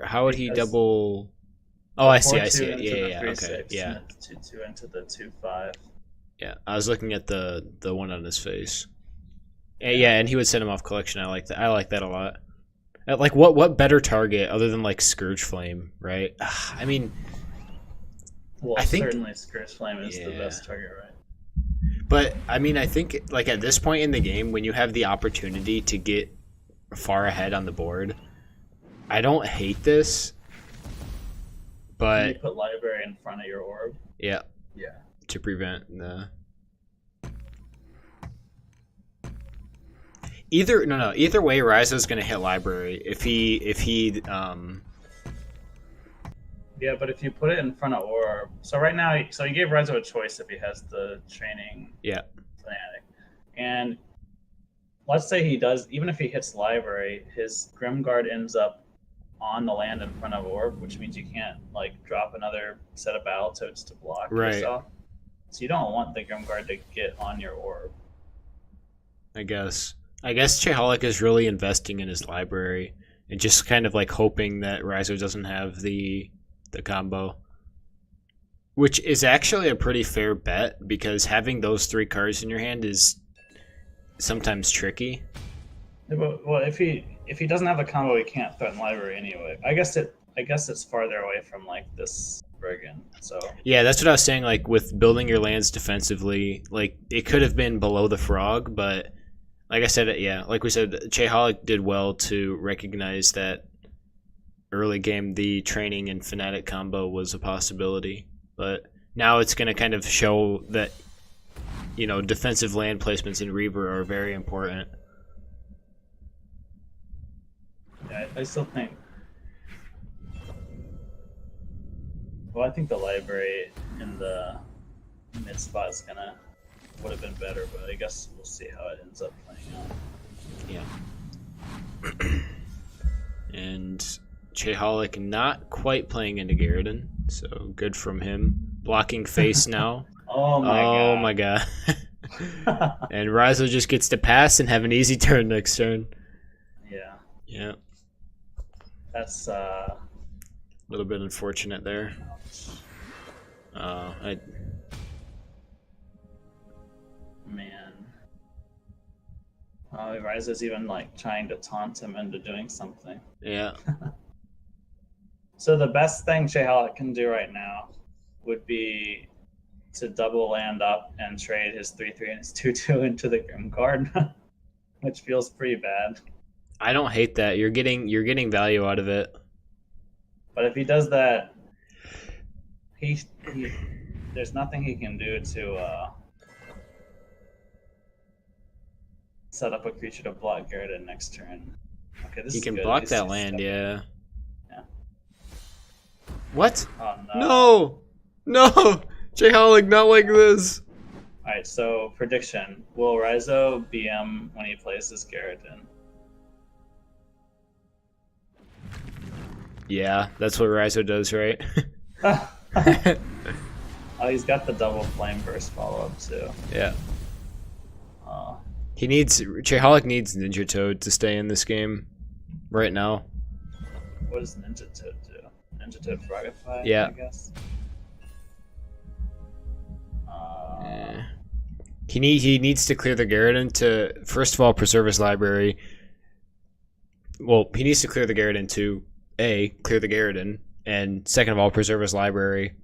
How would he double? Oh, I see. Yeah. Okay. Yeah. 2/2 into the 2/5. Yeah, I was looking at the one on his face. Yeah, and he would send him off collection. I like that. I like that a lot. What better target other than Scourge Flame, right? I mean, well, I think certainly Scourge Flame is the best target, right? But I mean, I think at this point in the game, when you have the opportunity to get far ahead on the board, I don't hate this, but you put library in front of your orb. Yeah. Yeah. To prevent the. Either way, RaiZo's gonna hit library if he. Yeah, but if you put it in front of orb, so right now, he gave RaiZo a choice if he has the training. Yeah. Fnatic, and let's say he does. Even if he hits library, his Grimguard ends up on the land in front of orb, which means you can't drop another set of Battletoads to block yourself. So you don't want the Grimguard to get on your orb. I guess ChaeHolic is really investing in his library, and just kind of like hoping that RaiZo doesn't have the combo. Which is actually a pretty fair bet, because having those 3 cards in your hand is sometimes tricky. Well, if he doesn't have a combo, he can't threaten library anyway. I guess it's farther away from like this Brigand. So yeah, that's what I was saying. Like with building your lands defensively, like it could have been below the frog, but like I said, yeah, like we said, ChaeHolic did well to recognize that early game the training and Fnatic combo was a possibility. But now it's going to kind of show that, you know, defensive land placements in Reaver are very important. Yeah, I still think. Well, I think the library in the mid spot would have been better, but I guess we'll see how it ends up playing out. Yeah. And ChaeHolic not quite playing into Garridan, so good from him. Blocking face now. Oh my god. And RaiZo just gets to pass and have an easy turn next turn. Yeah. Yeah. That's A little bit unfortunate there. Man. Oh, RaiZo's even like trying to taunt him into doing something. Yeah. So the best thing ChaeHolic can do right now would be to double land up and trade his 3/3 and his 2/2 into the Grim Guard, which feels pretty bad. I don't hate that. You're getting value out of it. But if he does that, he there's nothing he can do to set up a creature to block Garridan next turn. Okay, this You is can good. block He's that land, yeah. Yeah. What? Oh no. No! ChaeHolic, not like this. Alright, so prediction. Will RaiZo BM when he plays this Garridan? Yeah, that's what RaiZo does, right? Oh, he's got the double flame burst follow-up too. Yeah. Uh, ChaeHolic needs Ninja Toad to stay in this game right now. what does Ninja Toad do? Ninja Toad Frogify, Yeah. I guess? He needs to clear the Garridan to, first of all, preserve his library. Well, he needs to clear the Garridan to, A, clear the Garridan, and second of all, preserve his library.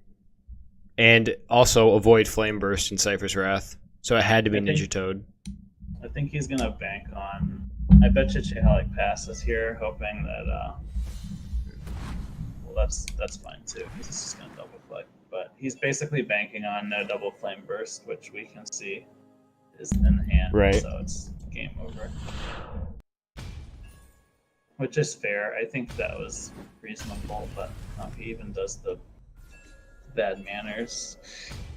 And also avoid Flame Burst and Seifer's Wrath. So it had to be Ninja Toad. I think he's gonna bank on. I bet you ChaeHolic passes here, hoping that. Well, that's fine too, because it's just gonna double click. But he's basically banking on no double flame burst, which we can see is in hand. Right. So it's game over. Which is fair. I think that was reasonable, but he even does the bad manners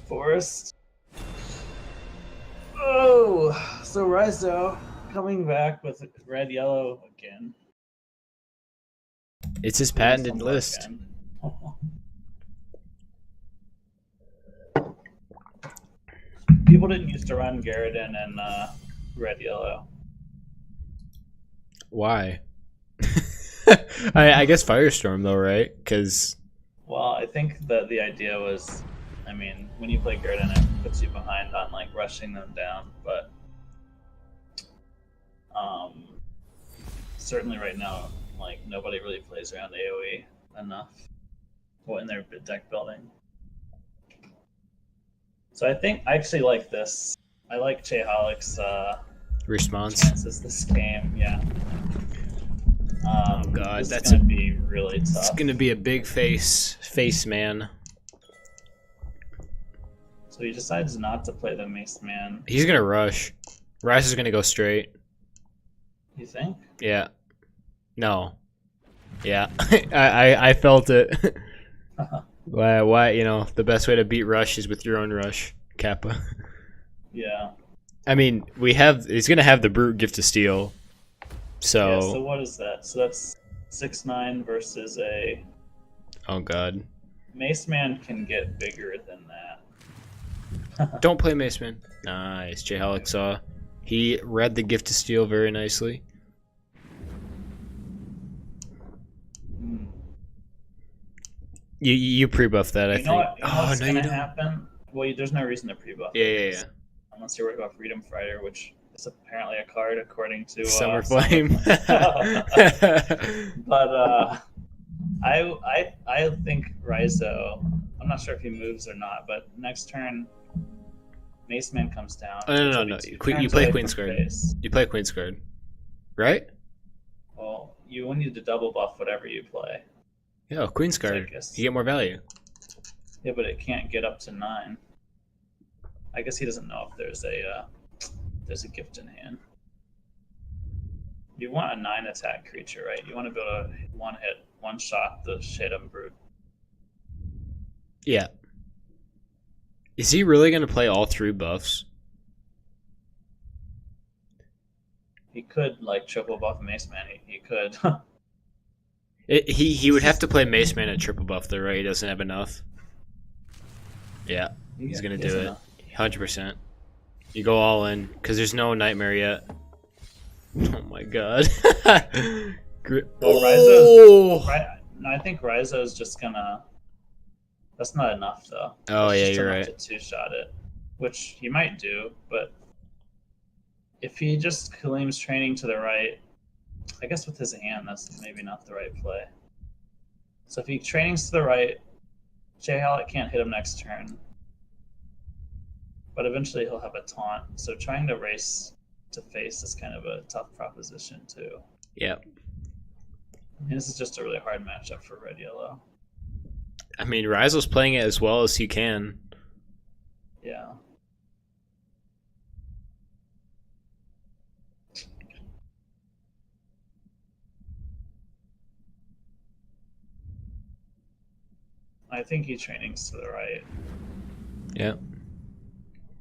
for us. Oh, so RaiZo coming back with red yellow again. It's his patented list. Again. People didn't used to run Garridan and red yellow. Why? I guess Firestorm though, right? Because Well, I think that the idea was, I mean, when you play Garridan, it puts you behind on like rushing them down, but certainly right now, like nobody really plays around AoE enough in their deck building. So I think I actually like this. I like ChaeHolic's response. chances this game. Yeah. Oh god, this that's is gonna be really tough. It's gonna be a big face man. So he decides not to play the Mace Man. He's gonna rush. Rice is gonna go straight. You think? Yeah. No. Yeah. I felt it. Why? You know, the best way to beat Rush is with your own Rush, Kappa. Yeah. I mean, he's gonna have the Brute Gift to Steal. Yeah, so what is that? So that's 6/9 versus a. Oh god. Mace Man can get bigger than that. Don't play Maceman. Nice. ChaeHolic saw. He read the Gift to Steal very nicely. You pre-buff that, I You know think. what? You know what's no, you gonna don't. happen? Well, there's no reason to pre-buff. Yeah, it, yeah, yeah. Unless you're worried about Freedom Fighter, which is apparently a card according to Summerflame. But I think RaiZo. I'm not sure if he moves or not, but next turn, Mace Man comes down. Oh, no. which will be 2 You turns play away Queen's from Guard. face. You play Queen's Guard, right? Well, you will need to double buff whatever you play. Yeah, Queen's So I Guard. guess- You get more value. Yeah, but it can't get up to 9. I guess he doesn't know if there's a gift in hand. You want a 9 attack creature, right? You want to be able to one hit, one shot the Shadem Brute. Yeah. Is he really going to play all 3 buffs? He could like triple buff Mace Man. He could. He would have to play Mace Man at triple buff though, right? He doesn't have enough. Yeah, he's going to do it. 100%. You go all in, because there's no Nightmare yet. Oh my god. Oh, no, I think RaiZo is just gonna. That's not enough though. Oh, That's yeah, just you're enough right. To 2-shot it, which he might do, but if he just Kaleem's training to the right, I guess with his hand, that's maybe not the right play. So if he trainings to the right, ChaeHolic can't hit him next turn, but eventually he'll have a taunt. So trying to race to face is kind of a tough proposition too. Yep. And this is just a really hard matchup for Red Yellow. I mean, RaiZo's playing it as well as he can. Yeah. I think he trainings to the right. Yep.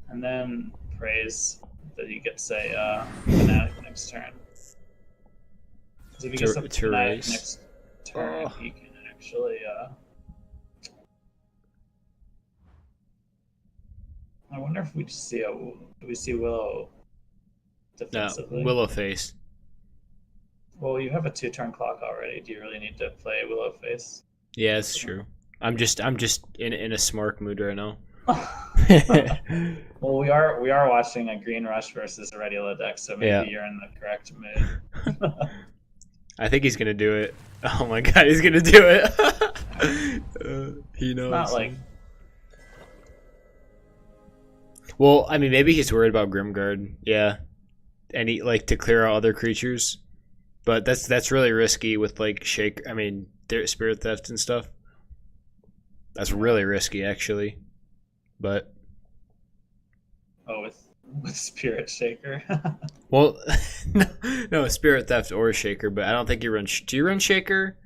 And then prays that he gets a fanatic next turn. Because if he gets a To fanatic raise. next turn, he can actually. I wonder if we just see do we see Willow No, defensively? Willow face. Well, you have a 2-turn clock already. Do you really need to play Willow face? Yeah, it's true. I'm just in a smart mood right now. Well, we are watching a Green Rush versus a Red Yellow deck, so maybe Yeah. you're in the correct mood. I think he's gonna do it. Oh my god, he's gonna do it. He knows. Not like Well, I mean, maybe he's worried about Grimguard. Yeah, and he like to clear out other creatures, but that's really risky with like Shake. I mean, Spirit Theft and stuff. That's really risky, actually. But with Spirit Shaker. well, no, Spirit Theft or Shaker. But I don't think you run. Do you run Shaker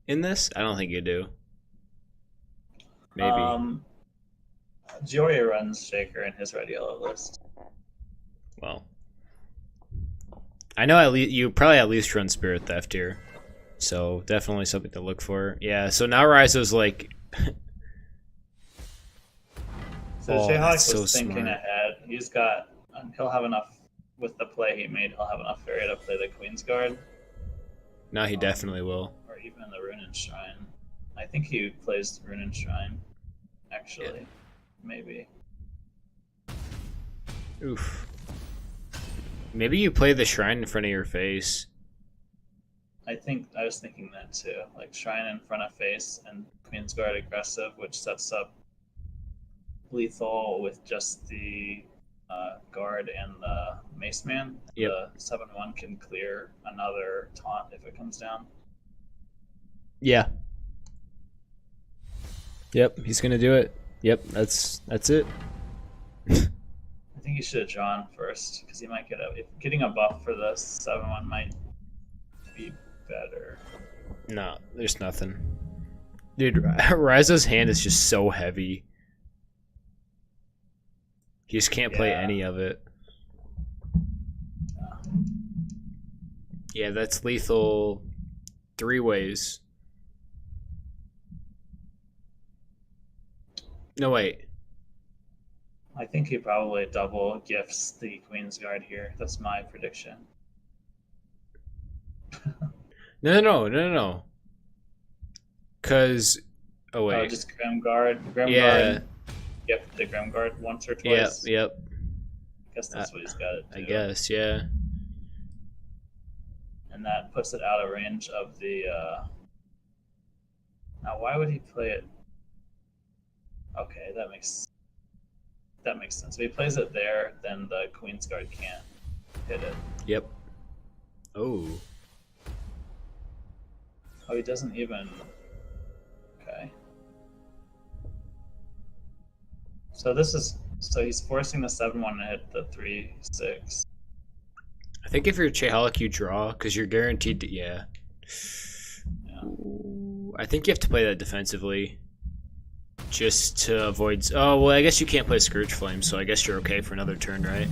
in this? I don't think you do. Maybe. Jory runs Shaker in his Red Yellow list. Well, I know you probably at least run Spirit Theft here, so definitely something to look for. Yeah. So now RaiZo's like. So Oh, ChaeHolic that's was so thinking smart. ahead. He'll have enough with the play he made. He'll have enough Faeria to play the Queen's Guard, Now he definitely will. or even the Runen Shrine. I think he plays the Runen Shrine. Actually, maybe. Oof. Maybe you play the shrine in front of your face. I was thinking that too. Like Shrine in front of face and Queen's Guard aggressive, which sets up lethal with just the guard and the Mace Man. Yep. The 7/1 can clear another taunt if it comes down. Yeah. Yep, he's gonna do it. Yep, that's it. I think he should have drawn first because he might getting a buff for the 7/1 might be better. No, there's nothing. Dude, RaiZo's hand is just so heavy. He just can't play Yeah. any of it. Yeah, that's lethal 3 ways. No, wait. I think he probably double gifts the Queen's Guard here. That's my prediction. No. Because, Oh wait. just Grimguard. Grimguard. Yeah. Yep, the Grimguard once or Yep. twice. Yep. I guess that's what he's got to do. I guess. Yeah. And that puts it out of range of the. Now, why would he play it? Okay, that makes sense. If he plays it there, then the Queen's Guard can't hit it. Yep. Oh. Oh, he doesn't even. Okay. So he's forcing the 7-1 to hit the 3-6. I think if you're ChaeHolic, you draw because you're guaranteed to. Yeah. Ooh, I think you have to play that defensively, just to avoid. Oh well, I guess you can't play Scourgeflame, so I guess you're okay for another turn, right?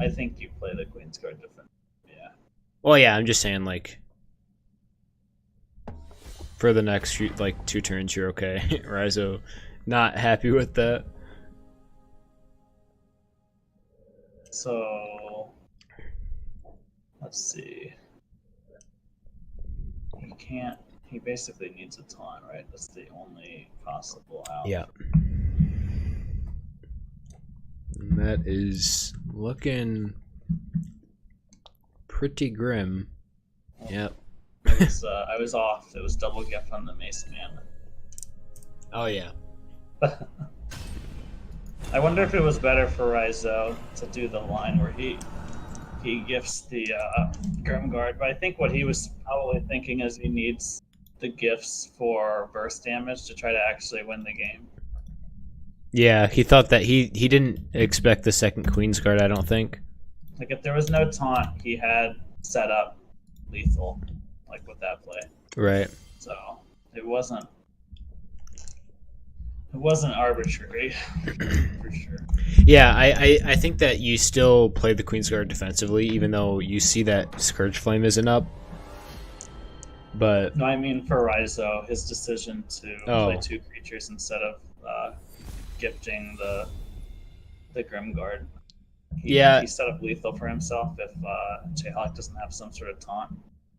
I think you play the Queen's Guard defense. Yeah. Well, yeah, I'm just saying like. For the next few, 2 turns, you're okay. RaiZo, not happy with that. So, let's see. He basically needs a taunt, right? That's the only possible out. Yeah. And that is looking pretty grim. Yep. I was off. It was double gift on the Mace Man. Oh, yeah. I wonder if it was better for RaiZo to do the line where he gifts the Grimguard, but I think what he was probably thinking is he needs the gifts for burst damage to try to actually win the game. Yeah, he thought that he didn't expect the second Queen's Guard, I don't think. Like, if there was no taunt, he had set up lethal, like with that play. Right. So it wasn't arbitrary, for sure. Yeah, I think that you still play the Queen's Guard defensively, even though you see that Scourgeflame isn't up. But No, I mean for RaiZo, his decision to play 2 creatures instead of gifting the Grimguard. He set up lethal for himself if ChaeHolic doesn't have some sort of taunt.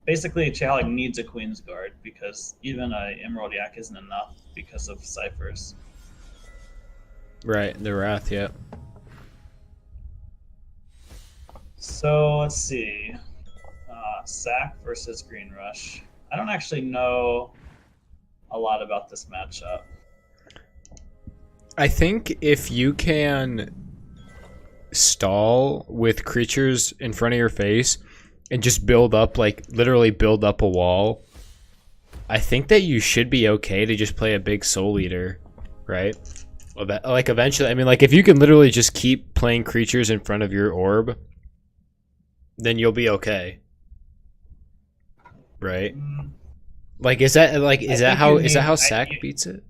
Basically, ChaeHolic needs a Queen's Guard because even a Emerald Yak isn't enough because of Seifers. right, the Wrath, yeah. So let's see. Sack versus Green Rush. I don't actually know a lot about this matchup. I think if you can stall with creatures in front of your face and just build up, literally build up a wall, I think that you should be okay to just play a big Soul Eater, right? Eventually, I mean, if you can literally just keep playing creatures in front of your orb, then you'll be okay. Right? Is that how Sack beats it?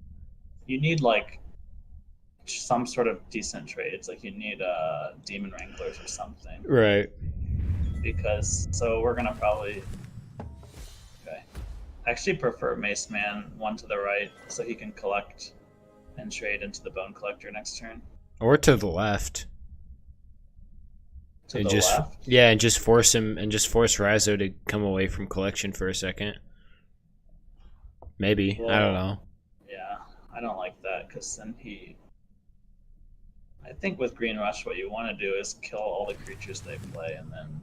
You need some sort of decent trades. You need Demon Wranglers or something. Right. Because we're gonna probably I actually prefer Mace Man 1 to the right so he can collect and trade into the Bone Collector next turn. Or to the left. To the left? Yeah, and just force RaiZo to come away from collection for a second. Maybe. I don't know. Yeah, I don't like that because then I think with Green Rush what you want to do is kill all the creatures they play and then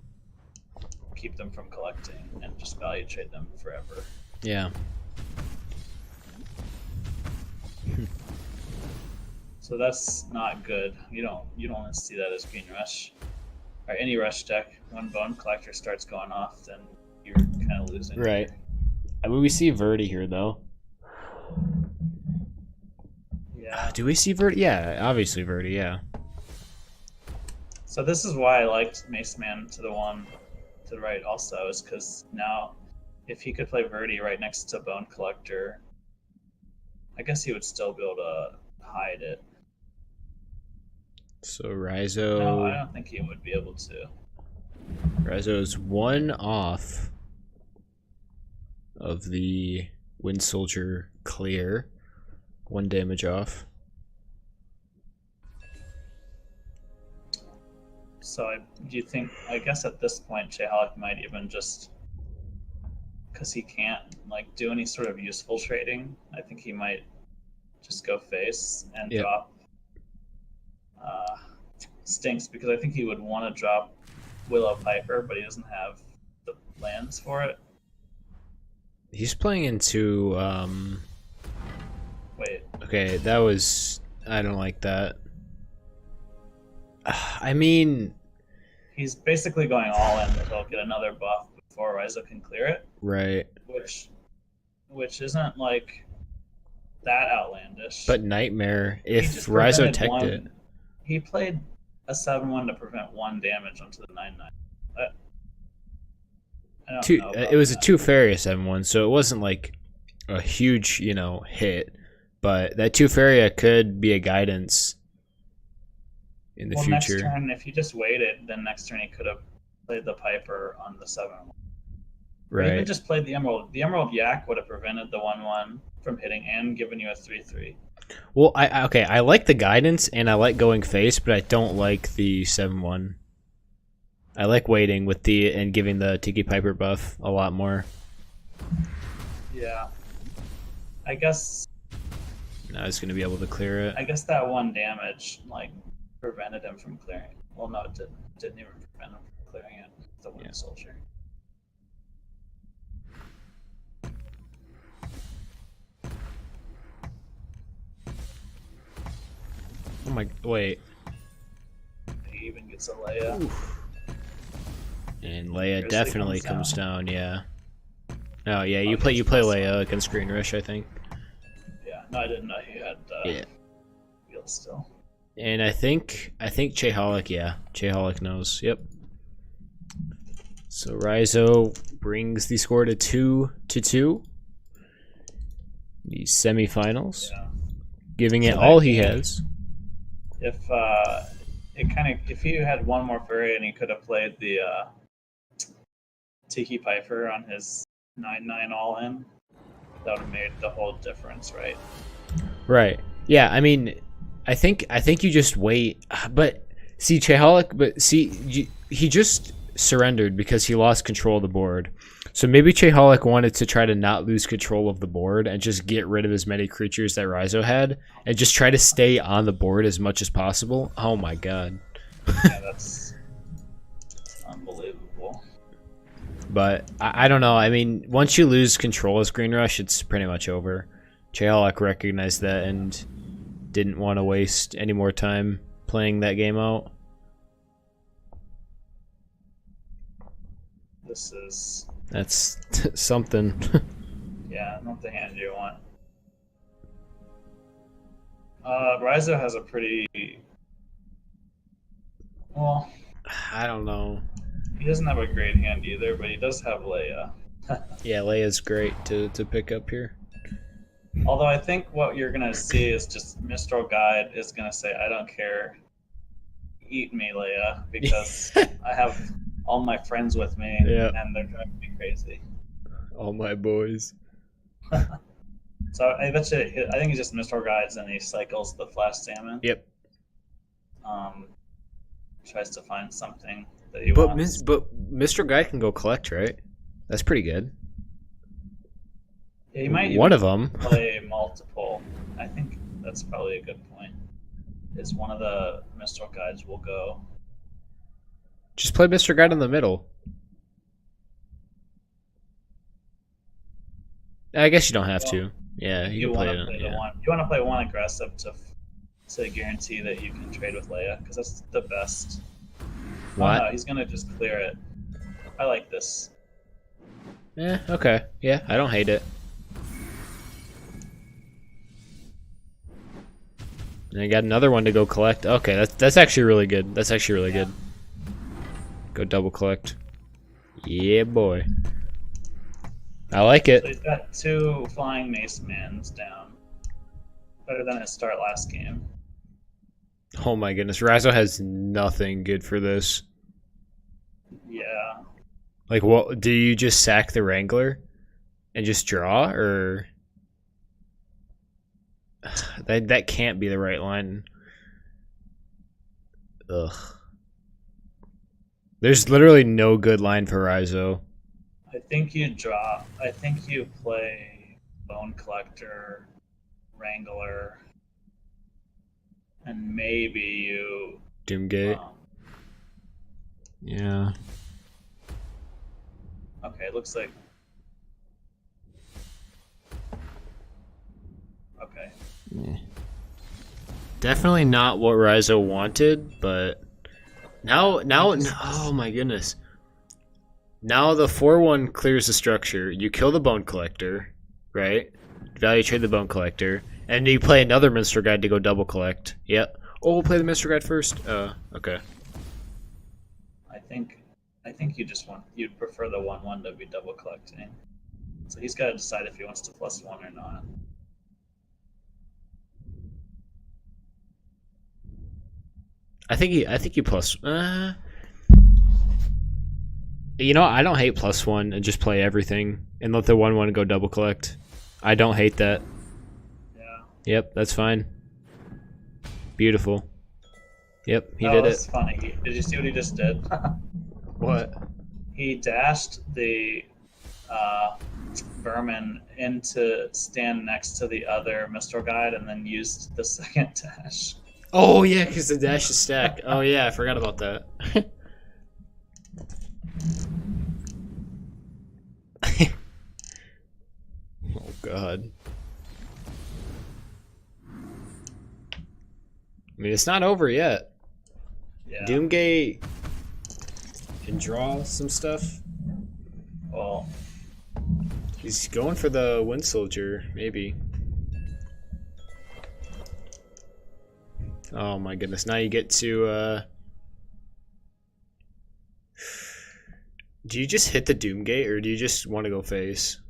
keep them from collecting and just value trade them forever. Yeah. So that's not good. You don't want to see that as Green Rush. Or any rush deck, when Bone Collector starts going off, then you're kind of losing. Right. I mean, we see Verdi here, though. Yeah. Do we see Verdi? Yeah, obviously Verdi, yeah. So this is why I liked Mace Man to the right also, is because now if he could play Verdi right next to Bone Collector, I guess he would still be able to hide it. So RaiZo... No, I don't think he would be able to. RaiZo's 1 off of the Wind Soldier clear. 1 damage off. So do you think, I guess at this point, ChaeHolic might even just because he can't like do any sort of useful trading, I think he might just go face and Yep. drop Stinks, because I think he would want to drop Willow Piper, but he doesn't have the lands for it. He's playing into Wait, okay, that was I don't like that. I mean, he's basically going all in that he'll get another buff before RaiZo can clear it, right. which isn't like that outlandish. But Nightmare, He if just RaiZo prevented teched it. He played a 7/1 to prevent 1 damage onto the 9/9. I don't know about It was a that. 2 Faeria 7/1, so it wasn't like a huge, hit. But that 2 Faeria could be a guidance in the future. Next turn, if he just waited, then next turn he could have played the Piper on the 7/1. Or he Right. could just played the Emerald. The Emerald Yak would have prevented the 1/1 from hitting and given you a 3/3. Well, I like the guidance and I like going face, but I don't like the 7/1. I like waiting with and giving the Tiki Piper buff a lot more. Yeah. I guess Now he's going to be able to clear it. that 1 damage like prevented him from clearing. Well, no, it didn't. It didn't even prevent him from clearing it. The Wind Soldier. Oh my, wait. He even gets a Leia. Oof. And Leia Grizzly definitely comes comes down, yeah. Oh yeah, you play Leia against Green Rush, I think. Yeah, no, I didn't know he had Yeah. wheels still. And I think ChaeHolic, yeah. ChaeHolic knows. Yep. So RaiZo brings the score to 2-2. The semifinals. Yeah. Giving it So all that he game- has. If he had one more fairy and he could have played the Tiki Piper on his 9/9 all in, that would have made the whole difference, right? Right. Yeah, I mean, I think you just wait. But see, ChaeHolic, he just surrendered because he lost control of the board. So maybe ChaeHolic wanted to try to not lose control of the board and just get rid of as many creatures that RaiZo had and just try to stay on the board as much as possible. Oh my god. Yeah, that's unbelievable. But I don't know. I mean, once you lose control as Green Rush, it's pretty much over. ChaeHolic recognized that and didn't want to waste any more time playing that game out. That's something. Yeah, not the hand you want. RaiZo has a pretty... Well, I don't know. he doesn't have a great hand either, but he does have Leia. Yeah, Leia's great to pick up here. Although I think what you're going to see is just Mistral Guide is going to say, I don't care, eat me, Leia, because I have all my friends with me, Yeah. and they're driving me crazy. All my boys. So I bet you, I think he just Mistral Guides and he cycles the Flash Salmon. Yep. Tries to find something that he But wants. Mr. Guy can go collect, right? That's pretty good. Yeah, he might One even of them. play multiple. I think that's probably a good point. Is one of the Mistral Guides will go. Just play Mr. Guide in the middle. I guess you don't have to. Yeah, you can play want it. to play Yeah. You want to play one aggressive to guarantee that you can trade with Leia, because that's the best. What? Oh, no, he's gonna just clear it. I like this. Yeah, okay. Yeah, I don't hate it. And I got another one to go collect. Okay, that's actually really good. That's actually really good. Go double collect. Yeah, boy. I like So it. he's got 2 flying Mace Mans down. Better than his start last game. Oh my goodness, RaiZo has nothing good for this. Yeah. Like, what? Do you just sack the Wrangler and just draw, or that can't be the right line? Ugh. There's literally no good line for RaiZo. I I think you drop. I think you play Bone Collector, Wrangler, and maybe you. Doomgate. Yeah. Okay, it looks like. Okay. Yeah. Definitely not what RaiZo wanted, but now, oh my goodness. Now the 4/1 clears the structure. You kill the Bone Collector, right? Value trade the Bone Collector, and you play another Minstrel Guide to go double collect. Yep. Oh, we'll play the Minstrel Guide first. Okay. I think you'd prefer the 1/1 to be double collecting. So he's got to decide if he wants to +1 or not. I think you plus. You know, I don't hate +1 and just play everything and let the 1/1 go double collect. I don't hate that. Yeah. Yep, that's fine. Beautiful. Yep, he did Oh, it. that's funny. Did you see what he just did? What? He dashed the vermin into stand next to the other Mistral Guide and then used the second dash. Oh yeah, because the dash is stack. Oh yeah, I forgot about that. Oh god. I mean, it's not over yet. Yeah. Doomgate can draw some stuff. Well, He's going for the Wind Soldier, maybe. Oh my goodness, now you get to, do you just hit the Doomgate, or do you just want to go face?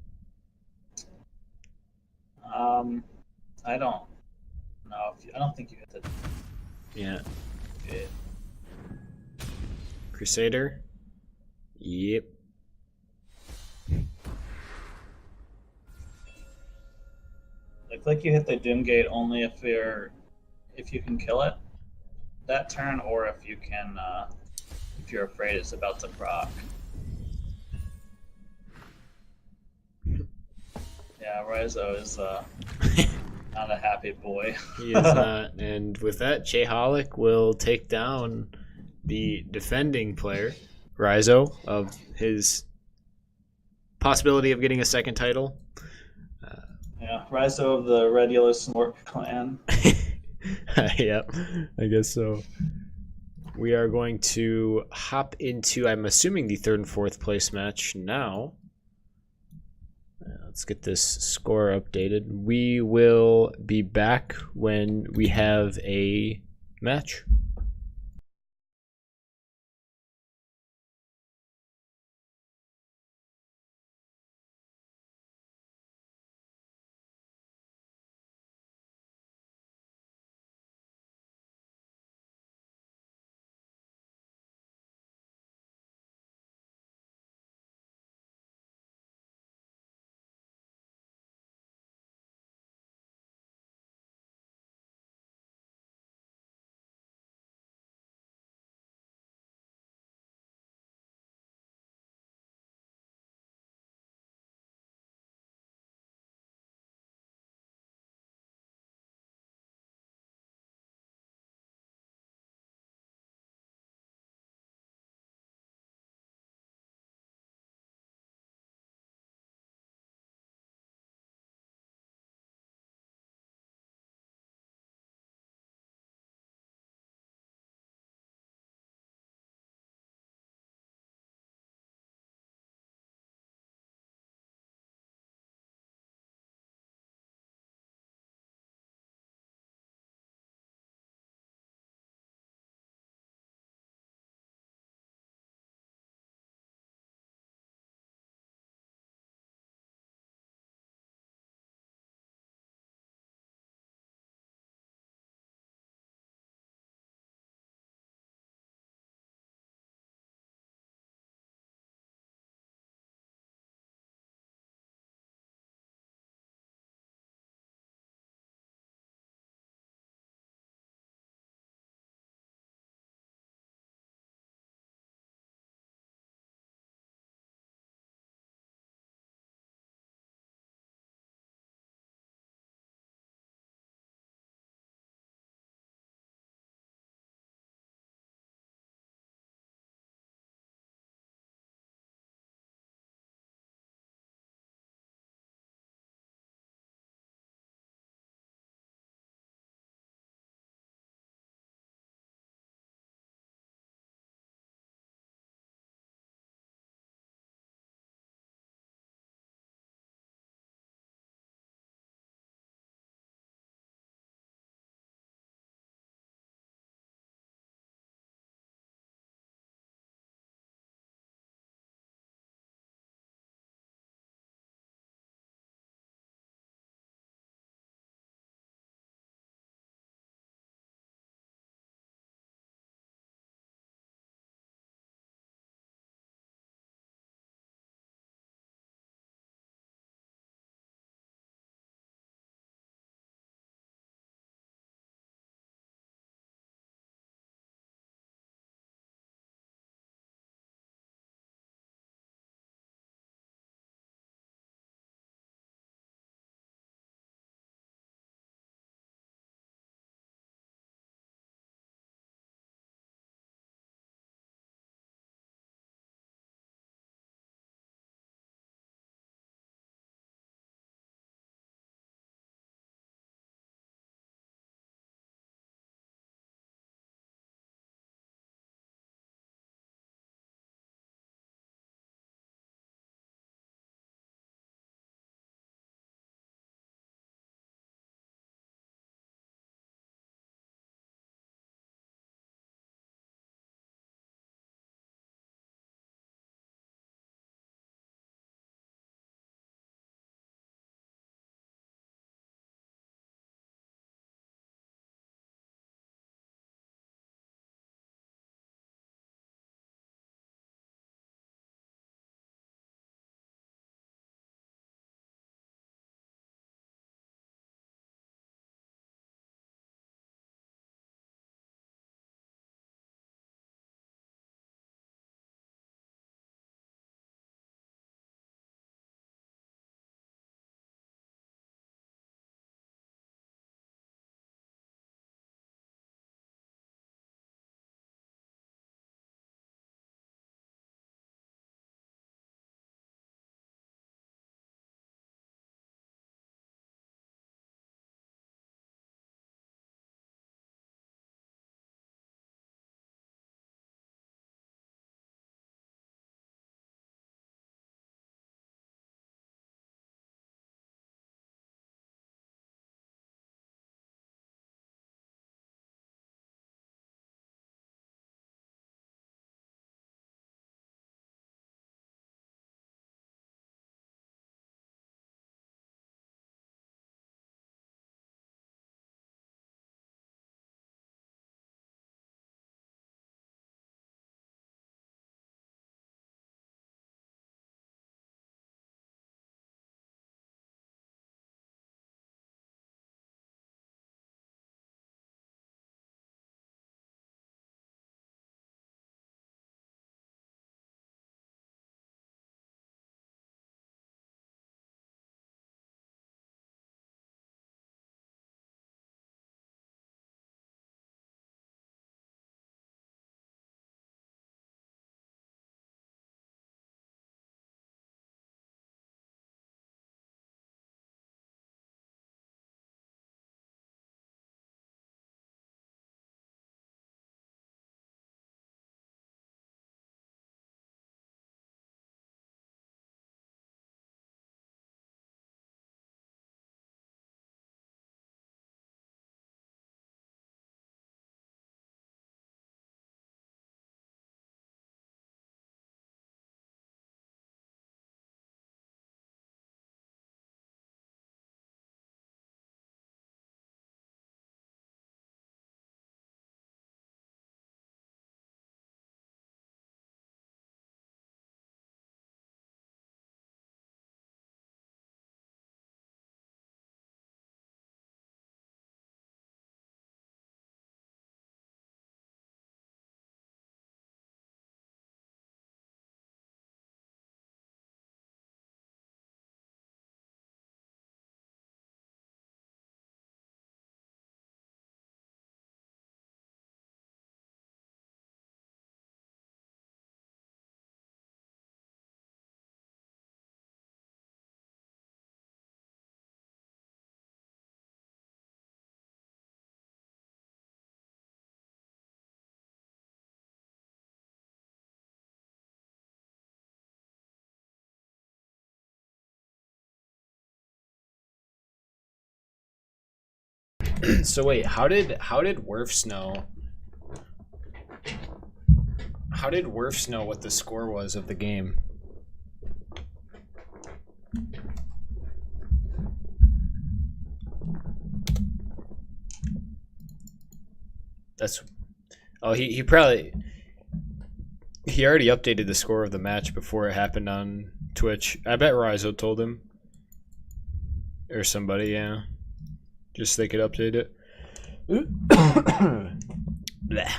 I don't know. I don't think you hit the. Yeah. It, Crusader? Yep. Looks like you hit the Doomgate only if you can kill it that turn, or if you can if you're afraid it's about to proc. Yeah, RaiZo is not a happy boy. He is not. And with that, ChaeHolic will take down the defending player, RaiZo, of his possibility of getting a second title. Yeah, RaiZo of the Red Yellow Snork clan. Yep, I guess so. We are going to hop into, I'm assuming, the third and fourth place match now. Let's get this score updated. We will be back when we have a match. So wait, how did Werfs know? How did Werfs know what the score was of the game? That's he probably already updated the score of the match before it happened on Twitch. I bet RaiZo told him. Or somebody, yeah. Just so they could update it. Bleh.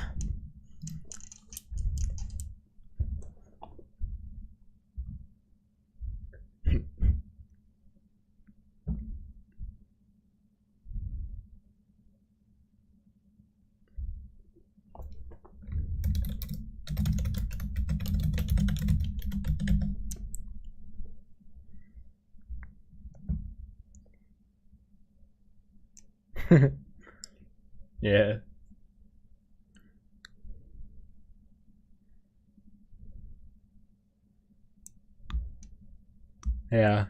Yeah. Yeah.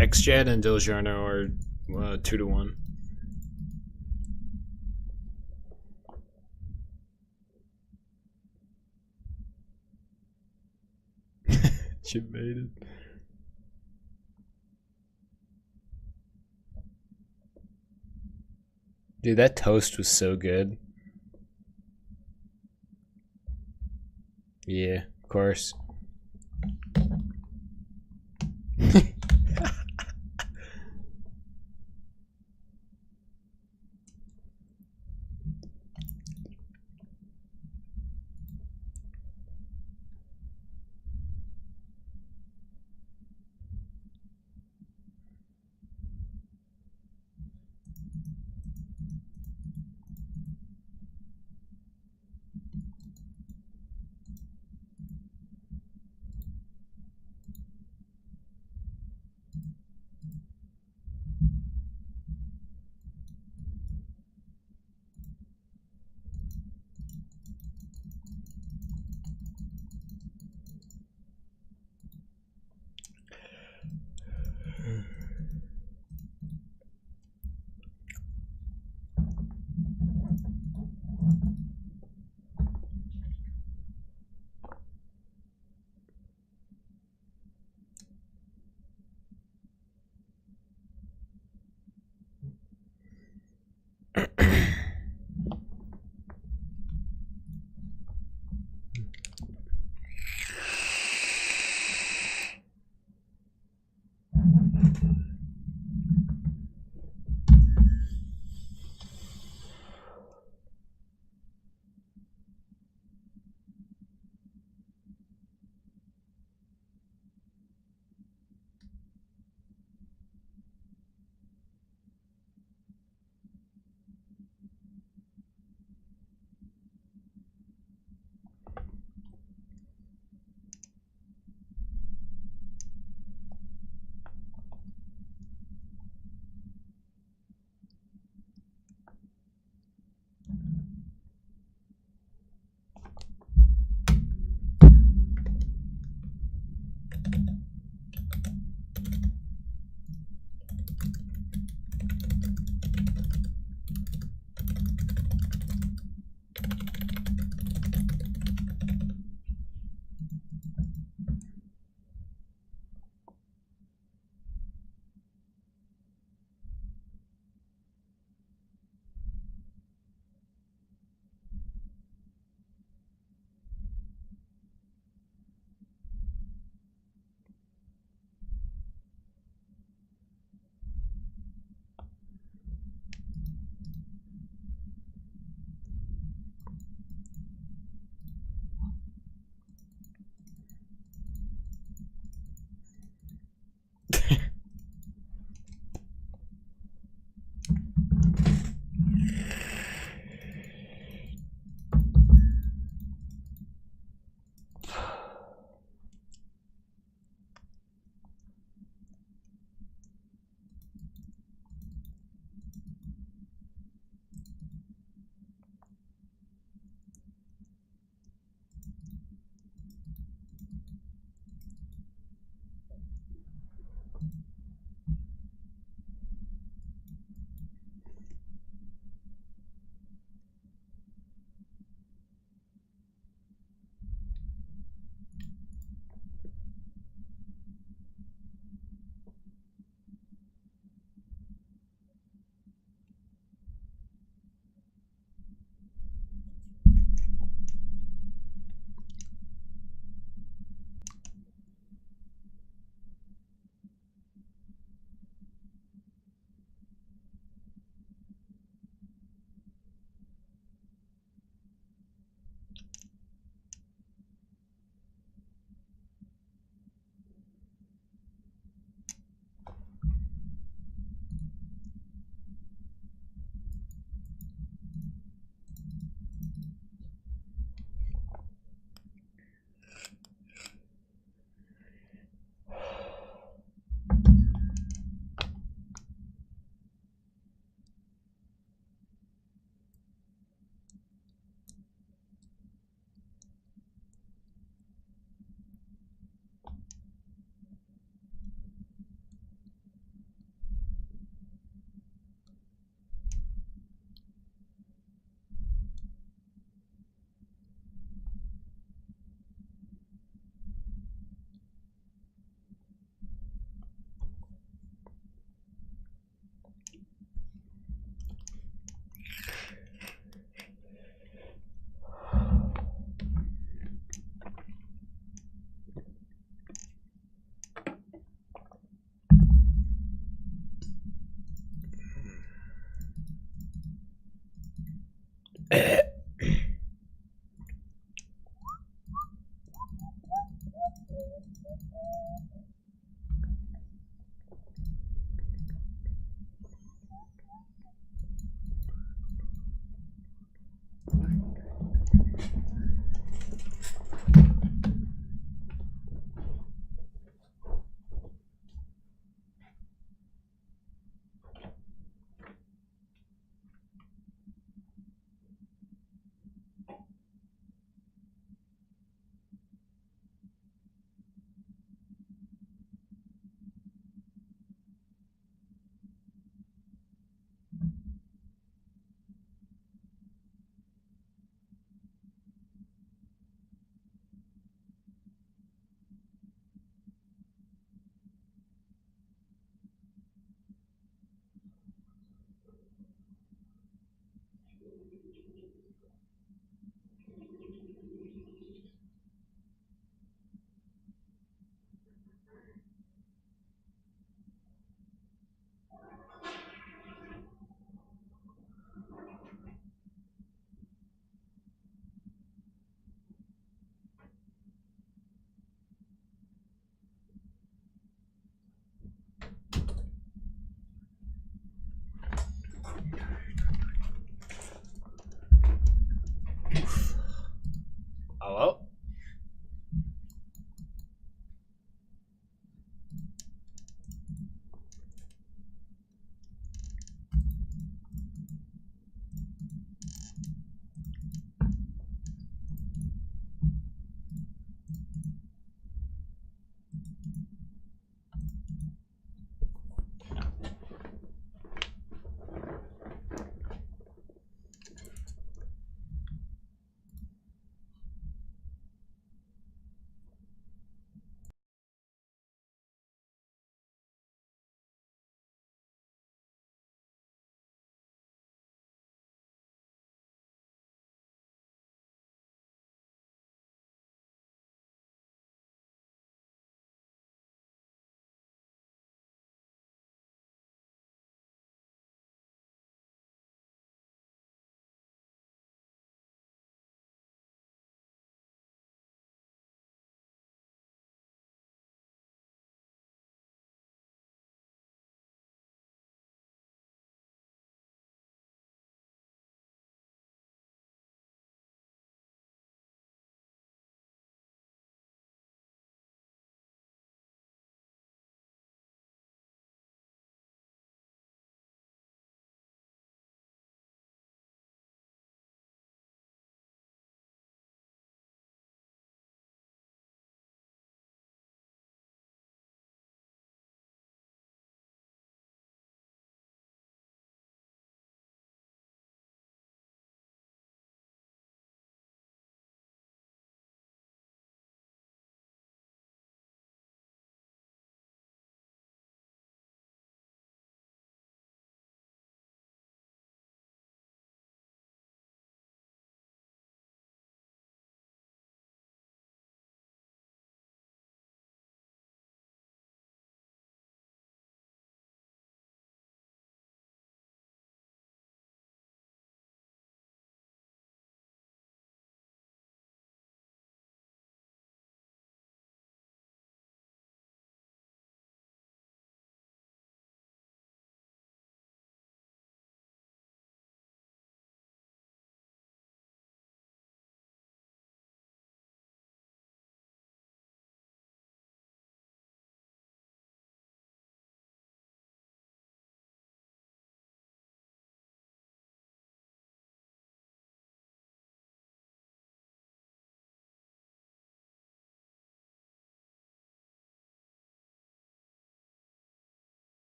xged and Dilgarno are 2-1. Chip made it. Dude, that toast was so good. Yeah, of course.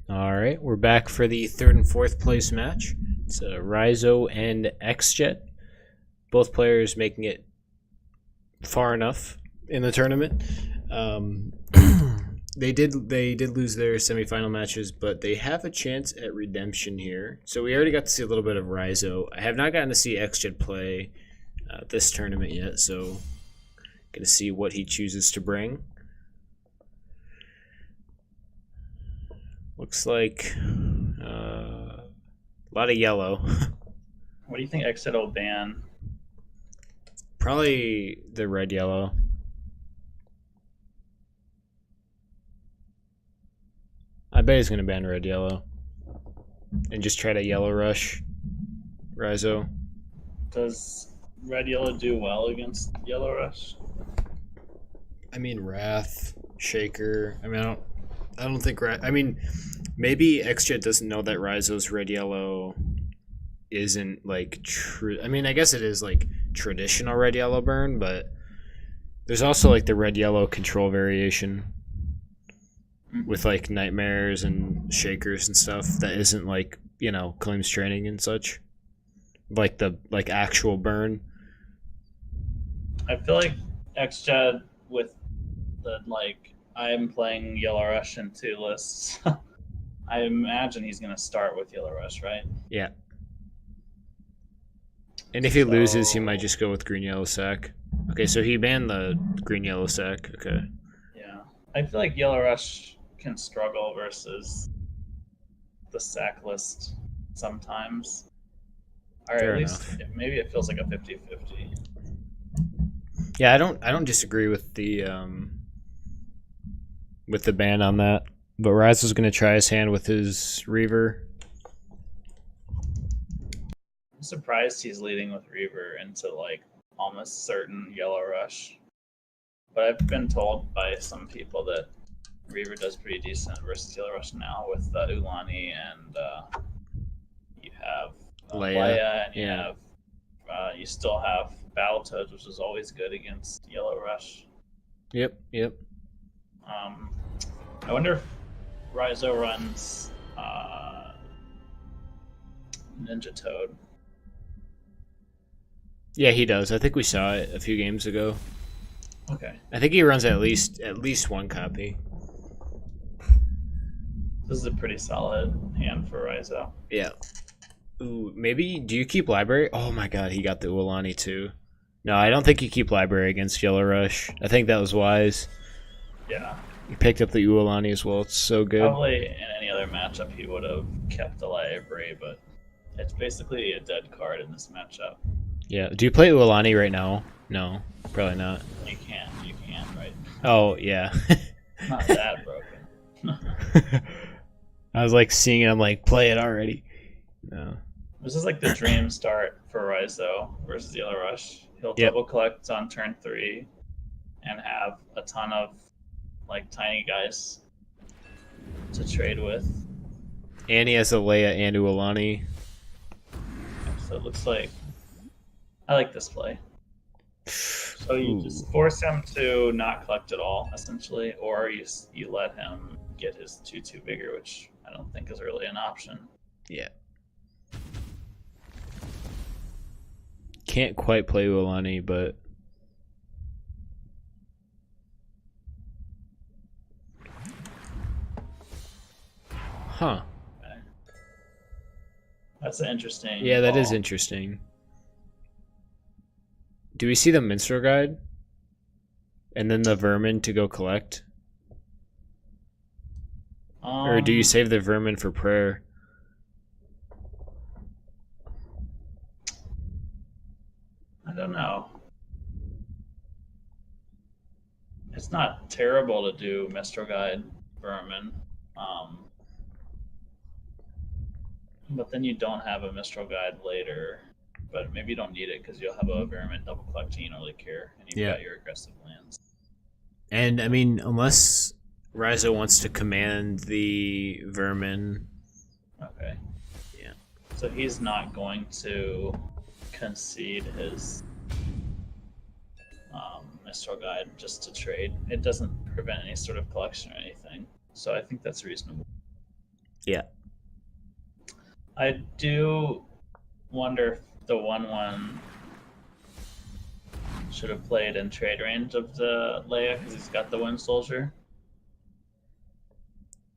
All right, we're back for the third and fourth place match. It's RaiZo and xged. Both players making it far enough in the tournament. They did lose their semifinal matches, but they have a chance at redemption here. So we already got to see a little bit of RaiZo. I have not gotten to see xged play this tournament yet, so gonna see what he chooses to bring. Looks like a lot of yellow. What do you think xged will ban? Probably the red yellow. I bet he's gonna ban red yellow and just try to yellow rush RaiZo. Does red yellow do well against yellow rush? I mean, Wrath, Shaker. I mean, I don't think. I mean, maybe xged doesn't know that RaiZo's red yellow isn't like true. I mean, I guess it is like traditional red yellow burn, but there's also like the red yellow control variation with like nightmares and shakers and stuff that isn't like, you know, claims training and such, like the like actual burn. I feel like xged with the like I'm playing yellow rush in 2 lists. I imagine he's gonna start with yellow rush, right? Yeah. And if he loses, he might just go with green yellow sack. Okay, so he banned the green yellow sack. Okay. Yeah, I feel like yellow rush can struggle versus the sack list sometimes, or Fair at least enough. maybe it feels like a 50-50. Yeah, I don't disagree with the ban on that. But RaiZo's gonna try his hand with his Reaver. I'm surprised he's leading with Reaver into like almost certain yellow rush, but I've been told by some people that Reaver does pretty decent versus yellow rush now with Ulani, and you have Leia, and you have you still have Battletoads, which is always good against yellow rush. Yep. I wonder if RaiZo runs Ninja Toad. Yeah, he does. I think we saw it a few games ago. Okay, I think he runs at least one copy. this is a pretty solid hand for RaiZo. Yeah. Ooh, maybe do you keep library? Oh my god, he got the Ulani too. No, I don't think you keep library against Yellow Rush. I think that was wise. Yeah. You picked up the Ulani as well. It's so good. Probably in any other matchup he would have kept the library, but it's basically a dead card in this matchup. Yeah. Do you play Ulani right now? No, probably not. You can, right? Oh yeah. Not that broken. I was like seeing it. I'm like, play it already. No. This is like the dream start for RaiZo versus Yellow Rush. He'll double collect on turn 3 and have a ton of like tiny guys to trade with. And he has a Leia and Ulani. So it looks like I like this play. So you just force him to not collect at all, essentially, or you let him get his 2/2 bigger, which I don't think is really an option. Yeah. Can't quite play Ulani, but huh. Okay. That's an interesting. Yeah, that is call. interesting. Do we see the minstrel guide? And then the vermin to go collect? Or do you save the vermin for prayer? I don't know. It's not terrible to do Mistral Guide Vermin. But then you don't have a Mistral Guide later. But maybe you don't need it because you'll have a Vermin double collecting, you don't really care. And you've got your aggressive lands. And, I mean, unless RaiZo wants to command the vermin. Okay. Yeah. So he's not going to concede his Mistral Guide just to trade. It doesn't prevent any sort of collection or anything. So I think that's reasonable. Yeah. I do wonder if the 1/1 should have played in trade range of the Leia because he's got the Wind Soldier.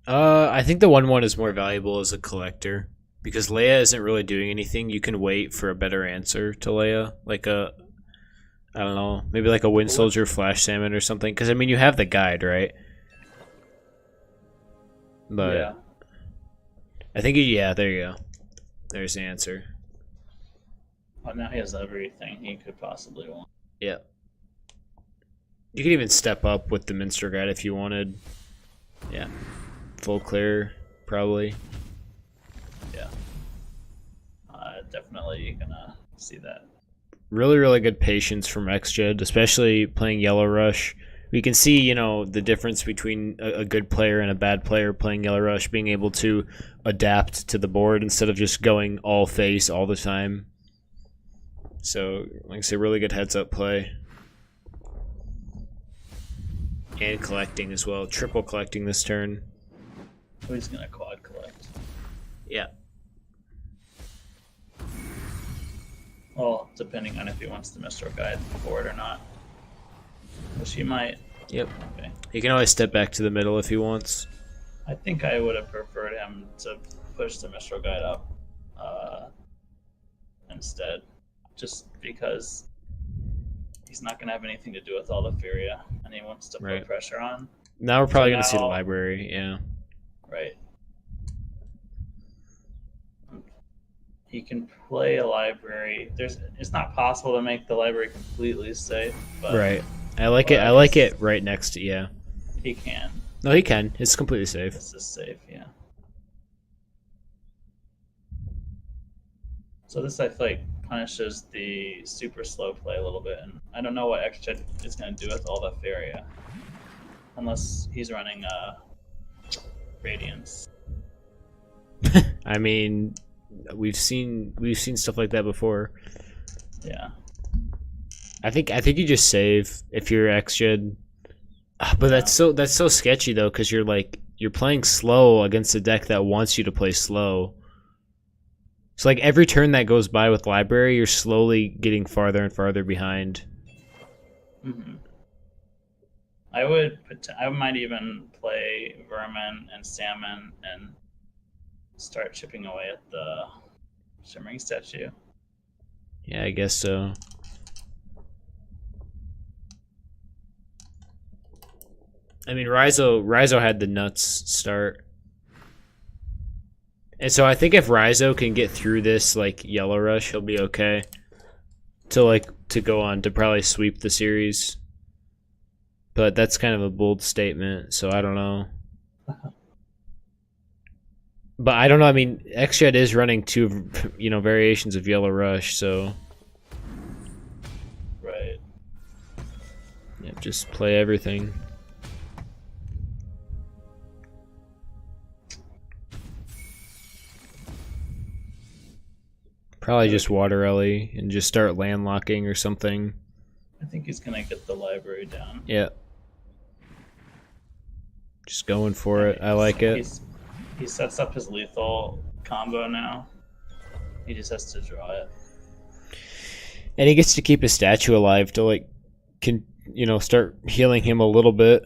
I think the 1/1 is more valuable as a collector because Leia isn't really doing anything. You can wait for a better answer to Leia, like I don't know, maybe like a Wind Soldier Flash Salmon or something. Because I mean, you have the guide, right? But Yeah. I think yeah, there you go. There's the answer. Well, now he has everything he could possibly want. Yeah. You could even step up with the Minstrel Guide if you wanted. Yeah. Full clear, probably. Yeah. Definitely gonna see that. Really, really good patience from xged, especially playing Yellow Rush. We can see, you know, the difference between a good player and a bad player playing Yellow Rush, being able to adapt to the board instead of just going all face all the time. So, like I say, really good heads-up play. And collecting as well. Triple collecting this turn. Oh, he's gonna quad collect. Yeah. Well, depending on if he wants the Mistral Guide for it or not. Which he might. Yep. Okay. He can always step back to the middle if he wants. I think I would have preferred him to push the Mistral Guide up instead. Just because he's not going to have anything to do with all the Faeria, and he wants to put pressure on. Now we're probably So going to see the now- library, yeah. Right. He can play a library. It's not possible to make the library completely safe, but Right. I like it. I like it right next to, yeah. he can. No, he can. It's completely safe. This is safe, yeah. So this, I feel like, punishes the super slow play a little bit, and I don't know what xged is going to do with all the Faeria, unless he's running Radiance. I mean, we've seen stuff like that before. Yeah. I think you just save if you're xged. But that's so sketchy though, because you're playing slow against a deck that wants you to play slow. So like every turn that goes by with library, you're slowly getting farther and farther behind. Mm-hmm. I might even play Vermin and Salmon and start chipping away at the Shimmering Statue. Yeah, I guess so. I mean, RaiZo had the nuts start. And so I think if RaiZo can get through this like Yellow Rush, he'll be okay. To go on to probably sweep the series. But that's kind of a bold statement, so I don't know. But I don't know, I mean, xged is running two, variations of Yellow Rush, so Right. yeah, just play everything. Probably just Water Ellie and just start landlocking or something. I think he's gonna get the library down. Yeah. Just going for it. I like it. He sets up his lethal combo now. He just has to draw it. And he gets to keep his statue alive to start healing him a little bit.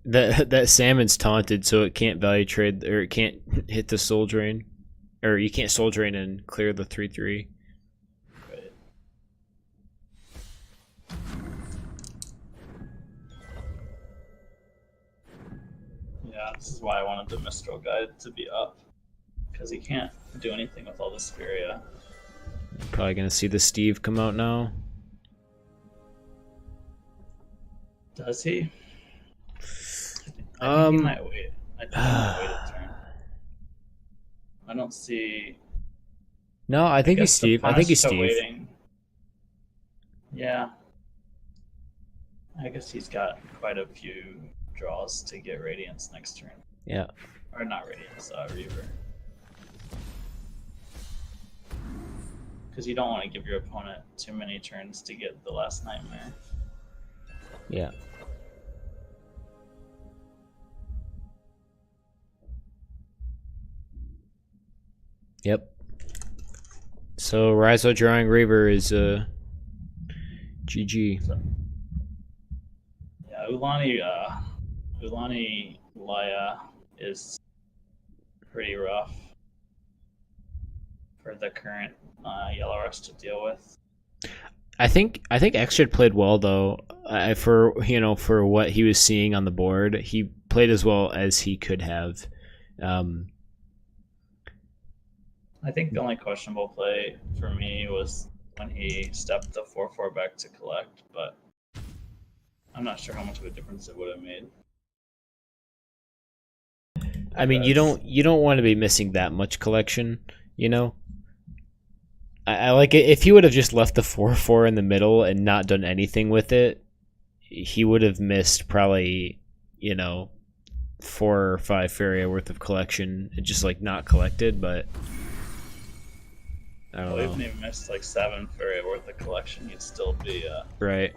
That salmon's taunted, so it can't value trade, or it can't hit the soul drain, or you can't soul drain and clear the 3/3. Right. Yeah, this is why I wanted the Mistral Guide to be up, because he can't do anything with all this Faeria. Probably gonna see the Steve come out now. Does he? I think he might wait. I think he might wait a turn. I don't see. No, I think he's guess the Steve. I think he's punish to Steve. waiting. Yeah. I guess he's got quite a few draws to get Radiance next turn. Yeah. Or not Radiance, Reaver. Because you don't want to give your opponent too many turns to get the last Nightmare. Yeah. Yep. So RaiZo drawing Reaver is GG. So, yeah, Ulani Laya is pretty rough for the current yellow rust to deal with. I think xged played well though. For what he was seeing on the board, he played as well as he could have. I think the only questionable play for me was when he stepped the 4/4 back to collect, but I'm not sure how much of a difference it would have made. I mean, you don't want to be missing that much collection, you know. I like it if he would have just left the 4/4 in the middle and not done anything with it. He would have missed probably 4 or 5 Faeria worth of collection, just like not collected. But I don't know. Even if he missed like 7 Faeria worth of collection, he'd still be right.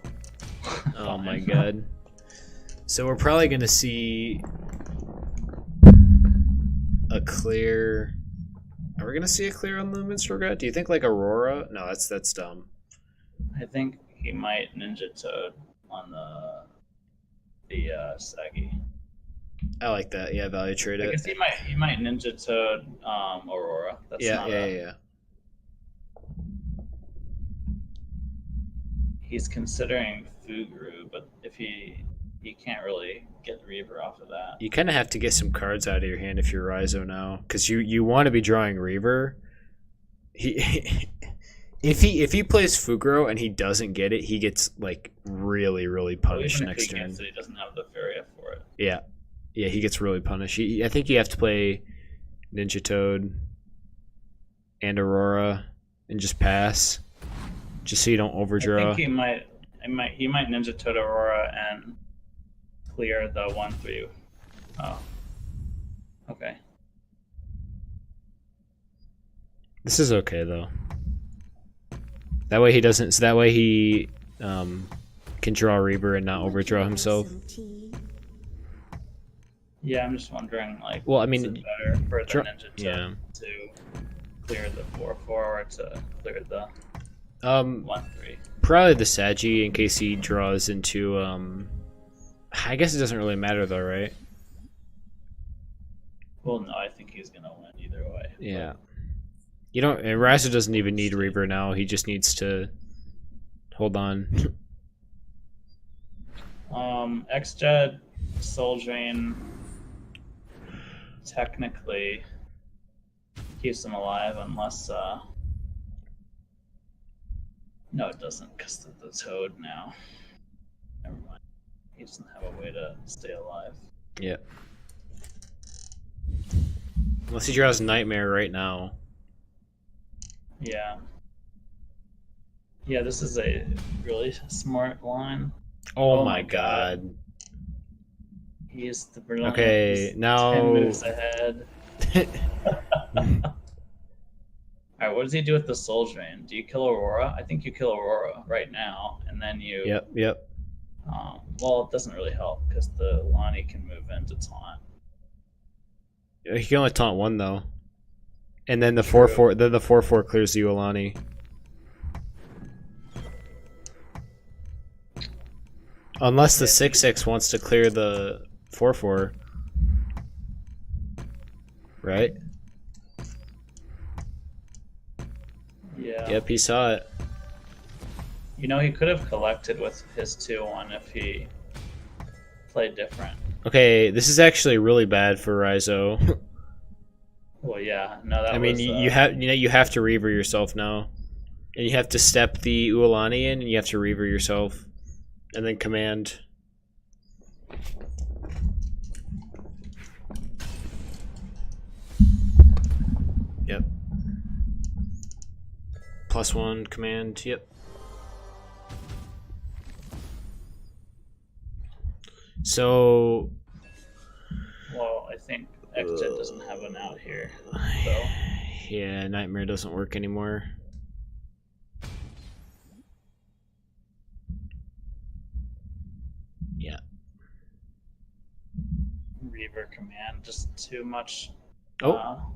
Oh my god. So we're probably gonna see a clear. Are we gonna see a clear on the Minstrel God? Do you think like Aurora? No, that's dumb. I think he might Ninja Toad on the Saggy. I like that. Yeah, value trade I it. guess he might Ninja Toad Aurora. That's Yeah. He's considering Fugru, but if he can't really get Reaver off of that. You kind of have to get some cards out of your hand if you're RaiZo now, because you want to be drawing Reaver. If he plays Fugro and he doesn't get it, he gets like really punished Even if next he turn. gets it, he doesn't have the Faeria for it. Yeah, he gets really punished. I think you have to play Ninja Toad and Aurora and just pass, just so you don't overdraw. I think he might Ninja Toad Aurora and clear the 1/3. Oh, okay. This is okay though. That way he doesn't. So that way he can draw Reaver and not overdraw himself. Yeah, I'm just wondering, like, Well, I mean, is it better for the Ninja yeah. to clear the 4/4 or to clear the 1/3? Probably the Sagi in case he draws into. I guess it doesn't really matter though, right? Well, no, I think he's gonna win either way. Yeah. You don't. And RaiZo doesn't even need Reaver now. He just needs to hold on. xged Soul Drain technically keeps him alive unless no, it doesn't, because of the Toad now. Never mind. He doesn't have a way to stay alive. Yeah. Unless he draws Nightmare right now. Yeah. Yeah, this is a really smart line. Oh my god. He's the brilliant. Okay, now 10 moves ahead. Alright, what does he do with the Soul Drain? Do you kill Aurora? I think you kill Aurora right now, and then you... Yep. Well, it doesn't really help, because the Lonnie can move into taunt. He can only taunt one, though. And then the 4/4, then the 4/4 clears the Ulani. Unless the 6/6 wants to clear the 4/4. Right? Yeah. Yep, he saw it. You know, he could have collected with his 2/1 if he played different. Okay, this is actually really bad for RaiZo. Well, yeah. No, that I mean, was, you have to Reaver yourself now. And you have to step the Ulani in, and you have to Reaver yourself. And then command. Yep. +1 command, yep. So... Well, I think xged doesn't have an out here. So. Yeah, Nightmare doesn't work anymore. Yeah. Reaver command, just too much. Oh.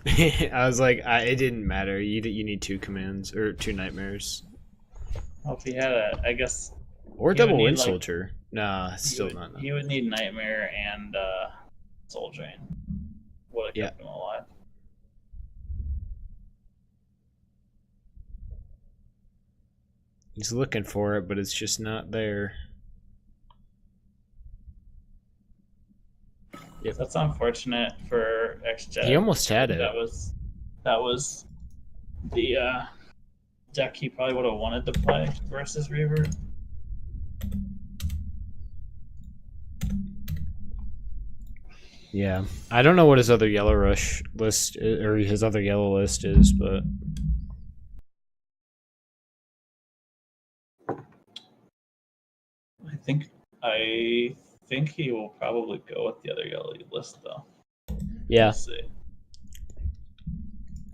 I was like, it didn't matter. You need 2 commands or 2 nightmares Well, if he had I guess or He double would wind need, like- soldier. Nah, still he would, not. he would need Nightmare and Soul Drain. Would have kept him alive. He's looking for it, but it's just not there. Yep. That's unfortunate for xged. He almost had it. That was the deck he probably would have wanted to play versus Reaver. Yeah, I don't know what his other yellow rush list or his other yellow list is, but I think he will probably go with the other yellow list though. yeah, We'll see.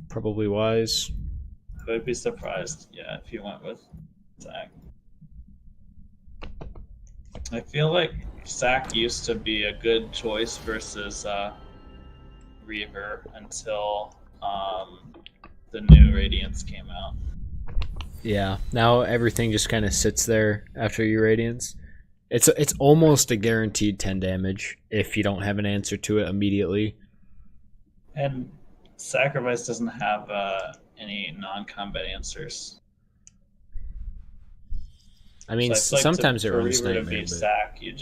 probably wise. I would be surprised, yeah, if he went with Zach. I feel like Sack used to be a good choice versus Reaver until the new Radiance came out. Yeah, now everything just kind of sits there after your Radiance. It's almost a guaranteed 10 damage if you don't have an answer to it immediately. And Sacrifice doesn't have any non-combat answers. I mean, So I feel like sometimes it for runs Reaver to Nightmare, beat but Sack, you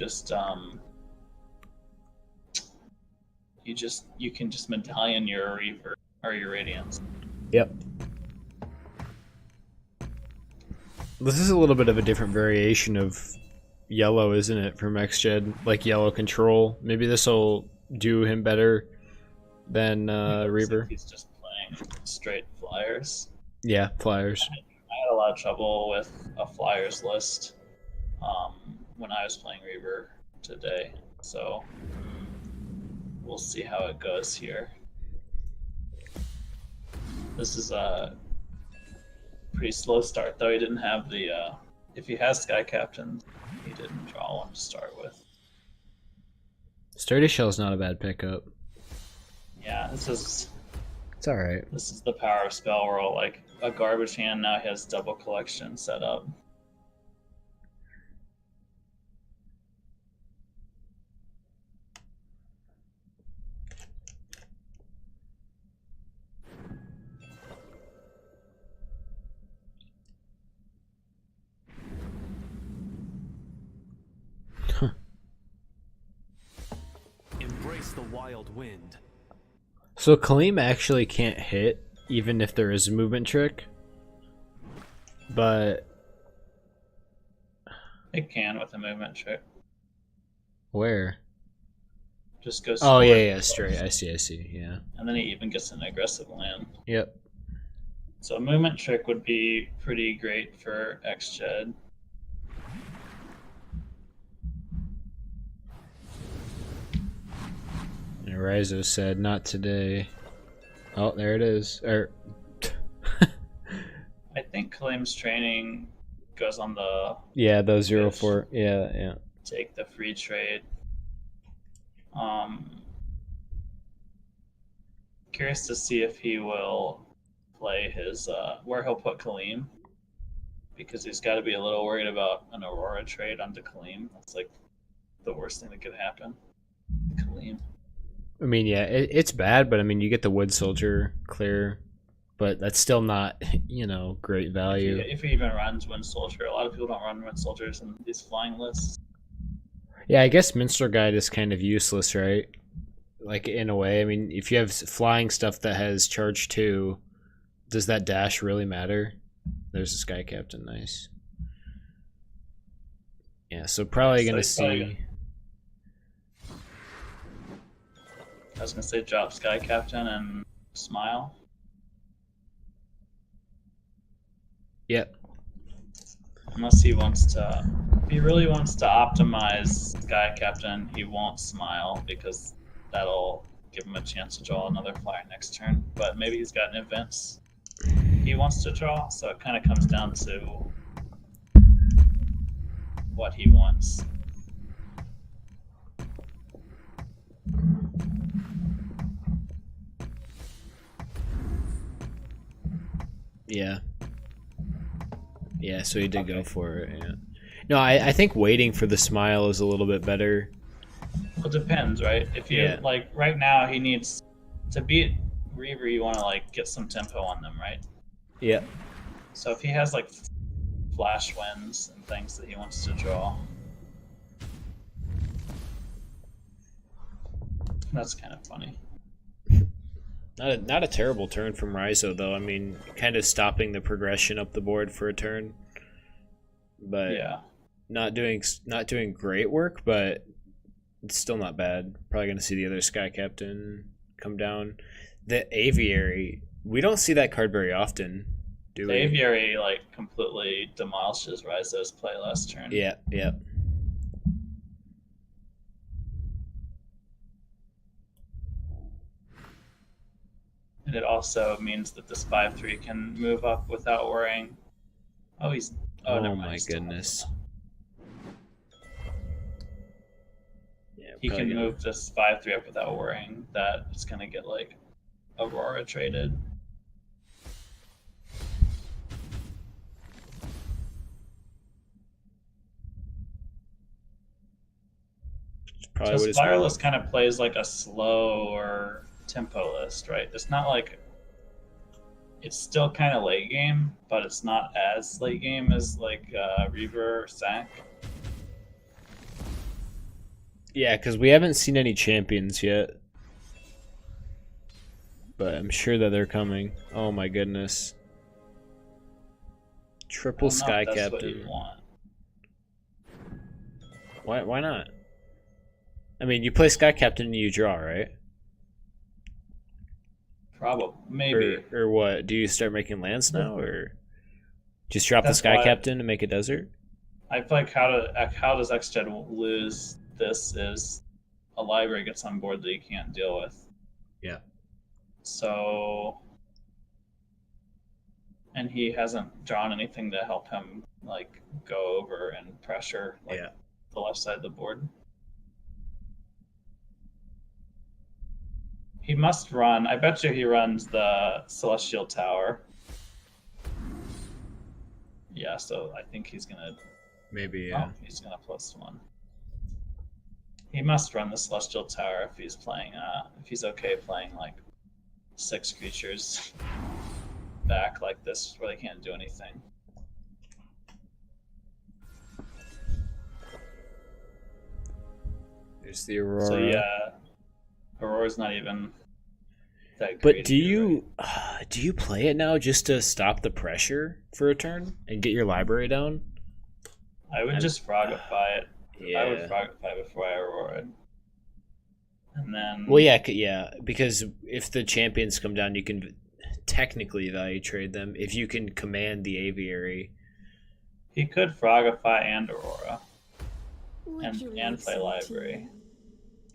can just medallion your Reaver or your Radiance. yep. This is a little bit of a different variation of yellow, isn't it, from xged? Like yellow control. Maybe this will do him better than Reaver. He's just playing straight flyers. Yeah, flyers. I had a lot of trouble with a flyers list when I was playing Reaver today, so we'll see how it goes here. This is a pretty slow start, though. He didn't have the if he has Sky Captain, he didn't draw one to start with. Sturdy Shell's not a bad pickup. Yeah, this is alright. This is the power of Spell Roll. Like a garbage hand now has double collection set up. Embrace the wild wind. So Kaleem actually can't hit, even if there is a movement trick. But It can with a movement trick. where? Just goes. Oh, yeah, forward. yeah, straight. I see, yeah. And then he even gets an aggressive land. Yep. So a movement trick would be pretty great for xged. And RaiZo said, not today. Oh, there it is. I think Kaleem's training goes on the Yeah, those 0-4. Yeah. take the free trade. Curious to see if he will play his where he'll put Kaleem, because he's got to be a little worried about an Aurora trade onto Kaleem. That's like the worst thing that could happen. Kaleem. I mean, yeah, it's bad, but I mean, you get the Wood Soldier clear, but that's still not, great value. If he even runs Wind Soldier, a lot of people don't run Wind Soldiers in these flying lists. Yeah, I guess Minstrel Guide is kind of useless, right? Like, in a way. I mean, if you have flying stuff that has charge 2, does that dash really matter? There's a Sky Captain, nice. Yeah, so probably going to see... I was going to say drop Sky Captain and smile. Yep. Unless he wants to... If he really wants to optimize Sky Captain, he won't smile, because that'll give him a chance to draw another flyer next turn. But maybe he's got events he wants to draw, so it kind of comes down to what he wants. Yeah. Yeah, so he did go for it, yeah. No, I think waiting for the smile is a little bit better. Well, it depends, right? If you, like, right now he needs to beat Reaver, you want to, like, get some tempo on them, right? Yeah. So if he has, like, flash wins and things that he wants to draw, that's kind of funny. Not a terrible turn from RaiZo, though. I mean, kind of stopping the progression up the board for a turn. But yeah, not doing great work, but it's still not bad. Probably going to see the other Sky Captain come down. The Aviary, we don't see that card very often, do we? The Aviary, like, completely demolishes RaiZo's play last turn. Yeah, yeah. And it also means that this 5/3 can move up without worrying. Oh, he's... Oh, never mind. My He's still goodness. Yeah, he can move this 5/3 up without worrying that it's going to get, like, Aurora traded. Probably So Spiralist kind of plays like a slower tempo list, right? It's not like... It's still kind of late game, but it's not as late game as, like, Reaver or Sack. Yeah, because we haven't seen any champions yet. But I'm sure that they're coming. Oh my goodness. Triple Sky Captain. Captain. What you want. Why not? I mean, you play Sky Captain and you draw, right? Probably, maybe. Or what? Do you start making lands now, or just drop the Sky Captain and make a desert? I feel like how does xged lose this is a library gets on board that you can't deal with. Yeah. So, and he hasn't drawn anything to help him, like, go over and pressure, like, the left side of the board. He must run. I bet you he runs the Celestial Tower. Yeah, so I think he's gonna... Maybe, Oh, he's gonna +1. He must run the Celestial Tower if he's playing, if he's okay playing, like, 6 creatures back like this where they can't do anything. There's the Aurora. So yeah, Aurora's not even that but great. do you play it now just to stop the pressure for a turn and get your library down? I would just Frogify it. Yeah. I would Frogify before I Aurora. And then... Well, yeah, because if the champions come down, you can technically value trade them. If you can command the Aviary. He could Frogify and Aurora. Would you And like play some library. tea?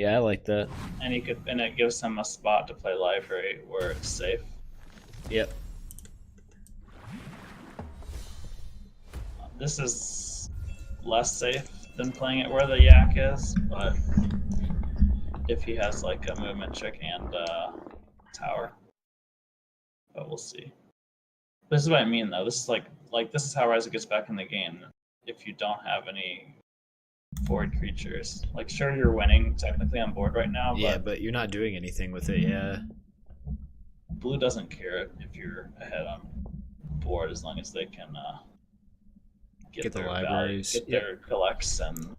Yeah, I like that. And it gives him a spot to play library where it's safe. Yep. This is less safe than playing it where the Yak is, but if he has, like, a movement trick and tower. But we'll see. This is what I mean, though. This is like this is how RaiZo gets back in the game. If you don't have any forward creatures, like, sure, you're winning technically on board right now, but you're not doing anything with it. Yeah. Blue doesn't care if you're ahead on board as long as they can get the their libraries, get their collects and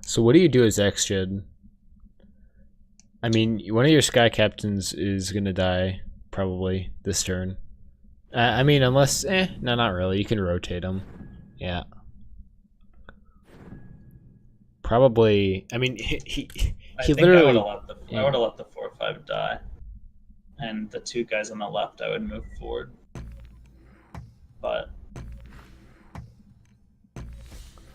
So what do you do as xged? I mean, one of your Sky Captains is gonna die probably this turn. I mean, unless no, not really. You can rotate them. Yeah. Probably. I mean, he literally. I would have let the 4/5 die, and the 2 guys on the left I would move forward. But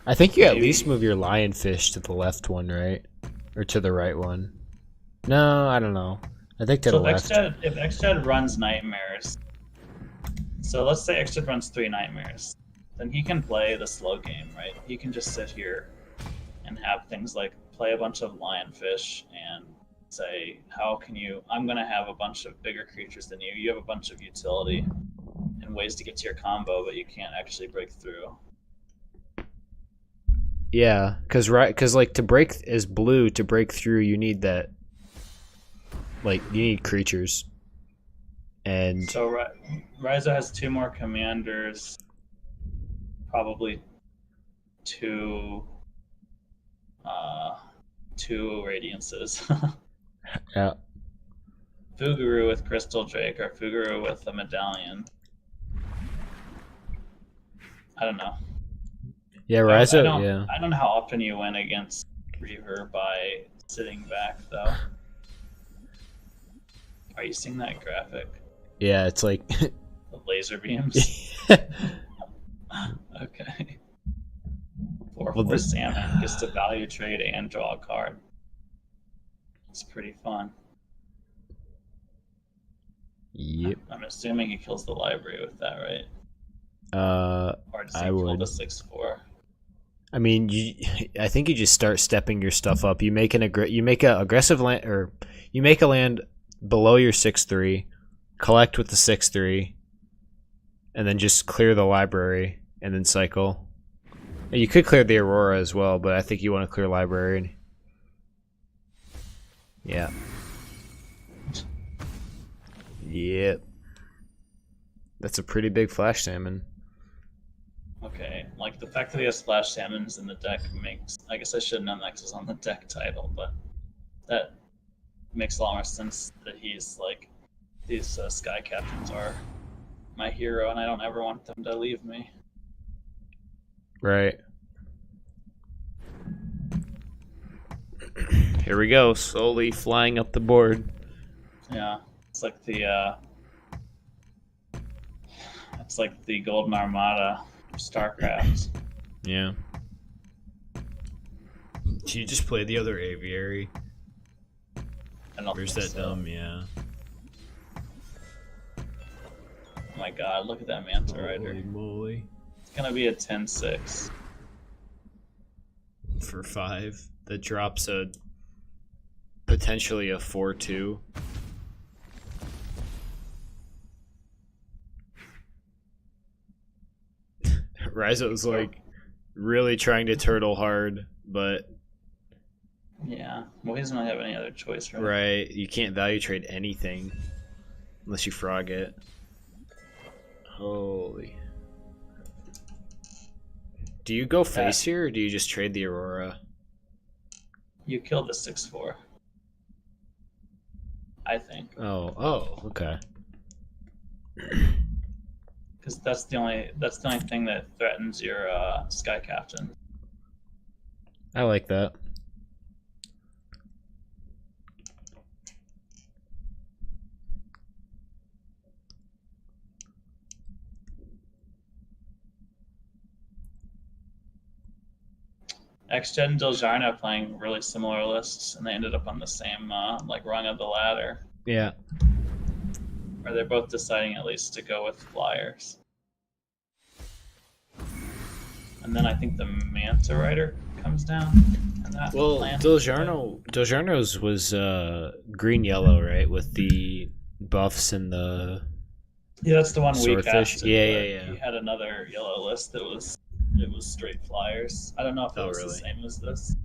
I think you at least move your Lionfish to the left one, right? Or to the right one. No, I don't know. I think to the left. If xged runs Nightmares, So let's say xged runs 3 Nightmares. Then he can play the slow game, right? He can just sit here and have things like play a bunch of Lionfish and say, how can you... I'm going to have a bunch of bigger creatures than you. You have a bunch of utility and ways to get to your combo, but you can't actually break through. Yeah, because like to break as blue, to break through, you need that. Like, you need creatures. And So RaiZo has 2 more commanders, probably 2 Radiances. yeah, Fuguru with Crystal Drake or Fuguru with a Medallion. I don't know. yeah, RaiZo, yeah. I don't know how often you win against Reaver by sitting back, though. Are you seeing that graphic? Yeah, it's like The laser beams? Okay. 4/4 Salmon gets to value trade and draw a card. It's pretty fun. Yep. I'm assuming he kills the library with that, right? Or does he I kill would. the 6/4? I mean, I think you just start stepping your stuff up. You make a aggressive land, or you make a land below your 6/3, collect with the 6/3, and then just clear the library and then cycle. And you could clear the Aurora as well, but I think you want to clear library. Yeah. Yep. That's a pretty big flash salmon. Okay, like the fact that he has Splash Salmons in the deck makes... I guess I should have known that 'cause it's on the deck title, but that makes a lot more sense that he's like... These Sky Captains are my hero, and I don't ever want them to leave me. Right. Here we go, slowly flying up the board. Yeah, it's like the Golden Armada of StarCraft. Yeah. Did you just play the other aviary? I don't Where's think that so. dumb? Yeah. Oh my god, look at that Manta Rider. Holy moly. It's gonna be a 10/6. For 5. That drops a potentially a 4/2. RaiZo's like really trying to turtle hard, but Yeah, well, he doesn't really have any other choice, right? right, you can't value trade anything unless you frog it. Holy. Do you go face here, or do you just trade the Aurora? You killed the 6/4. I think. Oh, okay. Because that's the only thing that threatens your Sky Captain. I like that. xged and Dilgarno playing really similar lists, and they ended up on the same rung of the ladder. Yeah. Or they're both deciding at least to go with flyers. And then I think the Manta Rider comes down. And that Well, lands. Dilgarno's was green-yellow, right? With the buffs and the... Yeah, that's the one we Swordfish? casted. Yeah. He had another yellow list that was straight flyers. I don't know if it was really? the same as this,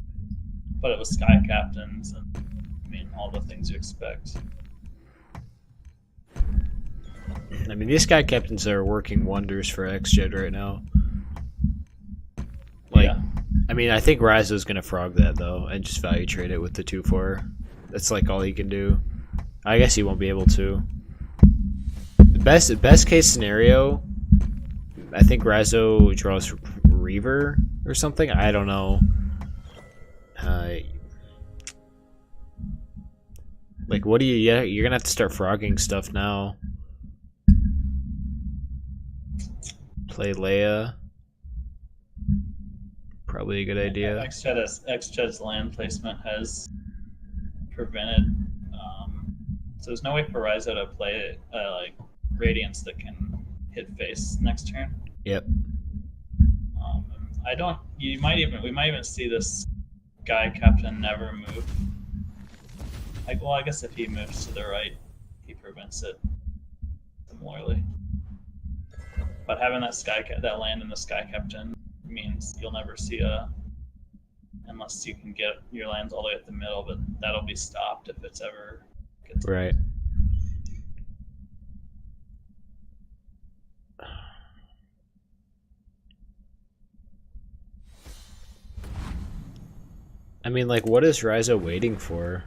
but it was Sky Captains and I mean all the things you expect. I mean, these Sky Captains are working wonders for xged right now. Like, Yeah. I mean, I think RaiZo's gonna frog that though, and just value trade it with the 2/4. That's like all he can do. I guess he won't be able to. The best case scenario, I think RaiZo draws Reaver or something. I don't know. Like, what do you? Yeah, you're gonna have to start frogging stuff now. Play Leia. Probably a good idea. xged's land placement has prevented. So there's no way for RaiZo to play like Radiance that can hit face next turn. Yep. We might even see this guy captain never move. Like, well, I guess if he moves to the right, he prevents it similarly. But having that land in the sky captain means you'll never see unless you can get your lands all the way at the middle, but that'll be stopped if it's ever gets Right. I mean, like, what is RaiZo waiting for?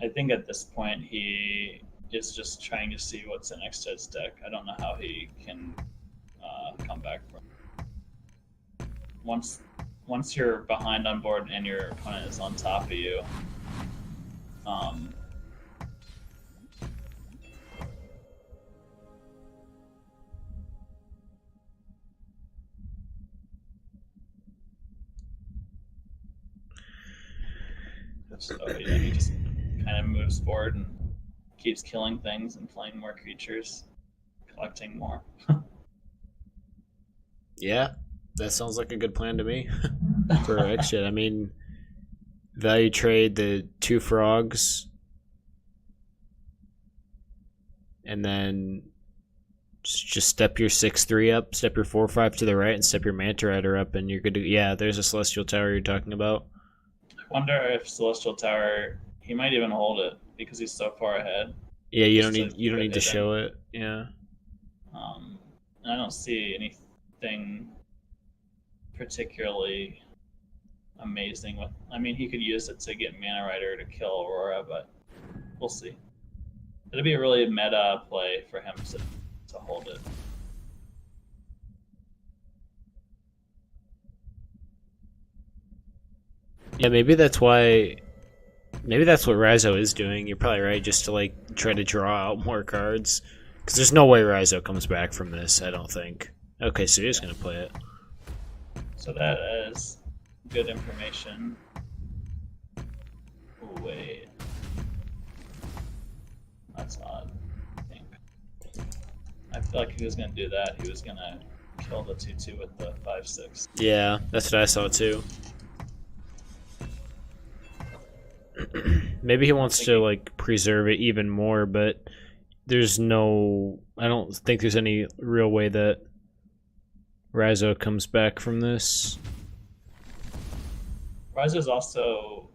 I think at this point he is just trying to see what's in xged's deck. I don't know how he can come back from once you're behind on board and your opponent is on top of you. So yeah, he just kind of moves forward and keeps killing things and playing more creatures, collecting more. Yeah, that sounds like a good plan to me for xged. I mean, value trade the 2 frogs, and then just step your 6/3 up, step your 4/5 to the right, and step your Manta Rider up, and you're good to. Yeah, there's a Celestial Tower you're talking about. I wonder if Celestial Tower, he might even hold it because he's so far ahead. Yeah, you don't need to show it. Yeah. And I don't see anything particularly amazing with. I mean, he could use it to get Mana Rider to kill Aurora, but we'll see. It'll be a really meta play for him to hold it. Yeah, maybe that's what RaiZo is doing. You're probably right, just to like try to draw out more cards. Because there's no way RaiZo comes back from this, I don't think. Okay, so he's going to play it. So that is good information. Oh, wait. That's odd, I think. I feel like if he was going to do that, he was going to kill the 2/2 with the 5/6. Yeah, that's what I saw too. Maybe he wants to like preserve it even more, but I don't think there's any real way that RaiZo comes back from this. RaiZo's also.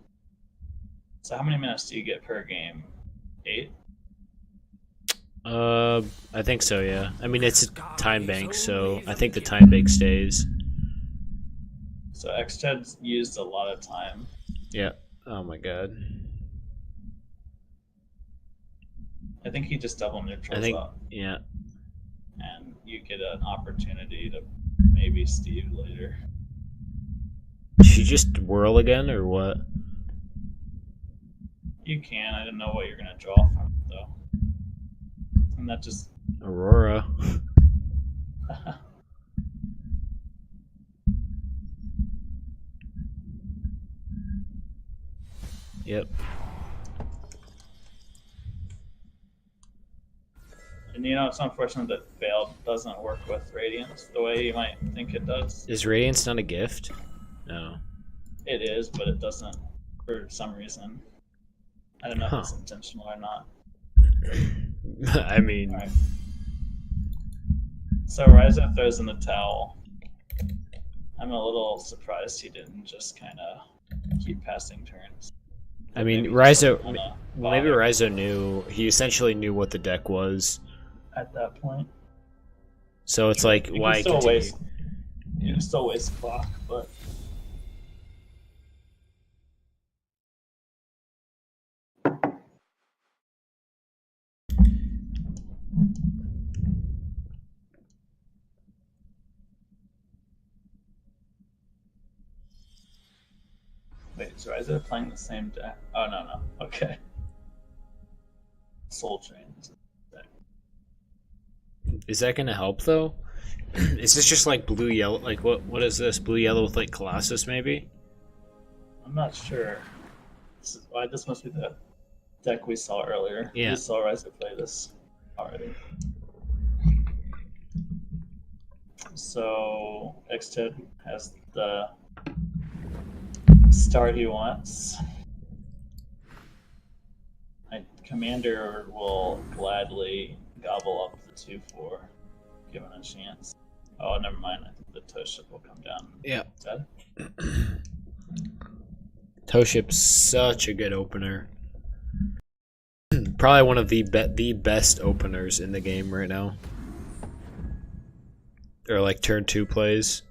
So how many minutes do you get per game? 8? I think so, yeah. I mean, it's a time bank, so I think the time bank stays. So xged's used a lot of time. Yeah. Oh my god. I think he just double neutrals up. Yeah. And you get an opportunity to maybe Steve later. Should you just whirl again, or what? You can. I don't know what you're going to draw from it, though. And that just... Aurora. Yep. And it's unfortunate that Veil doesn't work with Radiance the way you might think it does. Is Radiance not a gift? No. It is, but it doesn't for some reason. I don't know if it's intentional or not. I mean... Right. So RaiZo throws in the towel. I'm a little surprised he didn't just kind of keep passing turns. I mean, maybe RaiZo knew. He essentially knew what the deck was. At that point. So it's like, why continue? You can still waste clock, but... Wait, so is it playing the same deck? Oh, no. Okay. Soul Train. Is that going to help, though? Is this just like blue-yellow? Like, what is this? Blue-yellow with, like, Colossus, maybe? I'm not sure. This must be the deck we saw earlier. Yeah. We saw RaiZo play this already. So xged has the start he wants. My commander will gladly gobble up the 2/4, given a chance. Oh, never mind. I think the toe ship will come down. Yeah. Dead? Toe ship's such a good opener. Probably one of the best openers in the game right now. Or like turn 2 plays.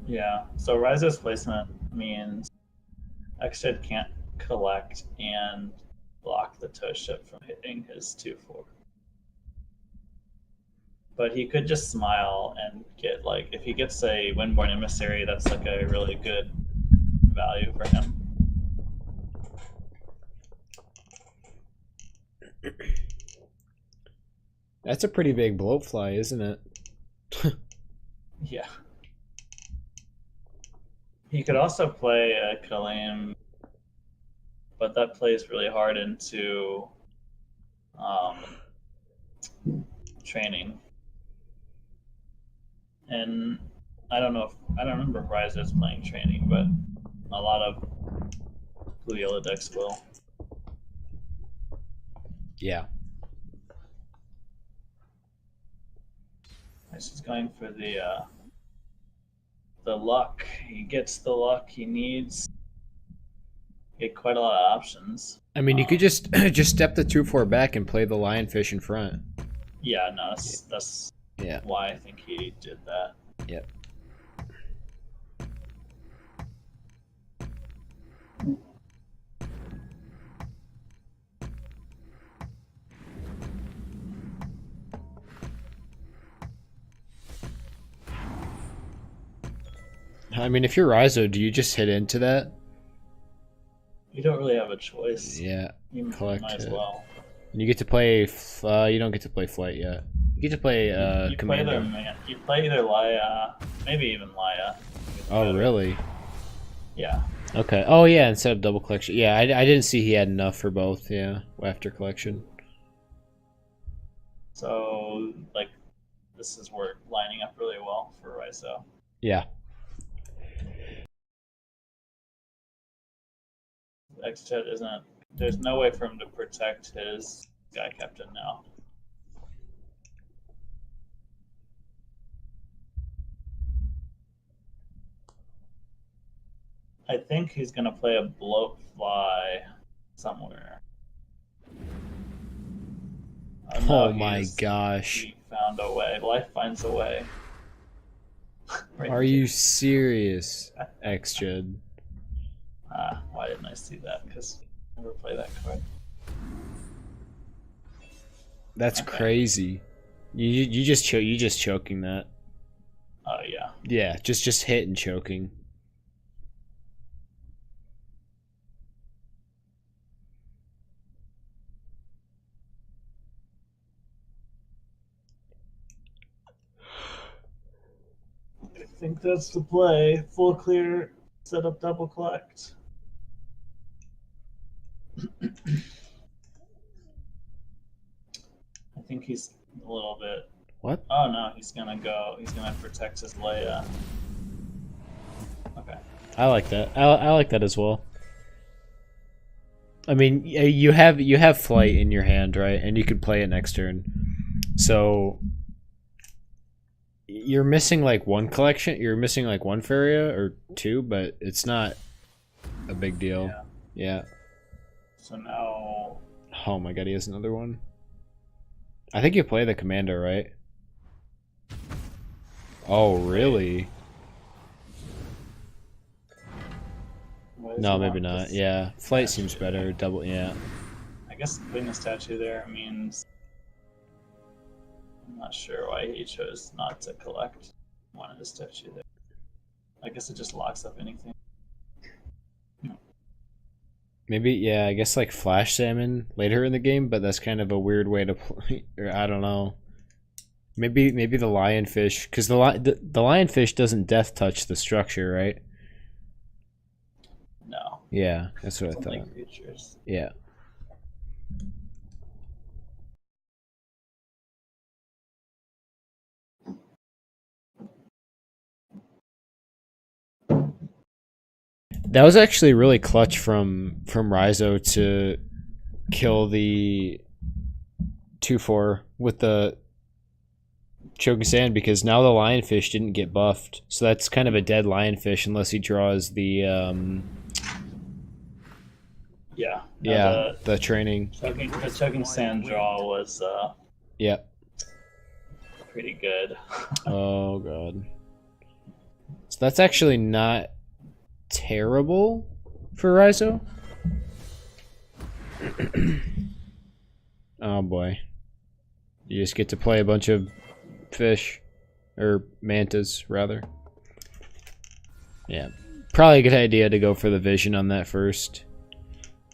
Yeah. So RaiZo's placement means xged can't collect and block the toe ship from hitting his 2/4. But he could just smile and get, like, if he gets a Windborn Emissary, that's like a really good value for him. That's a pretty big bloatfly, isn't it? Yeah. He could also play a Kalim, but that plays really hard into training. And I don't remember if RaiZo's playing training, but a lot of blue yellow decks will. Yeah. He's going for the luck. He gets the luck he needs. Get quite a lot of options. I mean, you could just step the 2/4 back and play the lionfish in front. Yeah, no, that's Yeah. why I think he did that. Yep. I mean, if you're RaiZo, do you just hit into that? You don't really have a choice. Yeah. You Collect might as it. well. And you get to play. You don't get to play flight yet. You get to play You commander. you play either Laya, maybe even Laya. Oh, really? Yeah. Okay. Oh, yeah. Instead of double collection. Yeah, I didn't see he had enough for both. Yeah, after collection. So, like, this is where lining up really well for RaiZo. Yeah. xged isn't. There's no way for him to protect his Sky Captain now. I think he's gonna play a bloatfly somewhere. Oh my gosh. He found a way. Life finds a way. Right Are you serious, xged? Why didn't I see that? Because I never play that card. That's Okay. crazy. You just choking that. Oh yeah. Yeah, just hit and choking. I think that's the play. Full clear, set up double collect. I think he's a little bit. What? Oh no, he's gonna protect his Leia. Okay. I like that. I like that as well. I mean, you have flight in your hand, right? And you could play it next turn. So you're missing like one collection. You're missing like one Faeria or two, but it's not a big deal. Yeah. So now. Oh my god, he has another one. I think you play the commander, right? Oh, really? No, maybe not. Yeah, flight seems better. Double, yeah. I guess putting a statue there means. I'm not sure why he chose not to collect one of his statue there. I guess it just locks up anything. Maybe, yeah, I guess like Flash Salmon later in the game, but that's kind of a weird way to play. Or I don't know. Maybe the lionfish, because the lionfish doesn't death touch the structure, right? No. Yeah, that's what I thought. Like creatures. Yeah. That was actually really clutch from RaiZo to kill the 2/4 with the Choking Sand, because now the lionfish didn't get buffed, so that's kind of a dead lionfish unless he draws the the training. The Choking Sand draw was pretty good. Oh god. So that's actually not terrible for RaiZo. Oh boy. You just get to play a bunch of fish, or mantas rather. Yeah, probably a good idea to go for the vision on that first.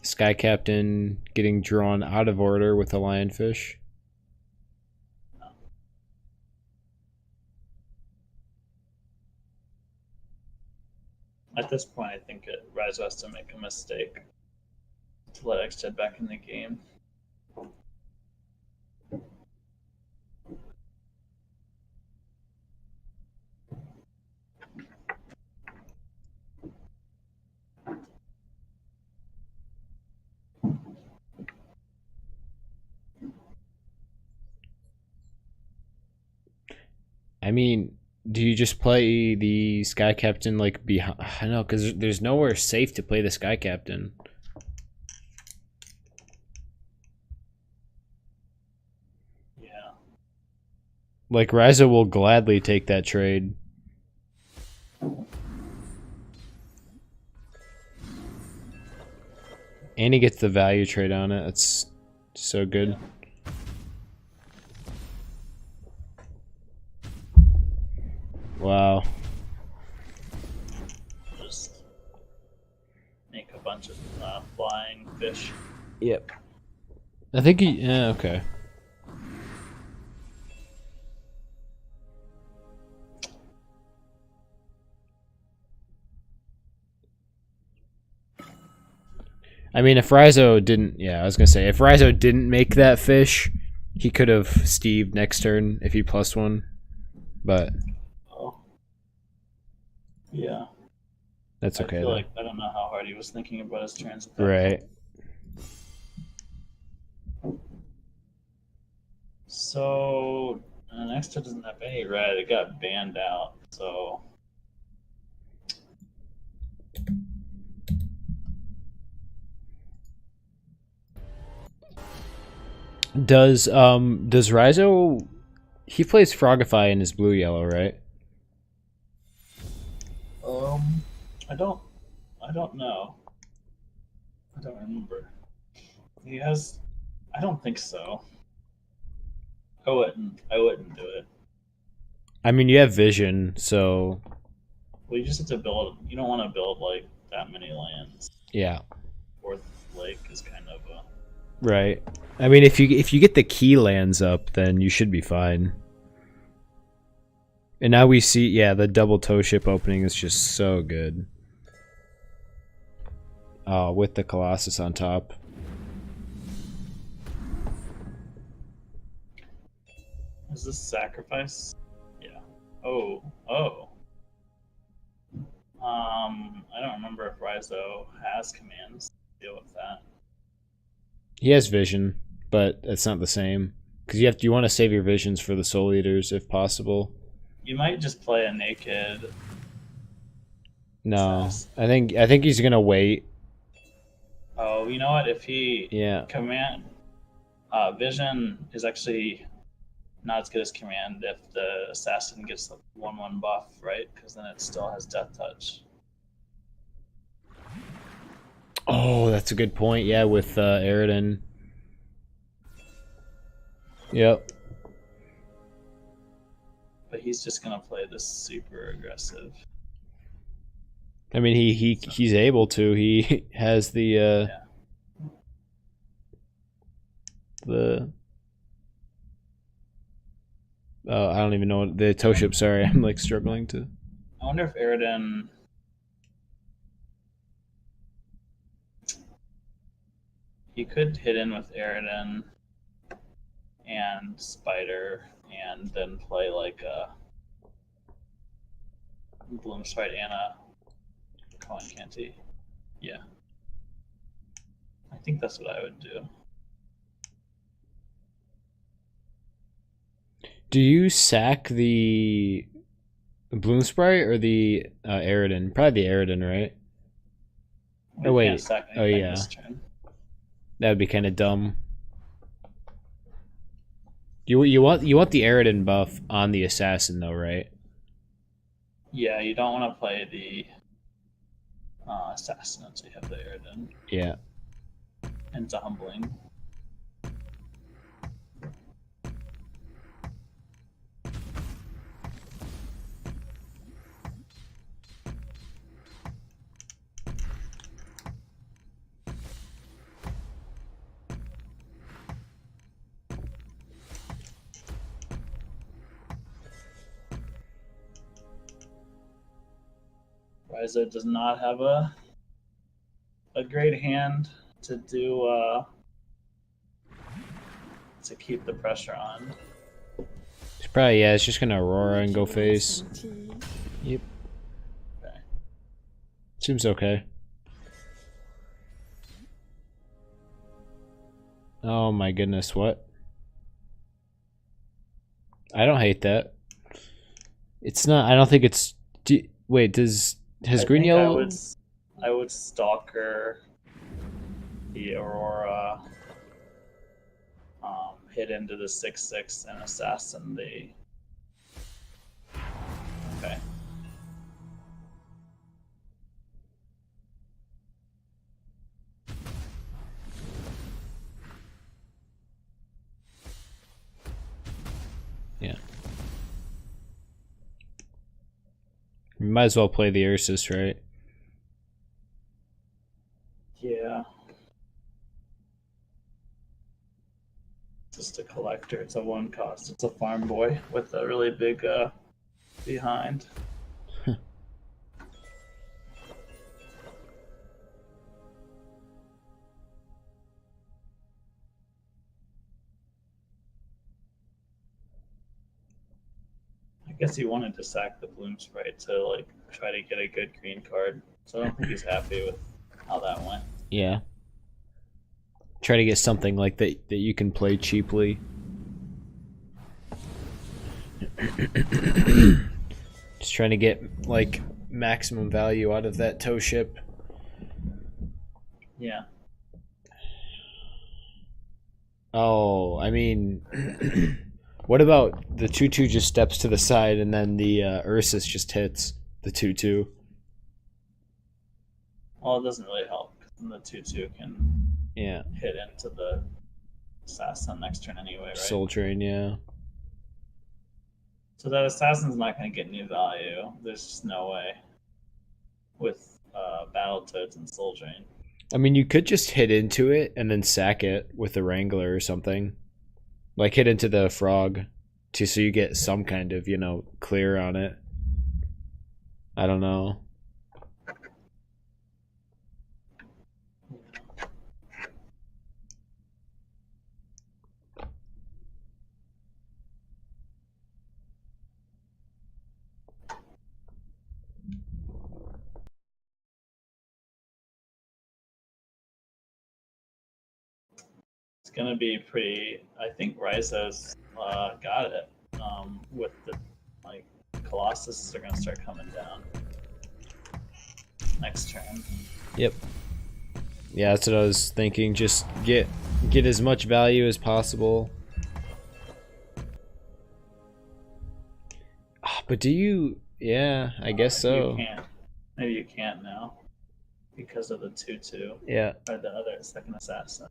Sky Captain getting drawn out of order with a lionfish. At this point, I think RaiZo has to make a mistake to let xged back in the game. I mean, do you just play the Sky Captain like behind? I don't know, because there's nowhere safe to play the Sky Captain. Yeah. Like RaiZo will gladly take that trade. And he gets the value trade on it. That's so good. Wow. Just make a bunch of flying fish. Yep. I think he... Yeah, okay. I mean, if RaiZo didn't... Yeah, I was going to say, if RaiZo didn't make that fish, he could have Steve next turn if he plus one. But... Yeah. That's okay. I feel like I don't know how hard he was thinking about his turns. Right. So next turn doesn't have any red. It got banned out. So does RaiZo... He plays Frogify in his blue yellow, right? I don't know. I don't remember. He has. I don't think so. I wouldn't do it. I mean, you have vision, so... Well, you just have to build. You don't want to build like that many lands. Yeah. Fourth Lake is kind of a... Right. I mean, if you get the key lands up, then you should be fine. And now we see, yeah, the double toe ship opening is just so good. With the Colossus on top. Is this sacrifice? Yeah. Oh. I don't remember if RaiZo has commands to deal with that. He has vision, but it's not the same. Because you want to save your visions for the Soul Eaters if possible. You might just play a naked. No, I think he's gonna wait. Oh, you know what? If he command vision is actually not as good as command if the assassin gets the 1/1 buff, right? Because then it still has death touch. Oh, that's a good point. Yeah, with Aridin. Yep. But he's just gonna play this super aggressive. I mean, he's able to. He has the I don't even know the toe ship. Sorry, I'm like struggling to. I wonder if Aridin. He could hit in with Aridin and Spider, and then play like a Gloomspite and a Coin Canty. Yeah. I think that's what I would do. Do you sack the Bloom Sprite or the Aridin? Probably the Aridin, right? We Oh, wait. can't sack Oh, anything yeah. this turn. That would be kind of dumb. You want the Aridin buff on the assassin though, right? Yeah, you don't want to play the assassin until you have the Aridin. Yeah. And it's a humbling. RaiZo does not have a great hand to do to keep the pressure on. It's probably, yeah, it's just gonna Aurora and go face. Yep. Okay. Seems okay. Oh my goodness, what? I don't hate that. It's not, I don't think it's, wait, has green yellow? I would stalker the Aurora, hit into the 6/6 and assassin the. Okay. Yeah. You might as well play the Ursus, right? Yeah. Just a collector. It's a 1 cost. It's a farm boy with a really big behind. I guess he wanted to sack the Bloom Sprite to like try to get a good green card. So I don't think he's happy with how that went. Yeah. Try to get something like that that you can play cheaply. Just trying to get like maximum value out of that tow ship. Yeah. Oh, I mean, what about the 2/2 just steps to the side and then the Ursus just hits the 2/2? Well, it doesn't really help because then the 2/2 can Yeah. hit into the assassin next turn anyway, right? Soul Train, yeah. So that assassin's not going to get any value. There's just no way with Battletoads and Soul Drain. I mean, you could just hit into it and then sack it with the Wrangler or something. Like hit into the frog so you get some kind of, clear on it. I don't know. It's going to be pretty. I think RaiZo's got it with the Colossus are going to start coming down next turn. Yep. Yeah, that's what I was thinking. Just get as much value as possible. But do you? Yeah, I guess so. You can't. Maybe you can't now because of the 2/2. Yeah. Or the other second assassin.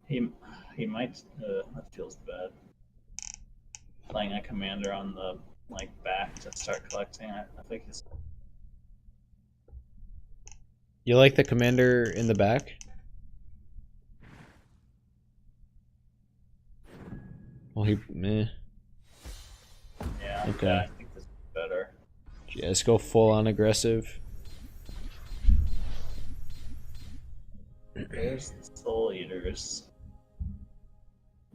He might. That feels bad. Playing a commander on the back to start collecting. I think he's. You like the commander in the back? Well, meh. Yeah. Okay. Yeah, I think this is better. Yeah, let's go full on aggressive. There's the Soul Eaters.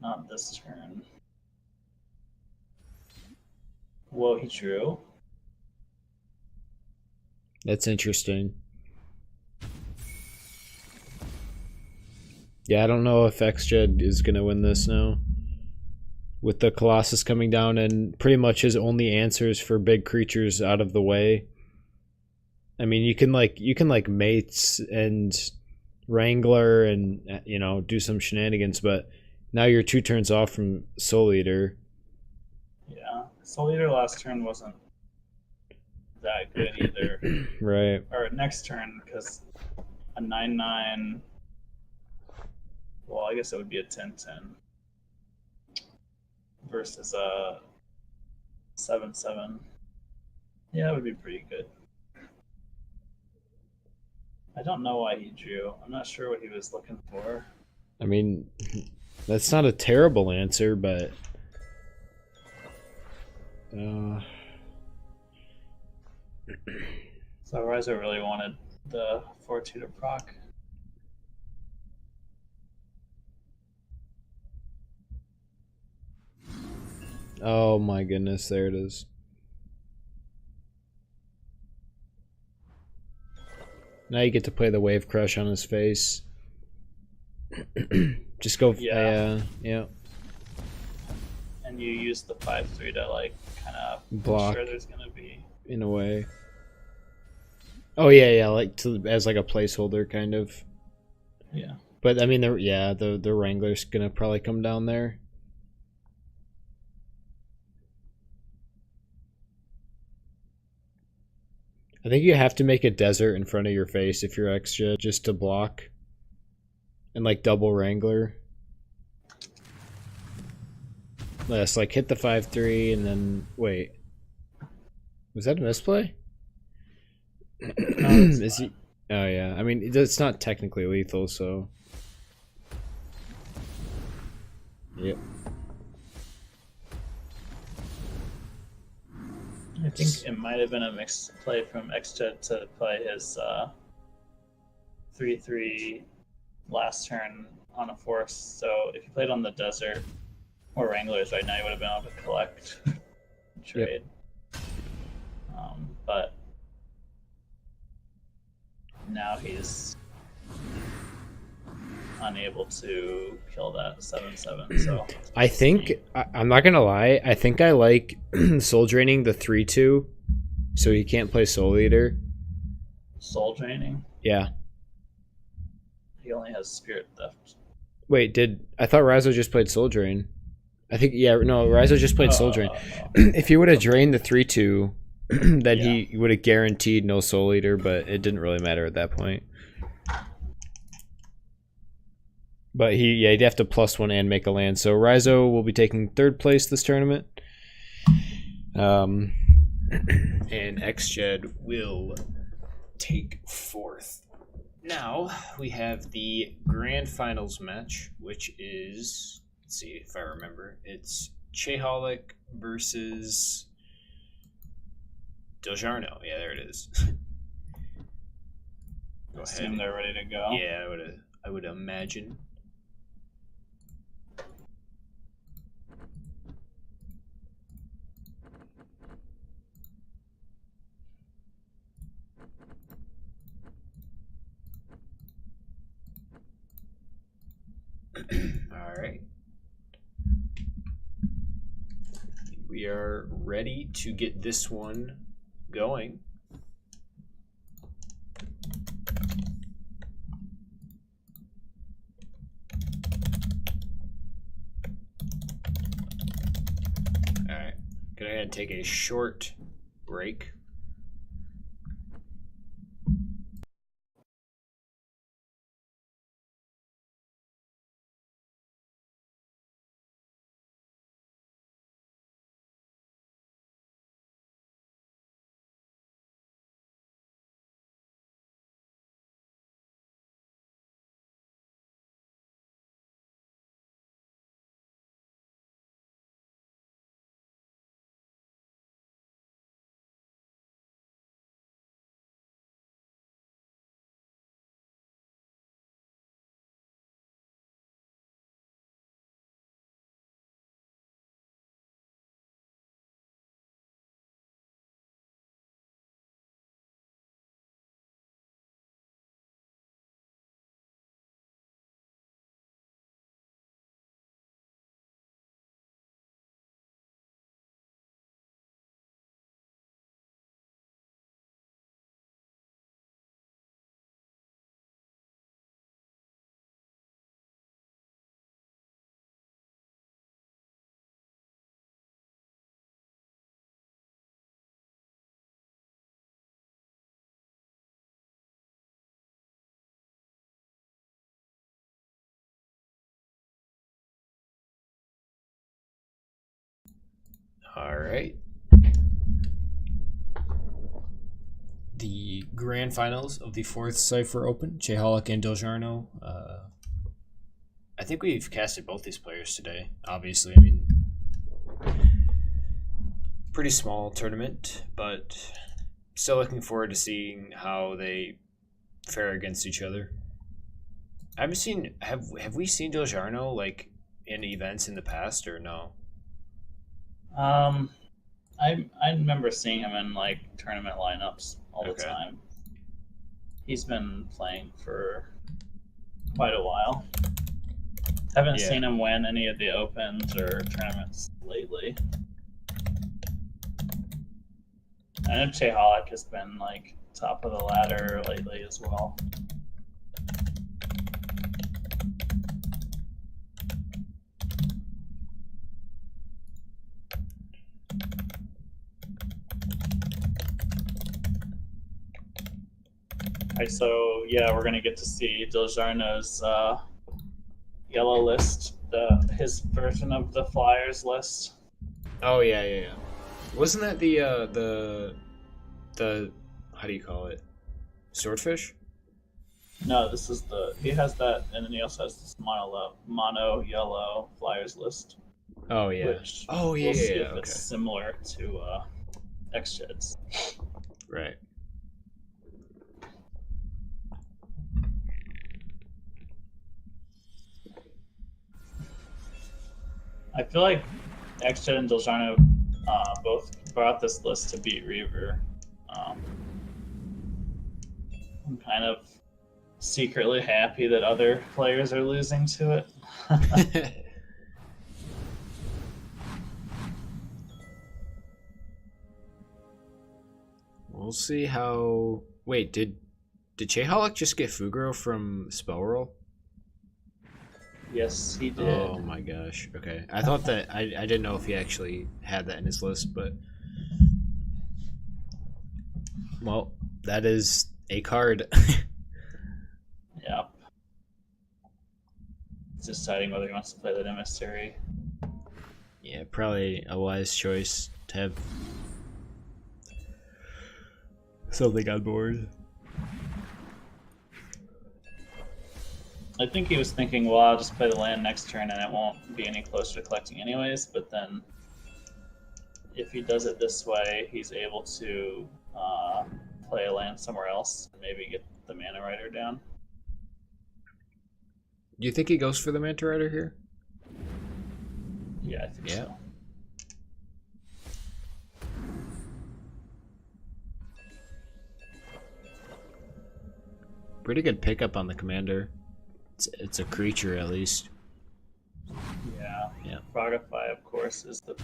Not this turn. Whoa, he drew. That's interesting. Yeah, I don't know if xged is going to win this now. With the Colossus coming down and pretty much his only answers for big creatures out of the way. I mean, you can mates and Wrangler and do some shenanigans, but now you're 2 turns off from Soul Eater. Yeah, Soul Eater last turn wasn't that good either. Right. Or next turn, because a 9/9. Well, I guess it would be a 10/10 versus a 7/7. Yeah, it would be pretty good. I don't know why he drew. I'm not sure what he was looking for. I mean, that's not a terrible answer, but So RaiZo really wanted the 4/2 to proc. oh my goodness, there it is. Now you get to play the Wave Crush on his face. Just go. Yeah. Yeah. And you use the 5/3 to kind of Block. Sure there's gonna be. In a way. Oh yeah, as a placeholder kind of. Yeah. But I mean, the Wrangler's gonna probably come down there. I think you have to make a desert in front of your face if you're xged just to block. And double Wrangler. Yes, hit the 5/3 and then wait. Was that a misplay? No, Is he? Oh yeah. I mean, it's not technically lethal, so. Yep. I think it might have been a mixed play from xged to play his 3/3 last turn on a force. So if you played on the desert or Wranglers right now, you would have been able to collect trade. But now he's unable to kill that 7/7. So I think I'm not gonna lie. I think I like soul draining the 3/2, so he can't play Soul Eater. soul draining. Yeah. He only has Spirit Theft. Wait, I thought RaiZo just played Soul Drain? I think RaiZo just played Soul Drain. If he would have drained the 3/2, then he would have guaranteed no Soul Eater, but it didn't really matter at that point. But he'd have to +1 and make a land. So RaiZo will be taking 3rd place this tournament. And xged will take 4th. Now we have the grand finals match, which is, let's see if I remember, it's ChaeHolic versus Dilgarno. Yeah, there it is. Go ahead. Assume they're ready to go. Yeah, I would imagine. All right. We are ready to get this one going. All right. Go ahead and take a short break. All right. The grand finals of the 4th Seifer Open, ChaeHolic and Dilgarno. I think we've casted both these players today. Obviously, I mean, pretty small tournament, but still looking forward to seeing how they fare against each other. I haven't seen. Have we seen Dilgarno like in events in the past or no? I remember seeing him in like tournament lineups all the time. He's been playing for quite a while. Haven't seen him win any of the opens or tournaments lately. I know ChaeHolic has been like top of the ladder lately as well. Alright, so yeah, we're gonna get to see Dilgarno's yellow list, his version of the Flyers list. Oh yeah. Wasn't that the how do you call it? Swordfish? No, this is he has that, and then he also has this mono yellow Flyers list. Oh yeah. Which we'll see if it's similar to xged's. Right. I feel like xged and Dilgarno both brought this list to beat Reaver. I'm kind of secretly happy that other players are losing to it. We'll see how. Wait, did ChaeHolic just get Fugro from Spell Roll? Yes, he did. Oh my gosh. Okay. I thought that I didn't know if he actually had that in his list, but well, that is a card. Yep. He's deciding whether he wants to play that emissary. Yeah, probably a wise choice to have something on board. I think he was thinking, well, I'll just play the land next turn and it won't be any closer to collecting anyways, but then if he does it this way, he's able to play a land somewhere else and maybe get the Mana Rider down. Do you think he goes for the Manta Rider here? Yeah, I think so. Pretty good pickup on the commander. It's a creature at least. Yeah. Frogify, of course, is the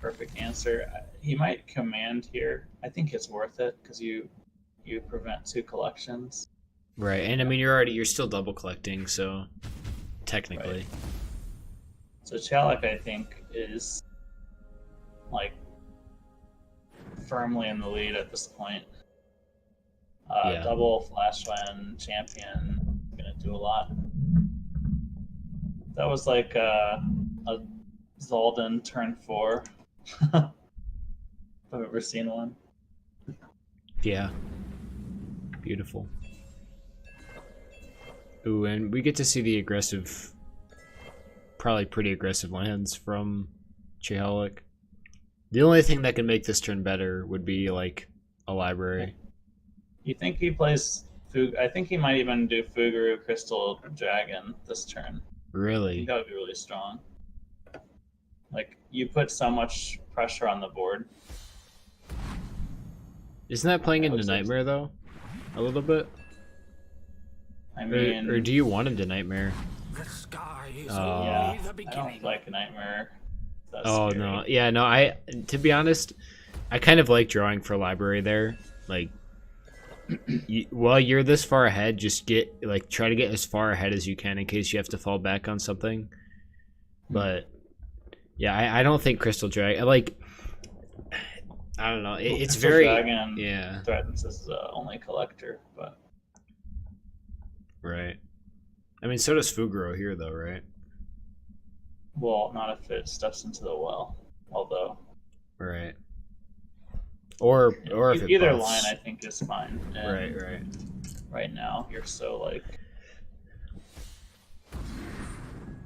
perfect answer. He might command here. I think it's worth it because you prevent 2 collections. Right, and I mean you're still double collecting, so technically. Right. So ChaeHolic, I think, is like firmly in the lead at this point. Double Flashland Champion is gonna do a lot. That was like a Zaldin turn 4. If I've ever seen one. Yeah. Beautiful. Ooh, and we get to see the aggressive, probably pretty aggressive lands from ChaeHolic. The only thing that can make this turn better would be like a library. You think he plays I think he might even do Fuguru Crystal Dragon this turn. I Really? think that would be really strong. Like, you put so much pressure on the board. Isn't that playing into Nightmare though? A little bit? I mean, Or do you want him to Nightmare? The sky is Oh. only yeah, the I beginning. don't like Nightmare. That's Oh scary. no, yeah, no. To be honest, I kind of like drawing for library there. Like, while you're this far ahead, just try to get as far ahead as you can in case you have to fall back on something. But yeah, I don't think Crystal Dragon. Like, I don't know. It's Crystal very Dragon threatens as only collector, but right. I mean, so does Fugro here, though, right? well, not if it steps into the well. Although Right. Or if it either buffs. line I think is fine. And Right. right now you're so like.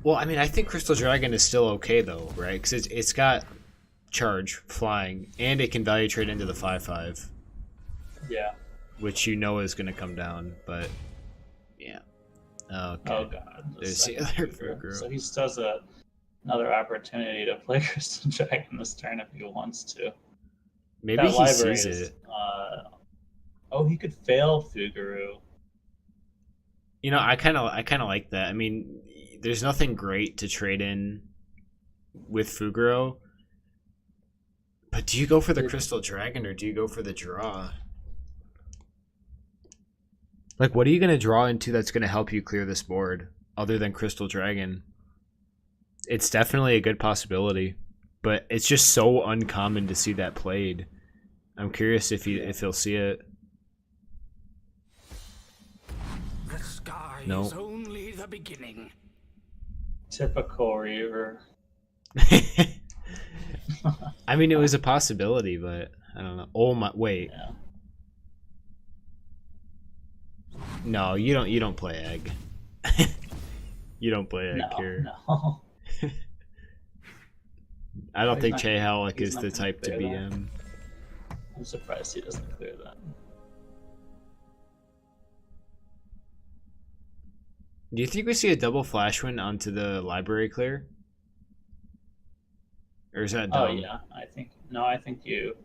Well, I mean, I think Crystal Dragon is still okay though, right? Because it's got charge, flying, and it can value trade into the 5/5. Yeah. Which you know is going to come down, but yeah. Okay. Oh god. There's the other Fugro. So he still has another opportunity to play Crystal Dragon this turn if he wants to. Maybe That he library sees is, it. He could fail Fuguru. You know, I kind of like that. I mean, there's nothing great to trade in with Fugro. But do you go for the Crystal Dragon or do you go for the draw? Like, what are you going to draw into that's going to help you clear this board other than Crystal Dragon? It's definitely a good possibility, but it's just so uncommon to see that played. I'm curious if he'll see it. The sky No. is only the beginning. Typical Reaver. I mean, it was a possibility, but I don't know. Oh my! Wait. Yeah. No, you don't play egg. You don't play egg here. No. I don't He's think not- ChaeHolic he's is not the gonna type to clear that. BM. I'm surprised he doesn't clear that. Do you think we see a double flash win onto the library clear? Or is that dumb? Oh yeah, I think you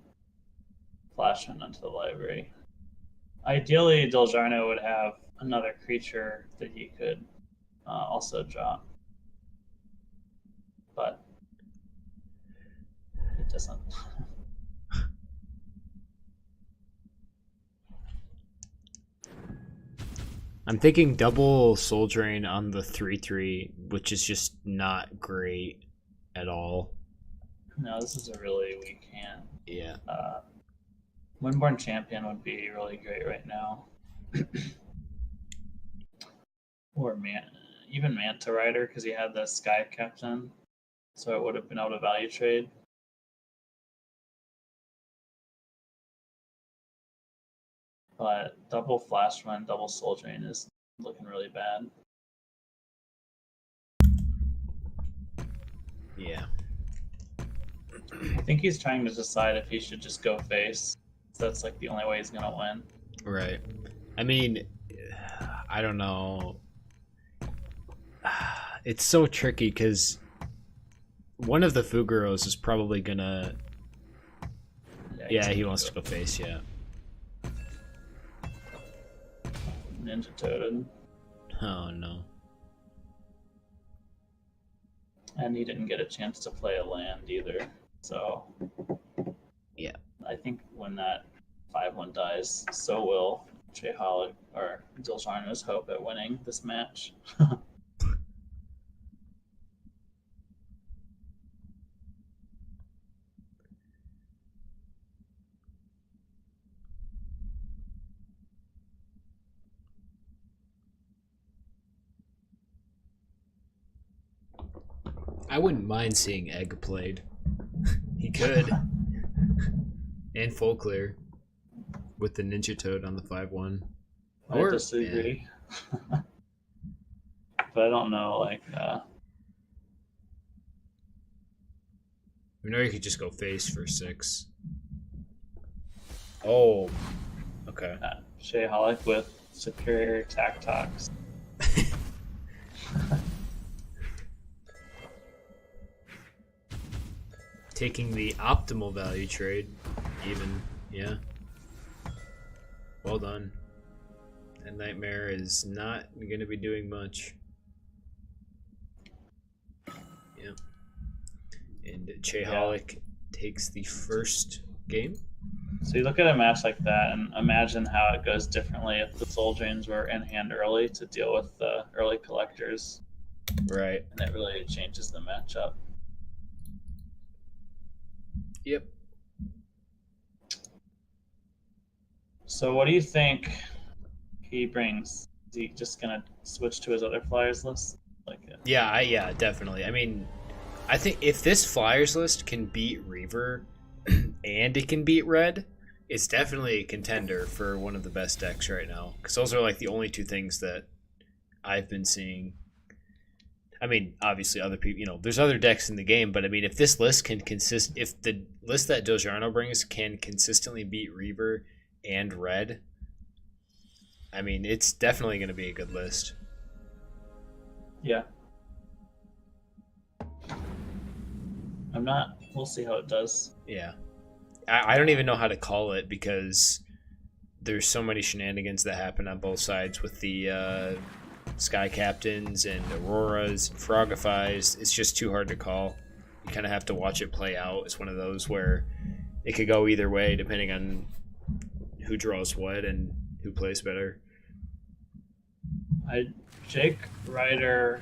flash one onto the library. Ideally, Dilgarno would have another creature that he could also draw, but it doesn't. I'm thinking double Soul Drain on the 3/3, which is just not great at all. No, this is a really weak hand. Yeah. Windborn Champion would be really great right now. Or even Manta Rider, because he had the Sky Captain, so it would have been able to value trade. But double Flash Run, double Soul Drain is looking really bad. Yeah. I think he's trying to decide if he should just go face. That's like the only way he's gonna win. Right. I mean, I don't know. It's so tricky because one of the Fuguros is probably gonna. Yeah, he wants to go face. Yeah. Ninja Toaded. Oh no. And he didn't get a chance to play a land either. So Yeah. I think when that 5-1 dies, so will ChaeHolic or Dilgarno's hope at winning this match. I wouldn't mind seeing Egg played. He could. And full clear. With the Ninja Toad on the 5/1. I disagree. But I don't know, like, We know you could just go face for 6. Oh. Okay. ChaeHolic with superior Tactox. Taking the optimal value trade, even, yeah. Well done. That Nightmare is not going to be doing much. Yeah. And ChaeHolic takes the first game. So you look at a match like that and imagine how it goes differently if the Soul Drains were in hand early to deal with the early collectors. Right. And it really changes the matchup. Yep. So what do you think he brings? Is he just gonna switch to his other flyers list? Yeah, definitely. I mean, I think if this Flyers list can beat Reaver, and it can beat red, it's definitely a contender for one of the best decks right now. Because those are like the only two things that I've been seeing. I mean, obviously other people, there's other decks in the game, but I mean, if this list can if the list that Dilgarno brings can consistently beat Reaver and red, I mean, it's definitely going to be a good list. Yeah. We'll see how it does. Yeah. I don't even know how to call it because there's so many shenanigans that happen on both sides with the Sky Captains and Auroras and Frogifies. It's just too hard to call. You kind of have to watch it play out. It's one of those where it could go either way depending on who draws what and who plays better. Jake Ryder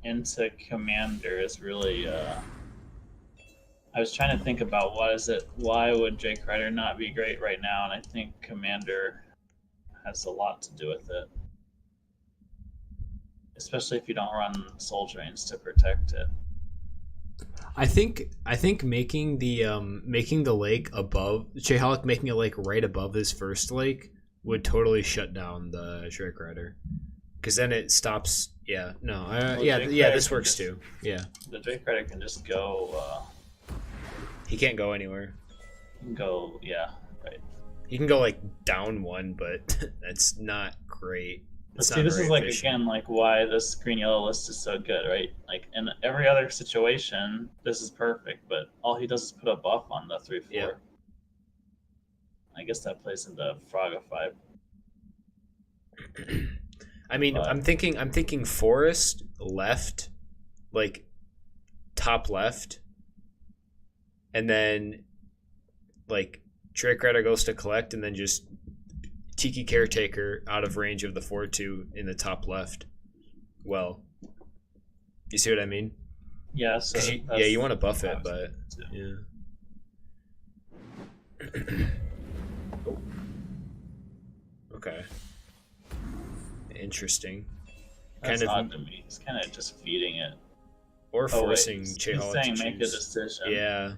into Commander is really... I was trying to think about why would Jake Ryder not be great right now, and I think Commander has a lot to do with it. Especially if you don't run Soul Drains to protect it. I think making the lake above ChaeHolic, making a lake right above his first lake would totally shut down the Jake Ryder. Because then it stops. Yeah, no, this works too. Yeah, the Jake Ryder can just go. He can't go anywhere. He can go, yeah, right. He can go like down one, but that's not great. But see, this is like efficient. Again, like why this green yellow list is so good, right? Like in every other situation, this is perfect. But all he does is put a buff on the 3/4. Yeah. I guess that plays into Frogify. I mean, I'm thinking forest left, like top left, and then like Drake Rider goes to collect, and then just Tiki Caretaker out of range of the 4/2 in the top left. Well, you see what I mean? Yeah. So you want to buff it, but yeah. Oh. Okay. Interesting. That's odd to me. He's kind of just feeding it. Or forcing ChaeHolic to choose. Make a decision. Yeah.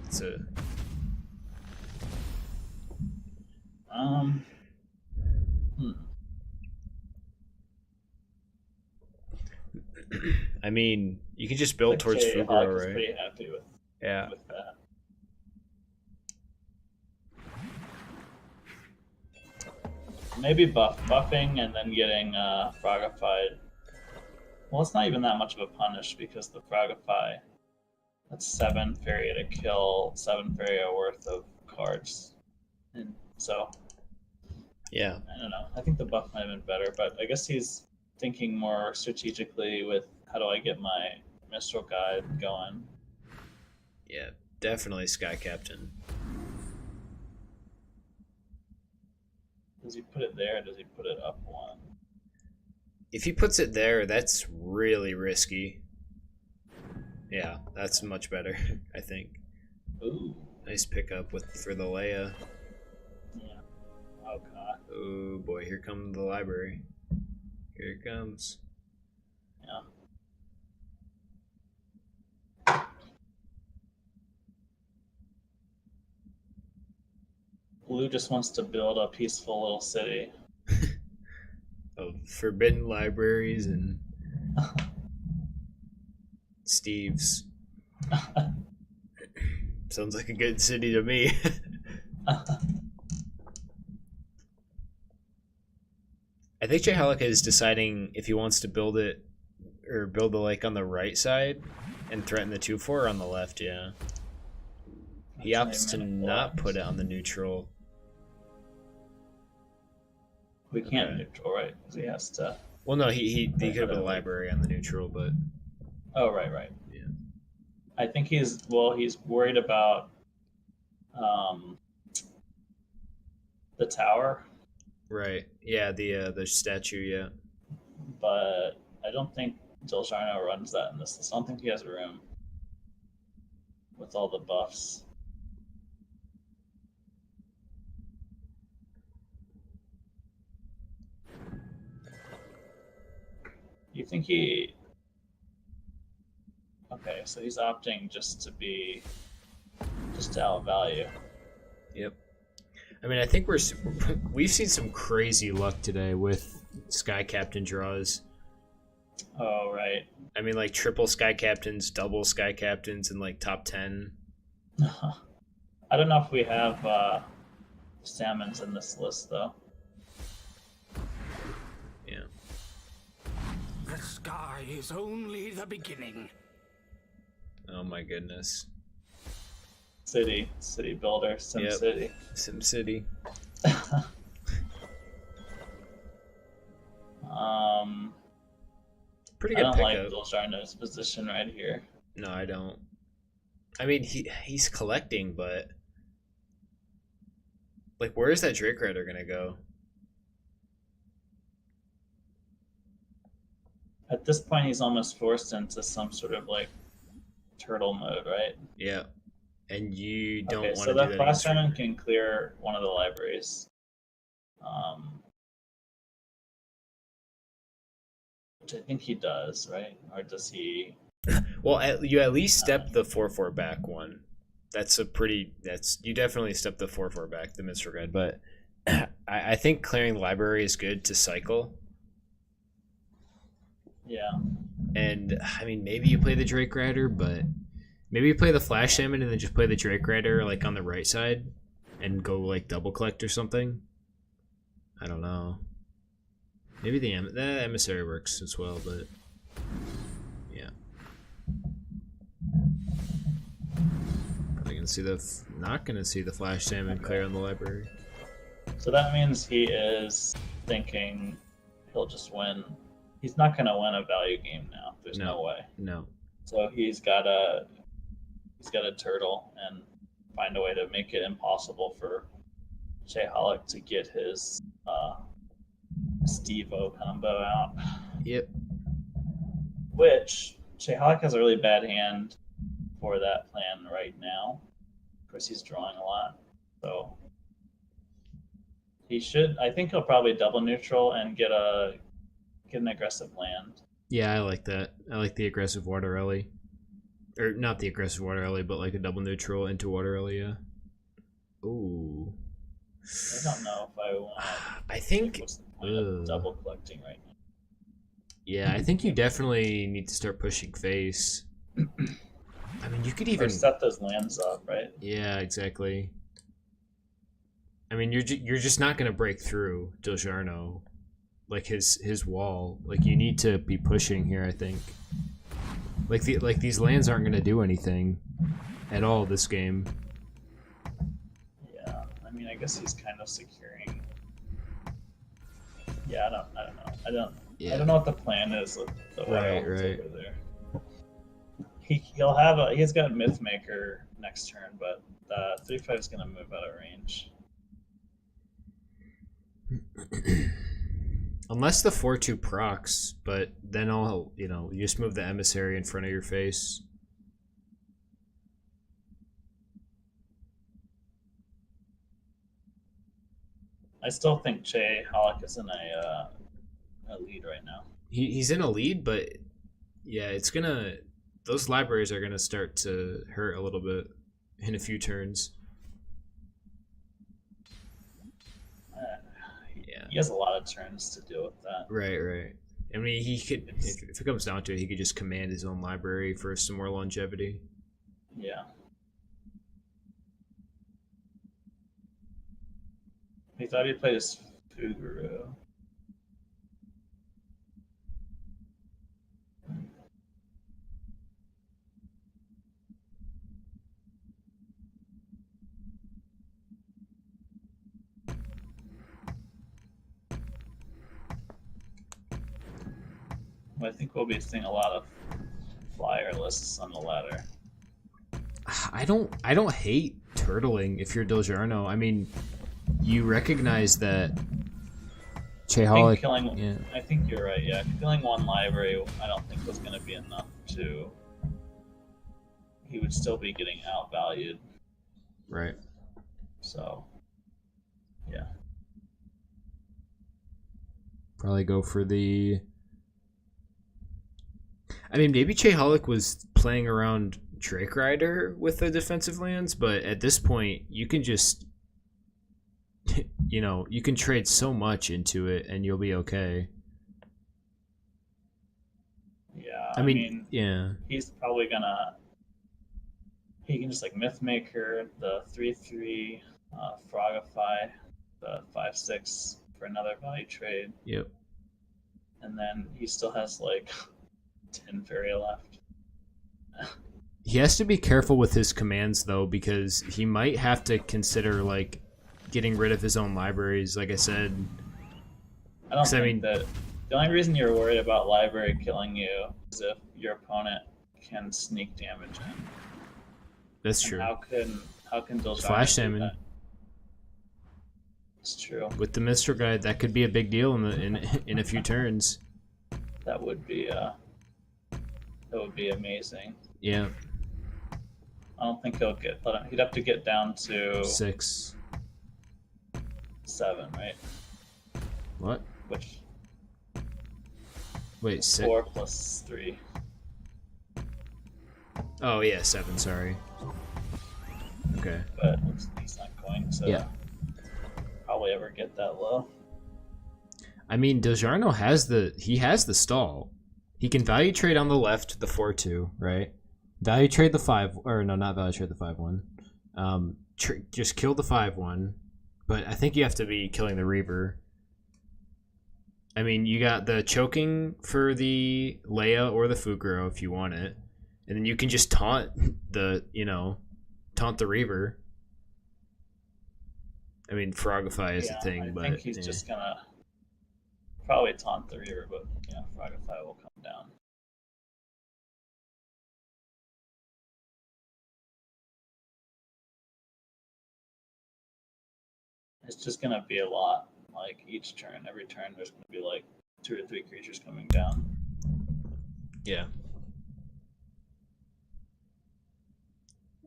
It's a... I mean, you can just build towards Fugaro, right? Pretty happy with that. Maybe buffing and then getting Frogified. Well, it's not even that much of a punish because the Frogify, that's 7 Faeria to kill, 7 Faeria worth of cards. And so, yeah. I don't know. I think the buff might have been better, but I guess he's thinking more strategically with how do I get my Mistral Guide going. Yeah, definitely Sky Captain. Does he put it there or does he put it up one? If he puts it there, that's really risky. Yeah, that's much better, I think. Ooh. Nice pickup for the Leia. Yeah. Oh, God. Oh, boy, here comes the library. Here it comes. Yeah. Blue just wants to build a peaceful little city. Of forbidden libraries and Steve's. Sounds like a good city to me. I think ChaeHolic is deciding if he wants to build it or build the lake on the right side and threaten the 2/4 or on the left, yeah. He opts to not put it on the neutral. We can't neutral, right? Because he has to. Well, no, he could have put a library on the neutral, but. Oh, right. Yeah. I think he's worried about the tower. Right. Yeah, the statue, yeah. But I don't think Dilgarno runs that in this list. I don't think he has room with all the buffs. You think he... Okay, value. So he's opting just to outvalue. Yep. I mean, I think we've seen some crazy luck today with Sky Captain draws. Oh, right. I mean, like triple Sky Captains, double Sky Captains, and like top 10. I don't know if we have salmons in this list, though. Yeah. The sky is only the beginning. Oh my goodness. City builder, SimCity. SimCity. Pretty good I don't pickup. like Dilgarno's position right here. No, I don't. I mean, he's collecting, but like, where is that Drake Rider gonna go? At this point, he's almost forced into some sort of like turtle mode, right? Yeah, and you don't want to so do that that. Flash Diamond can clear one of the libraries. Which I think he does, right? Or does he? Well, you at least step the 4/4 back one. You definitely step the 4/4 back, the Minstrel Guide. But I think clearing the library is good to cycle. Yeah. And I mean, maybe you play the Drake Rider, but maybe you play the Flash Salmon and then just play the Drake Rider like on the right side and go like double collect or something. I don't know. Maybe the Emissary works as well, but yeah. Probably not gonna see the Flash Salmon clear on the library. So that means he is thinking he'll just win. He's not going to win a value game now. There's no way. No. So he's got to turtle and find a way to make it impossible for ChaeHolic to get his Steve-O combo out. Yep. Which ChaeHolic has a really bad hand for that plan right now. Of course, he's drawing a lot, so he should. I think he'll probably double neutral and get an aggressive land. Yeah, I like that. I like the aggressive Water Ellie. Or not the aggressive Water Ellie, but like a double neutral into Water Ellie, yeah. Ooh. I don't know if I want. I think. What's the point of double collecting right now? Yeah, I think you definitely need to start pushing face. I mean, you could even or set those lands up, right? Yeah, exactly. I mean, you're just not gonna break through Dilgarno, like his wall. Like, you need to be pushing here, I think. Like these lands aren't gonna do anything at all this game. Yeah, I mean, I guess he's kind of securing. Yeah, I don't know. I don't know what the plan is with the Right. over there. He's got Mythmaker next turn, but 3/5 is gonna move out of range. Unless the 4/2 procs, but then you just move the Emissary in front of your face. I still think ChaeHolic is in a lead right now. He's in a lead, but yeah, those libraries are gonna start to hurt a little bit in a few turns. He has a lot of turns to deal with that. Right. I mean, he could, if it comes down to it, he could just command his own library for some more longevity. Yeah. He thought he'd play his Fuguru. I think we'll be seeing a lot of flyer lists on the ladder. I don't hate turtling if you're Dilgarno. I mean, you recognize that ChaeHolic. I think you're right. Yeah, killing one library, I don't think was going to be enough to. He would still be getting outvalued. Right. So, yeah. Probably go for the. I mean, maybe ChaeHolic was playing around Drake Rider with the defensive lands, but at this point, you can just, you can trade so much into it and you'll be okay. Yeah, I mean, yeah. He's probably gonna. He can just like Mythmaker, the 3/3, Frogify, the 5/6 for another value trade. Yep. And then he still has like 10 Faeria left. He has to be careful with his commands though, because he might have to consider like getting rid of his own libraries. Like I said, I don't think that the only reason you're worried about library killing you is if your opponent can sneak damage in. That's true. How can Dilgarno Flash do Salmon? that? It's true. With the Mistral Guide, that could be a big deal in a few turns. That would be amazing. Yeah. I don't think he'd have to get down to 6. 7, right? What? Which Wait, 6. 4 plus 3. Oh yeah, 7. Sorry. Okay. But he's not going to probably ever get that low. I mean, Dilgarno has the stall. He can value trade on the left the 4/2, right? Value trade the 5, or no, not value trade the 5/1. Just kill the 5/1, but I think you have to be killing the Reaver. I mean, you got the choking for the Leia or the Fugro if you want it, and then you can just taunt the Reaver. I mean, Frogify is the thing, but I think he's just gonna probably taunt the Reaver, but Frogify will come down. It's just gonna be a lot. Like every turn, there's gonna be like 2 or 3 creatures coming down. Yeah.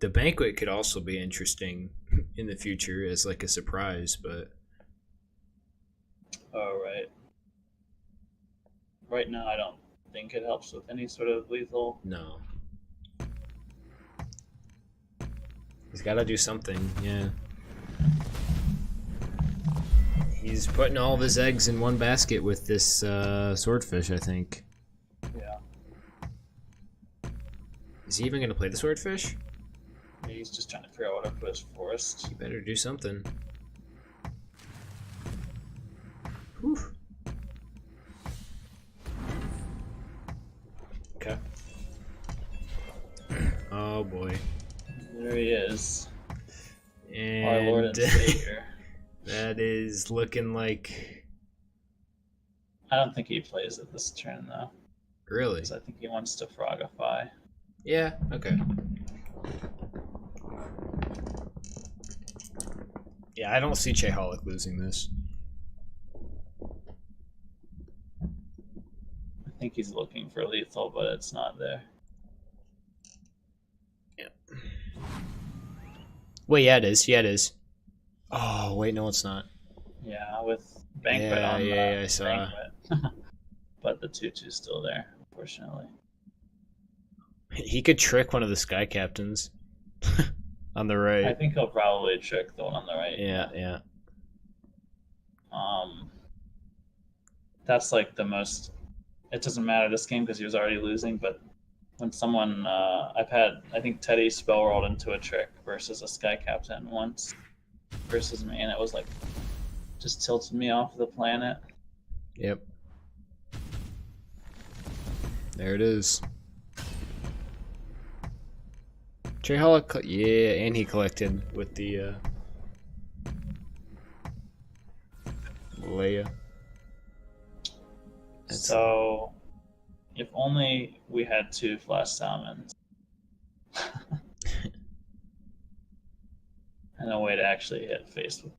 The Banquet could also be interesting in the future as like a surprise, but right. Right now, I don't think it helps with any sort of lethal. no. He's got to do something, yeah. He's putting all of his eggs in one basket with this swordfish, I think. Yeah. Is he even going to play the swordfish? He's just trying to figure out what to put his forest. He better do something. Whew. Okay. Oh boy. There he is. And Our Lord and Savior. that is looking like... I don't think he plays it this turn, though. Really? Because I think he wants to Frogify. Yeah, okay. Yeah, I don't see ChaeHolic losing this. I think he's looking for lethal, but it's not there. Yeah. Wait, yeah, it is. Yeah, it is. Oh, wait, no, it's not. Yeah, with Banquet Yeah, on the yeah, I saw. Banquet. But the 2/2's still there, unfortunately. He could trick one of the Sky Captains on the right. I think he'll probably trick the one on the right. Yeah. That's like the most. It doesn't matter this game because he was already losing, but when someone I think Teddy spell rolled into a trick versus a Sky Captain once versus me, and it was like just tilted me off the planet. Yep. There it is. ChaeHolic, yeah, and he collected with the Leia. So, if only we had 2 Flash Salmons. And a way to actually hit face with.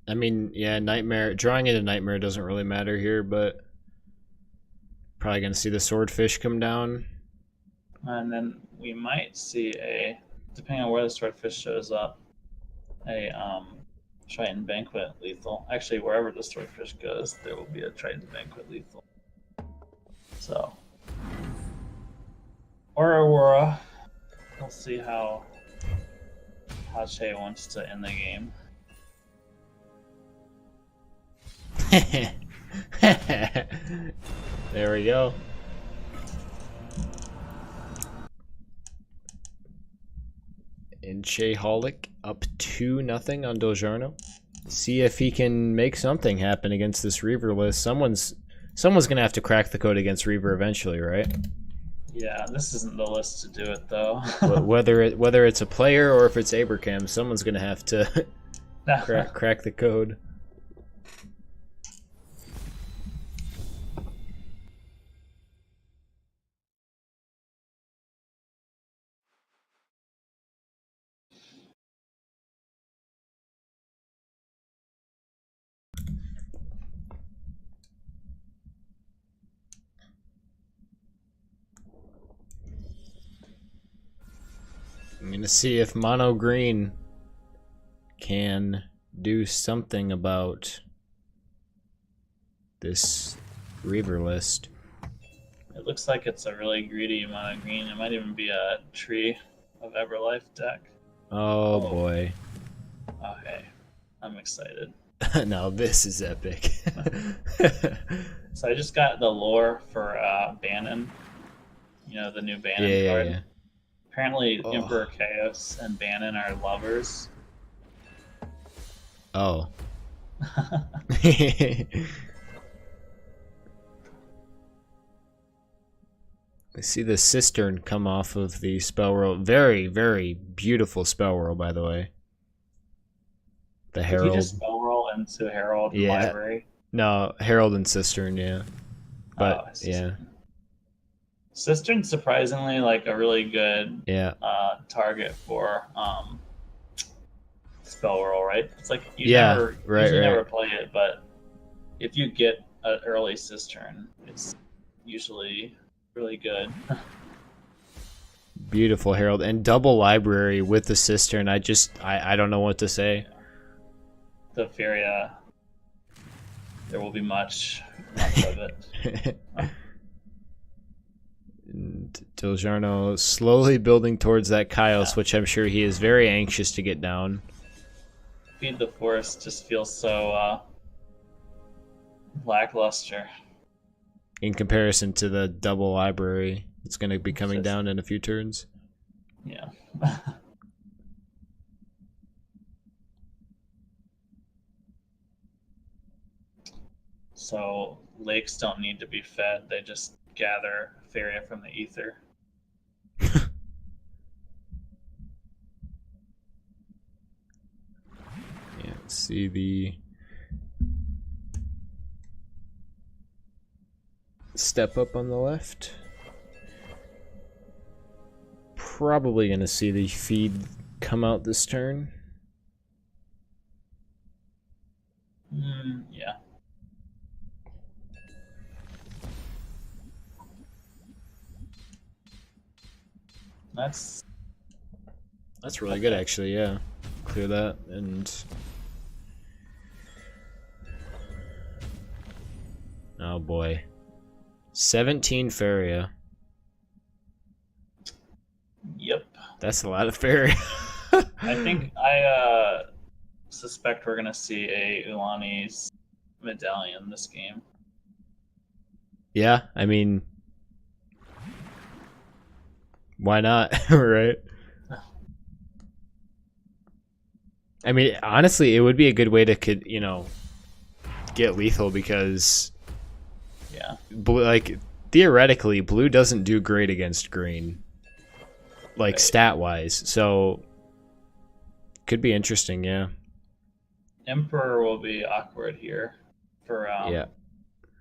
I mean, yeah, Nightmare. Drawing into Nightmare doesn't really matter here, but probably gonna see the Swordfish come down. And then we might see depending on where the Swordfish shows up, a Triton Banquet lethal. Actually, wherever the Swordfish goes, there will be a Triton Banquet lethal. So, or Aurora. We'll see how Che wants to end the game. There we go. And ChaeHolic up 2-0 on Dilgarno. See if he can make something happen against this Reaver list. Someone's gonna have to crack the code against Reaver eventually, right? Yeah, this isn't the list to do it though. whether it's a player or if it's Abercam, someone's gonna have to crack the code. I'm gonna see if Mono Green can do something about this Reaver list. It looks like it's a really greedy Mono Green. It might even be a Tree of Everlife deck. Oh boy. Okay, I'm excited. Now this is epic. So I just got the lore for Bannon. You know, the new Bannon card. Yeah. Apparently, Emperor Chaos and Bannon are lovers. Oh. I see the Cistern come off of the spell roll. Very, very beautiful spell roll, by the way. The Herald. Did you just spell roll into Herald Library? No, Herald and Cistern, yeah. But, yeah. Cistern's surprisingly like a really good target for spell roll, right? It's like you never play it, but if you get an early Cistern, it's usually really good. Beautiful Herald and double library with the Cistern. I don't know what to say. The Faeria, there will be much of it. And Dilgarno slowly building towards that Kaios, which I'm sure he is very anxious to get down. Feed the Forest just feels so lackluster. In comparison to the double library, it's going to be coming down in a few turns. Yeah. So lakes don't need to be fed, they just gather Faeria from the ether. Yeah, let's see the step up on the left. Probably going to see the feed come out this turn. Yeah. That's really good, actually. Yeah, clear that and oh boy, 17 Faeria. Yep. That's a lot of Faeria. I think I suspect we're gonna see a Ulani's medallion this game. Yeah, I mean, why not? Right? I mean, honestly, it would be a good way to get lethal because blue, like theoretically, blue doesn't do great against green, like stat wise. So could be interesting, yeah. Emperor will be awkward here for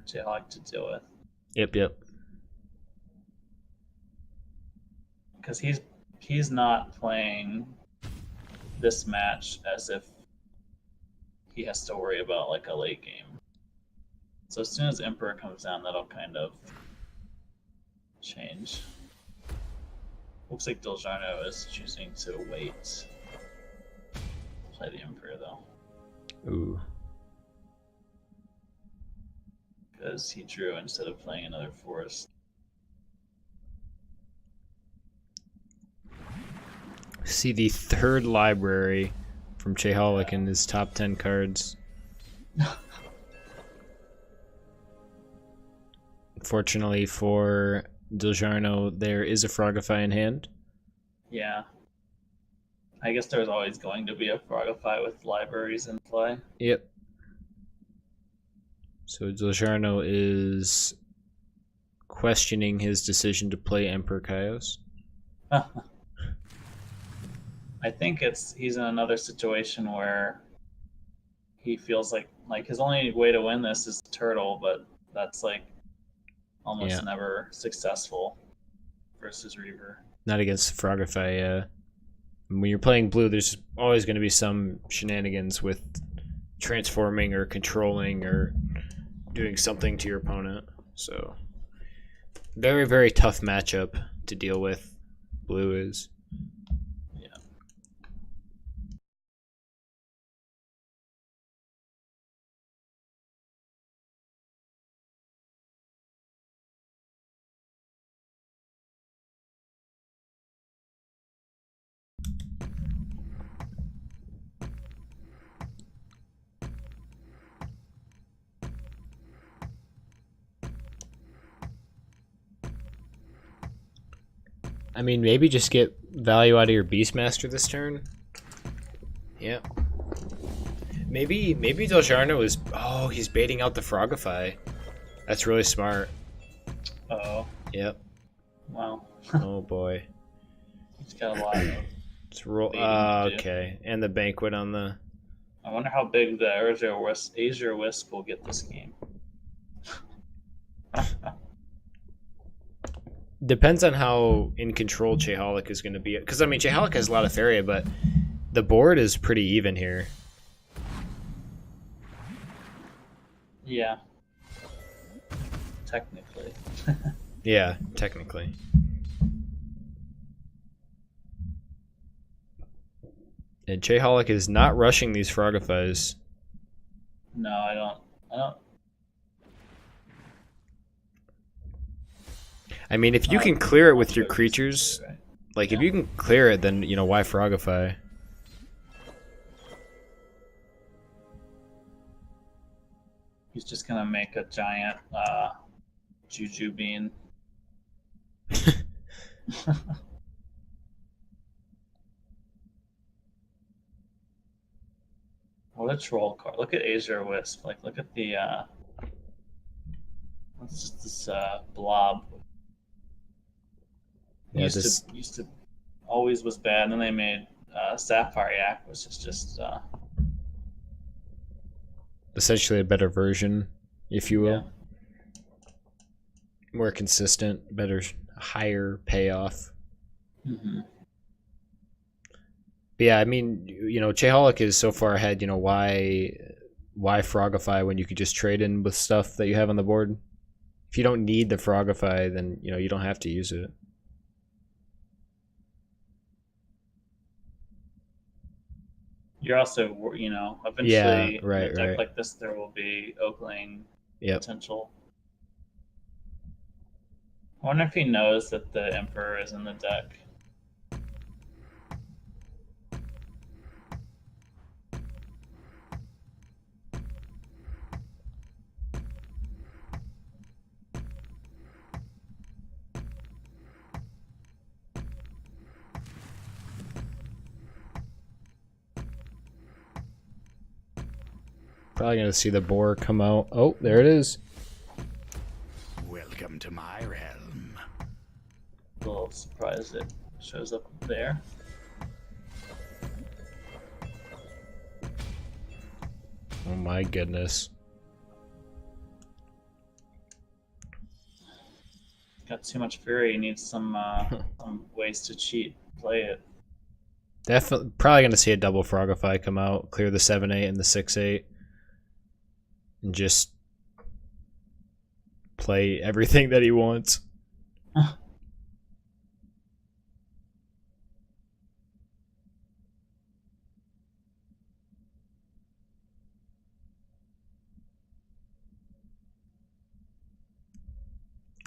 ChaeHolic to deal with. Yep. Because he's not playing this match as if he has to worry about like a late game. So as soon as Emperor comes down, that'll kind of change. Looks like Dilgarno is choosing to wait. Play the Emperor though. Ooh. Because he drew instead of playing another forest. See the third library from ChaeHolic in his top 10 cards. Unfortunately for Dilgarno, there is a Frogify in hand. Yeah. I guess there's always going to be a Frogify with libraries in play. Yep. So Dilgarno is questioning his decision to play Emperor Kaios. I think he's in another situation where he feels like his only way to win this is turtle, but that's like almost never successful versus Reaver. Not against Frogify, yeah. When you're playing blue, there's always going to be some shenanigans with transforming or controlling or doing something to your opponent. So, very, very tough matchup to deal with, blue is. Yeah. I mean, maybe just get value out of your Beastmaster this turn. Yeah. Maybe Dilgarno is... Oh, he's baiting out the Frogify. That's really smart. Uh-oh. Yep. Wow. Oh, boy. He's got a lot of... Let's roll... okay. And the Banquet on the... I wonder how big the Azure Wisp will get this game. Depends on how in control ChaeHolic is going to be. Because, I mean, ChaeHolic has a lot of Faeria, but the board is pretty even here. Yeah. Technically. Yeah, technically. And ChaeHolic is not rushing these Frogifys. No, I don't. I mean, if you can clear it with your creatures, right? like if you can clear it, then, you know, why Frogify? He's just gonna make a giant Juju Bean. What a troll card. Look at Azure Wisp. Like, look at the what's just this blob. Yeah, used to always was bad, and then they made Sapphire Yak, which is just essentially a better version, if you will. Yeah. More consistent, better, higher payoff. Mm-hmm. But yeah, I mean, you know, ChaeHolic is so far ahead. You know, why Frogify when you could just trade in with stuff that you have on the board? If you don't need the Frogify, then, you know, you don't have to use it. You're also, you know, eventually in a deck right. like this, there will be Oakling potential. I wonder if he knows that the Emperor is in the deck. Probably gonna see the boar come out. Oh, there it is. Welcome to my realm. A little surprised it shows up there. Oh my goodness. Got too much fury. He needs some ways to cheat. Play it. Definitely, probably gonna see a double Frogify come out, clear the 7/8 and the 6/8, and just play everything that he wants.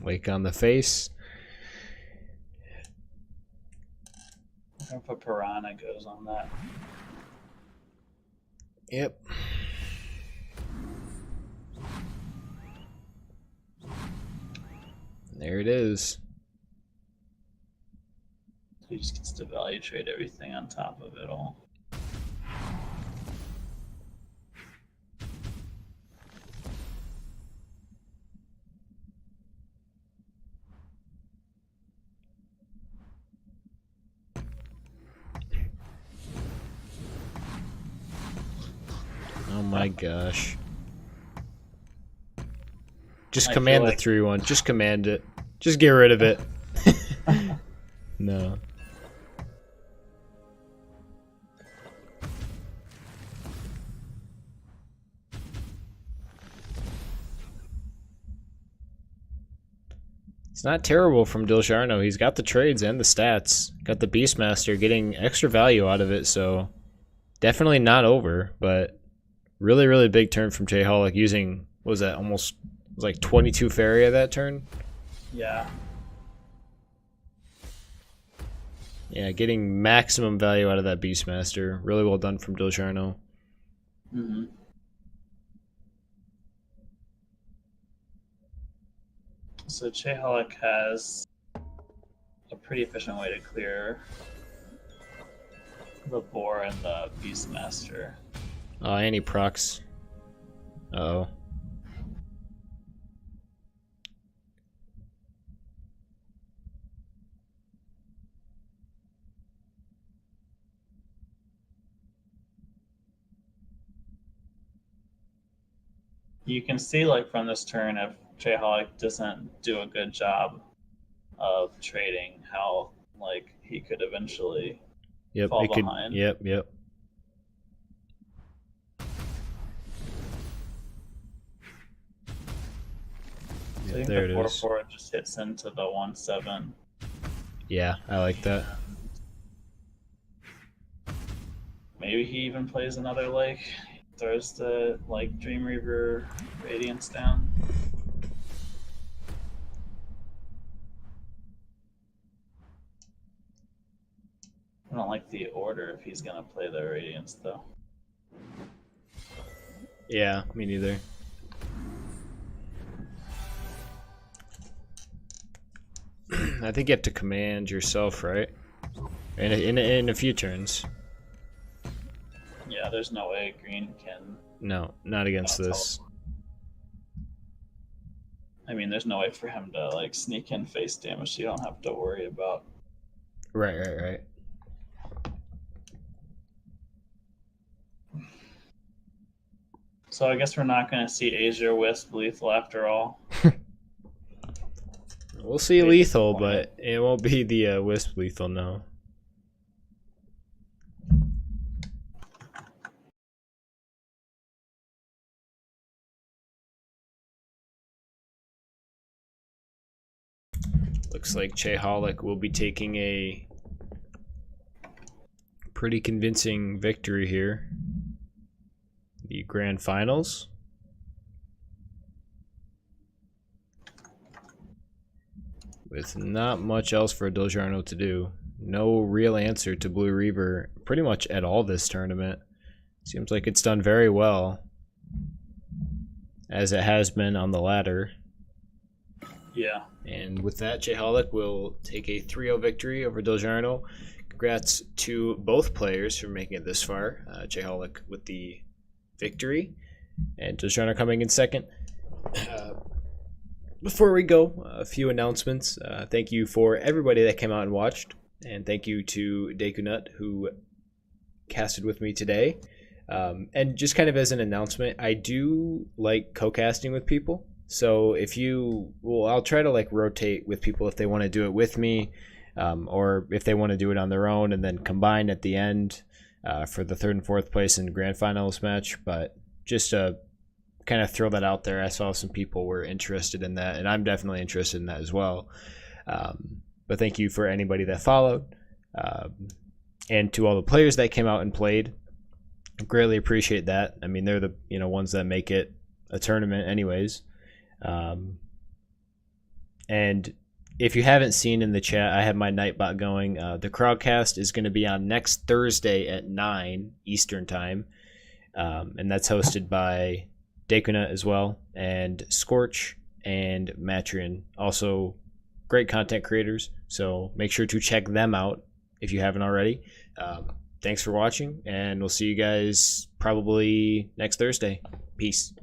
Lake on the face. I'm gonna put Piranha goes on that. Yep. There it is. So he just gets to value trade everything on top of it all. Oh my gosh. Just I command feel the 3-1. Just command it. Just get rid of it. No. It's not terrible from Dilgarno. He's got the trades and the stats. Got the Beastmaster, getting extra value out of it, so definitely not over, but really, really big turn from ChaeHolic using, what was that, almost it was like 22 Faeria that turn? Yeah. Yeah, getting maximum value out of that Beastmaster. Really well done from Dilgarno. Mm-hmm. So ChaeHolic has a pretty efficient way to clear the boar and the Beastmaster. Oh, and he procs. Uh-oh. You can see, like, from this turn, if ChaeHolic doesn't do a good job of trading, how, like, he could eventually fall behind. Yep. So I think There the it is. 4/4 just hits into the 1/7. Yeah, I like that. Maybe he even plays another lake. Throws the, like, Dreamreaver Radiance down. I don't like the order if he's gonna play the Radiance, though. Yeah, me neither. I think you have to command yourself, right? In a few turns. Yeah, there's no way green can... No, not against this. I mean, there's no way for him to, like, sneak in face damage you don't have to worry about. Right. So I guess we're not going to see Azure Wisp lethal after all. We'll see lethal, but it won't be the Wisp lethal, no. Looks like ChaeHolic will be taking a pretty convincing victory here. The grand finals. With not much else for Dilgarno to do. No real answer to Blue Reaver pretty much at all this tournament. Seems like it's done very well, as it has been on the ladder. Yeah. And with that, ChaeHolic will take a 3-0 victory over Dilgarno. Congrats to both players for making it this far. ChaeHolic with the victory, and Dilgarno coming in second. Before we go, a few announcements. Thank you for everybody that came out and watched, and thank you to dekoNut who casted with me today. And just kind of as an announcement, I do like co-casting with people. So if you, well, I'll try to like rotate with people if they want to do it with me, or if they want to do it on their own and then combine at the end for the 3rd and 4th place in grand finals match. But just to kind of throw that out there, I saw some people were interested in that, and I'm definitely interested in that as well. But thank you for anybody that followed, and to all the players that came out and played. Greatly appreciate that. I mean, they're the ones that make it a tournament anyways. And if you haven't seen in the chat, I have my Nightbot going. The CrogCast is going to be on next Thursday at 9 Eastern Time. And that's hosted by dekoNut as well, and Scorch and matrien. Also, great content creators. So make sure to check them out if you haven't already. Thanks for watching, and we'll see you guys probably next Thursday. Peace.